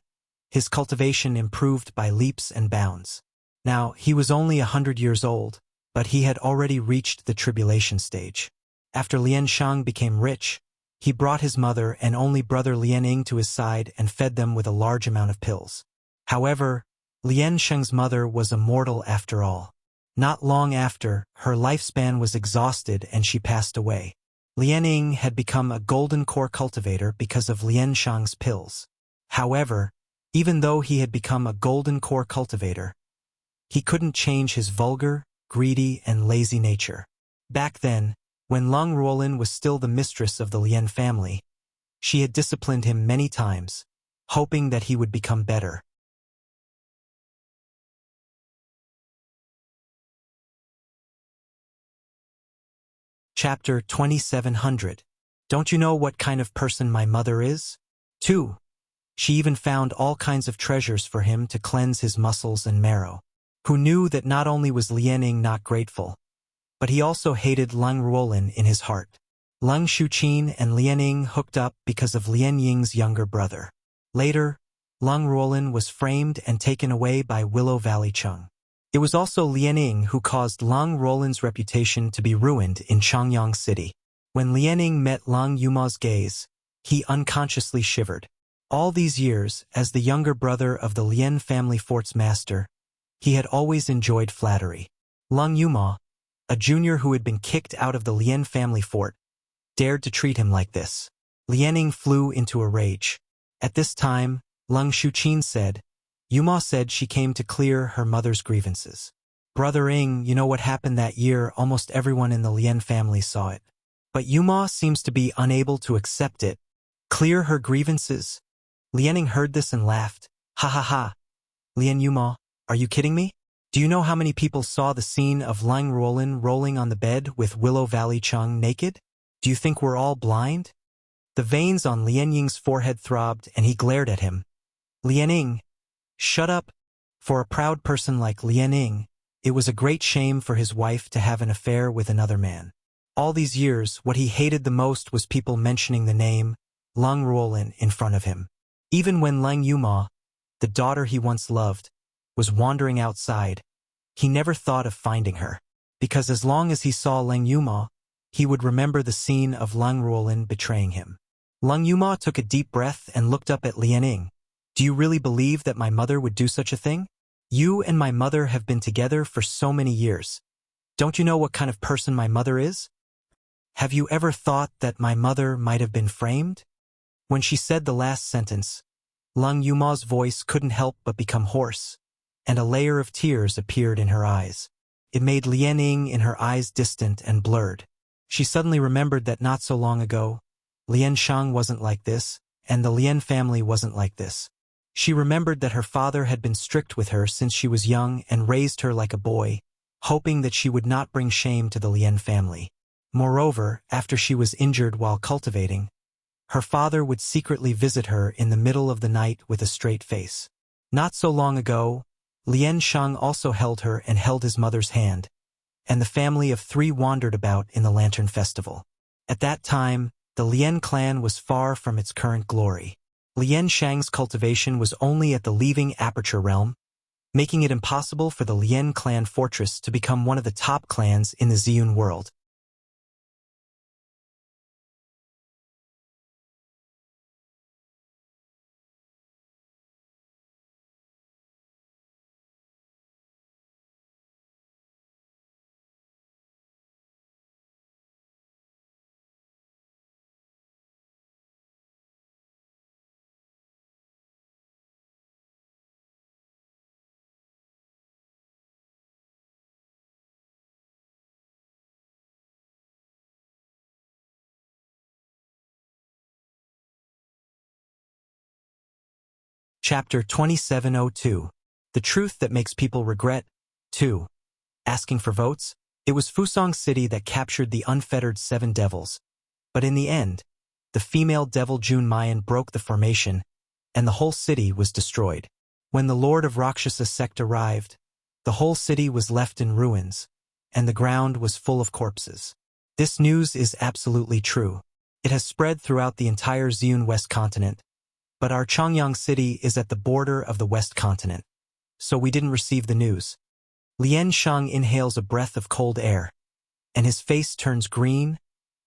his cultivation improved by leaps and bounds. Now, he was only 100 years old, but he had already reached the tribulation stage. After Lien Shang became rich, he brought his mother and only brother Lien Ying to his side and fed them with a large amount of pills. However, Lien Shang's mother was a mortal after all. Not long after, her lifespan was exhausted and she passed away. Lien Ying had become a golden core cultivator because of Lien Shang's pills. However, even though he had become a golden core cultivator, he couldn't change his vulgar, greedy, and lazy nature. Back then, when Lung Ruolin was still the mistress of the Lien family, she had disciplined him many times, hoping that he would become better. Chapter 2700. Don't you know what kind of person my mother is? 2. She even found all kinds of treasures for him to cleanse his muscles and marrow. Who knew that not only was Lien Ying not grateful, but he also hated Lung Ruolin in his heart. Lung Shuqin and Lien Ying hooked up because of Lien Ying's younger brother. Later, Lung Ruolin was framed and taken away by Willow Valley Chung. It was also Lien Ying who caused Lung Ruolin's reputation to be ruined in Changyang City. When Lien Ying met Lung Yuma's gaze, he unconsciously shivered. All these years, as the younger brother of the Lien family fort's master, he had always enjoyed flattery. Lung Yuma, a junior who had been kicked out of the Lien family fort, dared to treat him like this. Lien Ying flew into a rage. At this time, Lung Shuqin said, "Yuma said she came to clear her mother's grievances. Brother Ying, you know what happened that year? Almost everyone in the Lien family saw it. But Yuma seems to be unable to accept it. Clear her grievances?" Lien Ying heard this and laughed. "Ha ha ha. Lien Yuma, are you kidding me? Do you know how many people saw the scene of Lung Ruolin rolling on the bed with Willow Valley Chung naked? Do you think we're all blind?" The veins on Lien Ying's forehead throbbed and he glared at him. "Lien Ying, shut up." For a proud person like Lien Ying, it was a great shame for his wife to have an affair with another man. All these years, what he hated the most was people mentioning the name Lung Ruolin in front of him. Even when Lung Yuma, the daughter he once loved, was wandering outside, he never thought of finding her, because as long as he saw Lung Yuma, he would remember the scene of Lung Ruolin betraying him. Lung Yuma took a deep breath and looked up at Lien Ying. "Do you really believe that my mother would do such a thing? You and my mother have been together for so many years. Don't you know what kind of person my mother is? Have you ever thought that my mother might have been framed?" When she said the last sentence, Lung Yuma's voice couldn't help but become hoarse, and a layer of tears appeared in her eyes. It made Lien Ying in her eyes distant and blurred. She suddenly remembered that not so long ago, Lien Shang wasn't like this, and the Lien family wasn't like this. She remembered that her father had been strict with her since she was young and raised her like a boy, hoping that she would not bring shame to the Lien family. Moreover, after she was injured while cultivating, her father would secretly visit her in the middle of the night with a straight face. Not so long ago, Lien Sheng also held her and held his mother's hand, and the family of 3 wandered about in the Lantern Festival. At that time, the Lien clan was far from its current glory. Lien Shang's cultivation was only at the leaving aperture realm, making it impossible for the Lien clan fortress to become one of the top clans in the Ziyun world. Chapter 2702. The Truth That Makes People Regret. 2. Asking for votes? It was Fusong City that captured the unfettered 7 devils. But in the end, the female devil Jun Mayan broke the formation, and the whole city was destroyed. When the Lord of Rakshasa sect arrived, the whole city was left in ruins, and the ground was full of corpses. This news is absolutely true. It has spread throughout the entire Ziyun West continent, but our Chongyang city is at the border of the West continent, so we didn't receive the news. Lien Sheng inhales a breath of cold air, and his face turns green,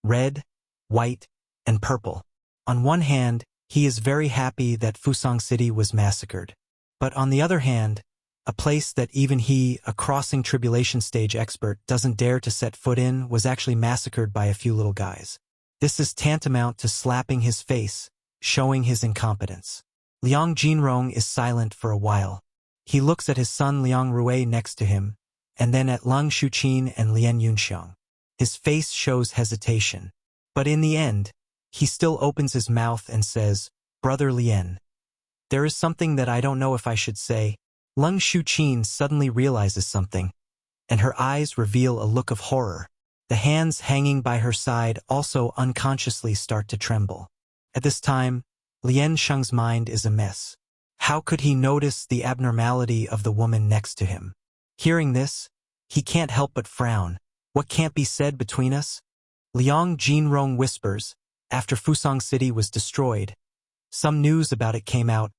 red, white, and purple. On one hand, he is very happy that Fusong City was massacred. But on the other hand, a place that even he, a crossing tribulation stage expert, doesn't dare to set foot in was actually massacred by a few little guys. This is tantamount to slapping his face, showing his incompetence. Liang Jinrong is silent for a while. He looks at his son Liang Rui next to him, and then at Lung Shuqin and Lien Yunxiang. His face shows hesitation. But in the end, he still opens his mouth and says, "Brother Lien, there is something that I don't know if I should say." Lung Shuqin suddenly realizes something, and her eyes reveal a look of horror. The hands hanging by her side also unconsciously start to tremble. At this time, Lien Sheng's mind is a mess. How could he notice the abnormality of the woman next to him? Hearing this, he can't help but frown. What can't be said between us? Liang Jinrong whispers, after Fusong City was destroyed. Some news about it came out.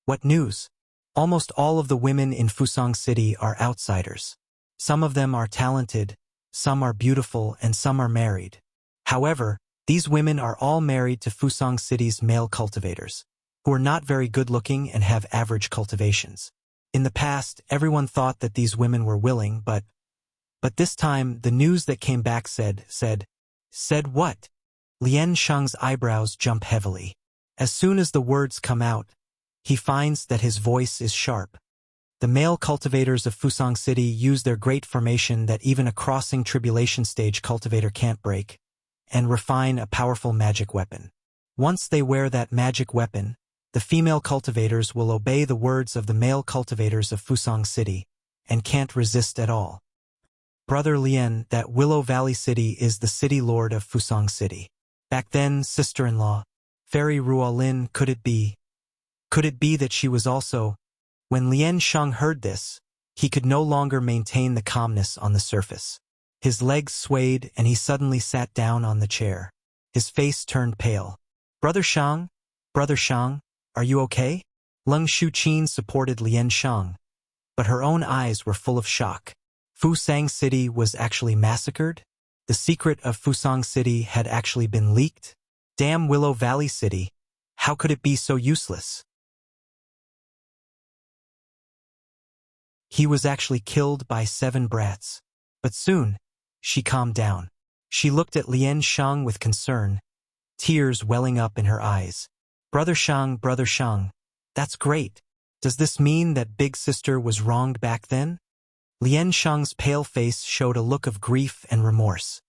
What news? Almost all of the women in Fusong City are outsiders. Some of them are talented, some are beautiful, and some are married. However, these women are all married to Fusong City's male cultivators, who are not very good-looking and have average cultivations. In the past, everyone thought that these women were willing, but this time, the news that came back said what? Lien Sheng's eyebrows jump heavily. As soon as the words come out, he finds that his voice is sharp. The male cultivators of Fusong City use their great formation that even a crossing tribulation stage cultivator can't break, and refine a powerful magic weapon. Once they wear that magic weapon, the female cultivators will obey the words of the male cultivators of Fusong City, and can't resist at all. Brother Lien, that Willow Valley City is the city lord of Fusong City. Back then, sister-in-law, Fairy Ruolin, could it be that she was also... When Lien Sheng heard this, he could no longer maintain the calmness on the surface. His legs swayed and he suddenly sat down on the chair. His face turned pale. Brother Sheng, are you okay? Lung Shuqin supported Lien Sheng, but her own eyes were full of shock. Fusang City was actually massacred? The secret of Fusong City had actually been leaked? Damn Willow Valley City, how could it be so useless? He was actually killed by 7 brats. But soon, she calmed down. She looked at Lien Sheng with concern, tears welling up in her eyes. Brother Sheng, that's great. Does this mean that Big Sister was wronged back then? Lien Sheng's pale face showed a look of grief and remorse.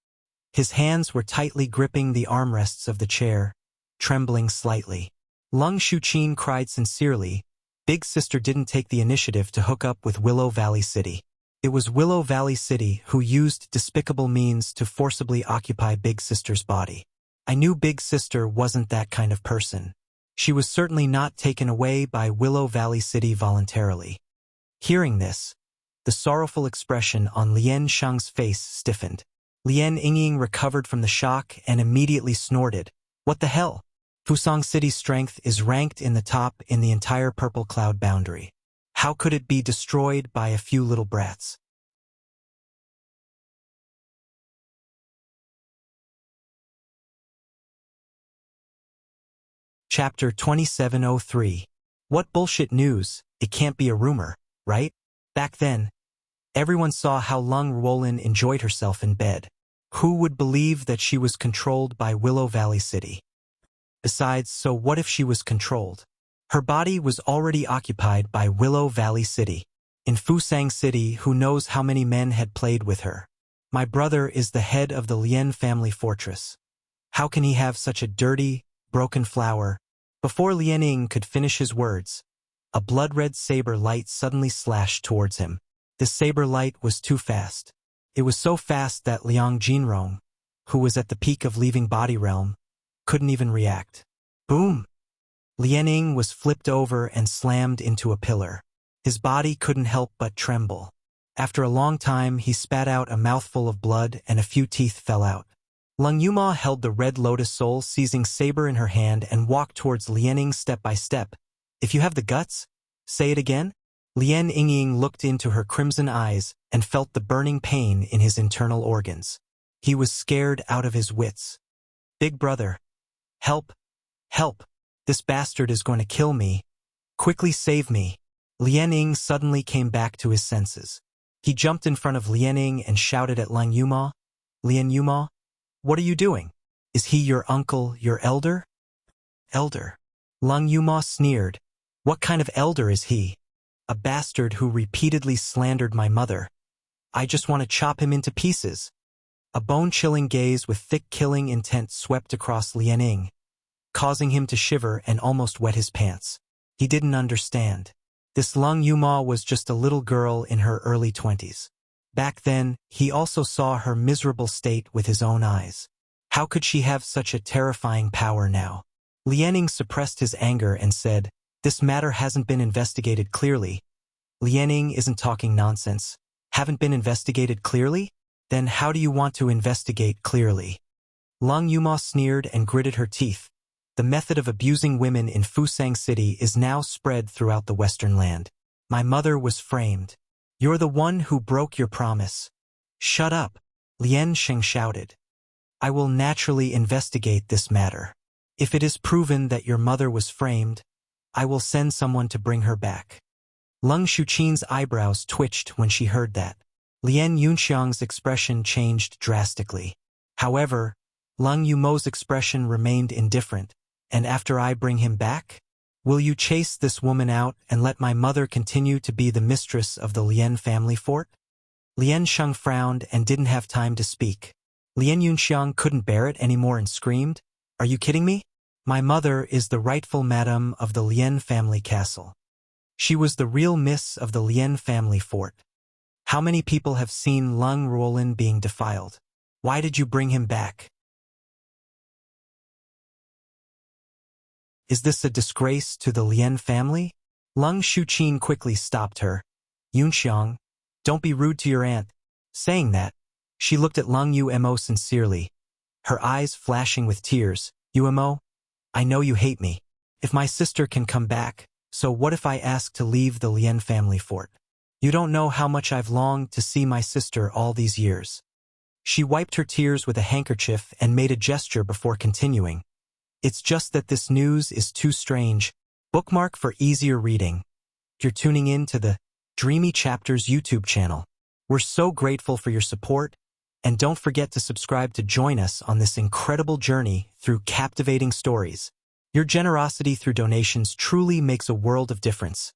His hands were tightly gripping the armrests of the chair, trembling slightly. Lung Shuqin cried sincerely. Big Sister didn't take the initiative to hook up with Willow Valley City. It was Willow Valley City who used despicable means to forcibly occupy Big Sister's body. I knew Big Sister wasn't that kind of person. She was certainly not taken away by Willow Valley City voluntarily. Hearing this, the sorrowful expression on Lian Shang's face stiffened. Lian Yingying recovered from the shock and immediately snorted. What the hell? Fusang City's strength is ranked in the top in the entire purple cloud boundary. How could it be destroyed by a few little brats? Chapter 2703. What bullshit news? It can't be a rumor, right? Back then, everyone saw how Lung Ruolin enjoyed herself in bed. Who would believe that she was controlled by Willow Valley City? Besides, so what if she was controlled? Her body was already occupied by Willow Valley City. In Fusang City, who knows how many men had played with her? My brother is the head of the Lian family fortress. How can he have such a dirty, broken flower? Before Lian Ying could finish his words, a blood-red saber light suddenly slashed towards him. This saber light was too fast. It was so fast that Liang Jinrong, who was at the peak of leaving body realm, couldn't even react. Boom! Lian Ying was flipped over and slammed into a pillar. His body couldn't help but tremble. After a long time, he spat out a mouthful of blood and a few teeth fell out. Lung Yuma held the red lotus soul seizing saber in her hand and walked towards Lian Ying step by step. If you have the guts, say it again? Lian Yingying looked into her crimson eyes and felt the burning pain in his internal organs. He was scared out of his wits. Big brother. Help! Help! This bastard is going to kill me. Quickly save me. Lian Ying suddenly came back to his senses. He jumped in front of Lian Ying and shouted at Lung Yuma. Lian Yuma? What are you doing? Is he your uncle, your elder? Elder. Lung Yuma sneered. What kind of elder is he? A bastard who repeatedly slandered my mother. I just want to chop him into pieces. A bone-chilling gaze with thick killing intent swept across Lian Ying, causing him to shiver and almost wet his pants. He didn't understand. This Lung Yuma was just a little girl in her early 20s. Back then, he also saw her miserable state with his own eyes. How could she have such a terrifying power now? Lian Ying suppressed his anger and said, "This matter hasn't been investigated clearly." Lian Ying isn't talking nonsense. Haven't been investigated clearly? Then how do you want to investigate clearly? Lung Yuma sneered and gritted her teeth. The method of abusing women in Fusang City is now spread throughout the Western land. My mother was framed. You're the one who broke your promise. Shut up, Lian Sheng shouted. I will naturally investigate this matter. If it is proven that your mother was framed, I will send someone to bring her back. Lung Shuqin's eyebrows twitched when she heard that. Lian Yunxiang's expression changed drastically. However, Lung Yumo's expression remained indifferent. And after I bring him back? Will you chase this woman out and let my mother continue to be the mistress of the Lian family fort? Lian Sheng frowned and didn't have time to speak. Lian Yunxiang couldn't bear it anymore and screamed, Are you kidding me? My mother is the rightful madam of the Lian family castle. She was the real miss of the Lian family fort. How many people have seen Lung Ruolin being defiled? Why did you bring him back? Is this a disgrace to the Lian family? Lung Shuqin quickly stopped her. Yunxiang, don't be rude to your aunt. Saying that, she looked at Lung Yumo sincerely, her eyes flashing with tears. Yumo, I know you hate me. If my sister can come back, so what if I ask to leave the Lian family fort? You don't know how much I've longed to see my sister all these years. She wiped her tears with a handkerchief and made a gesture before continuing. It's just that this news is too strange. Bookmark for easier reading. You're tuning in to the Dreamy Chapters YouTube channel. We're so grateful for your support, and don't forget to subscribe to join us on this incredible journey through captivating stories. Your generosity through donations truly makes a world of difference,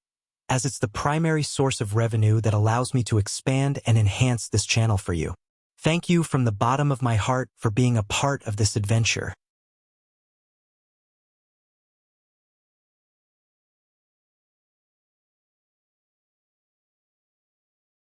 as it's the primary source of revenue that allows me to expand and enhance this channel for you. Thank you from the bottom of my heart for being a part of this adventure.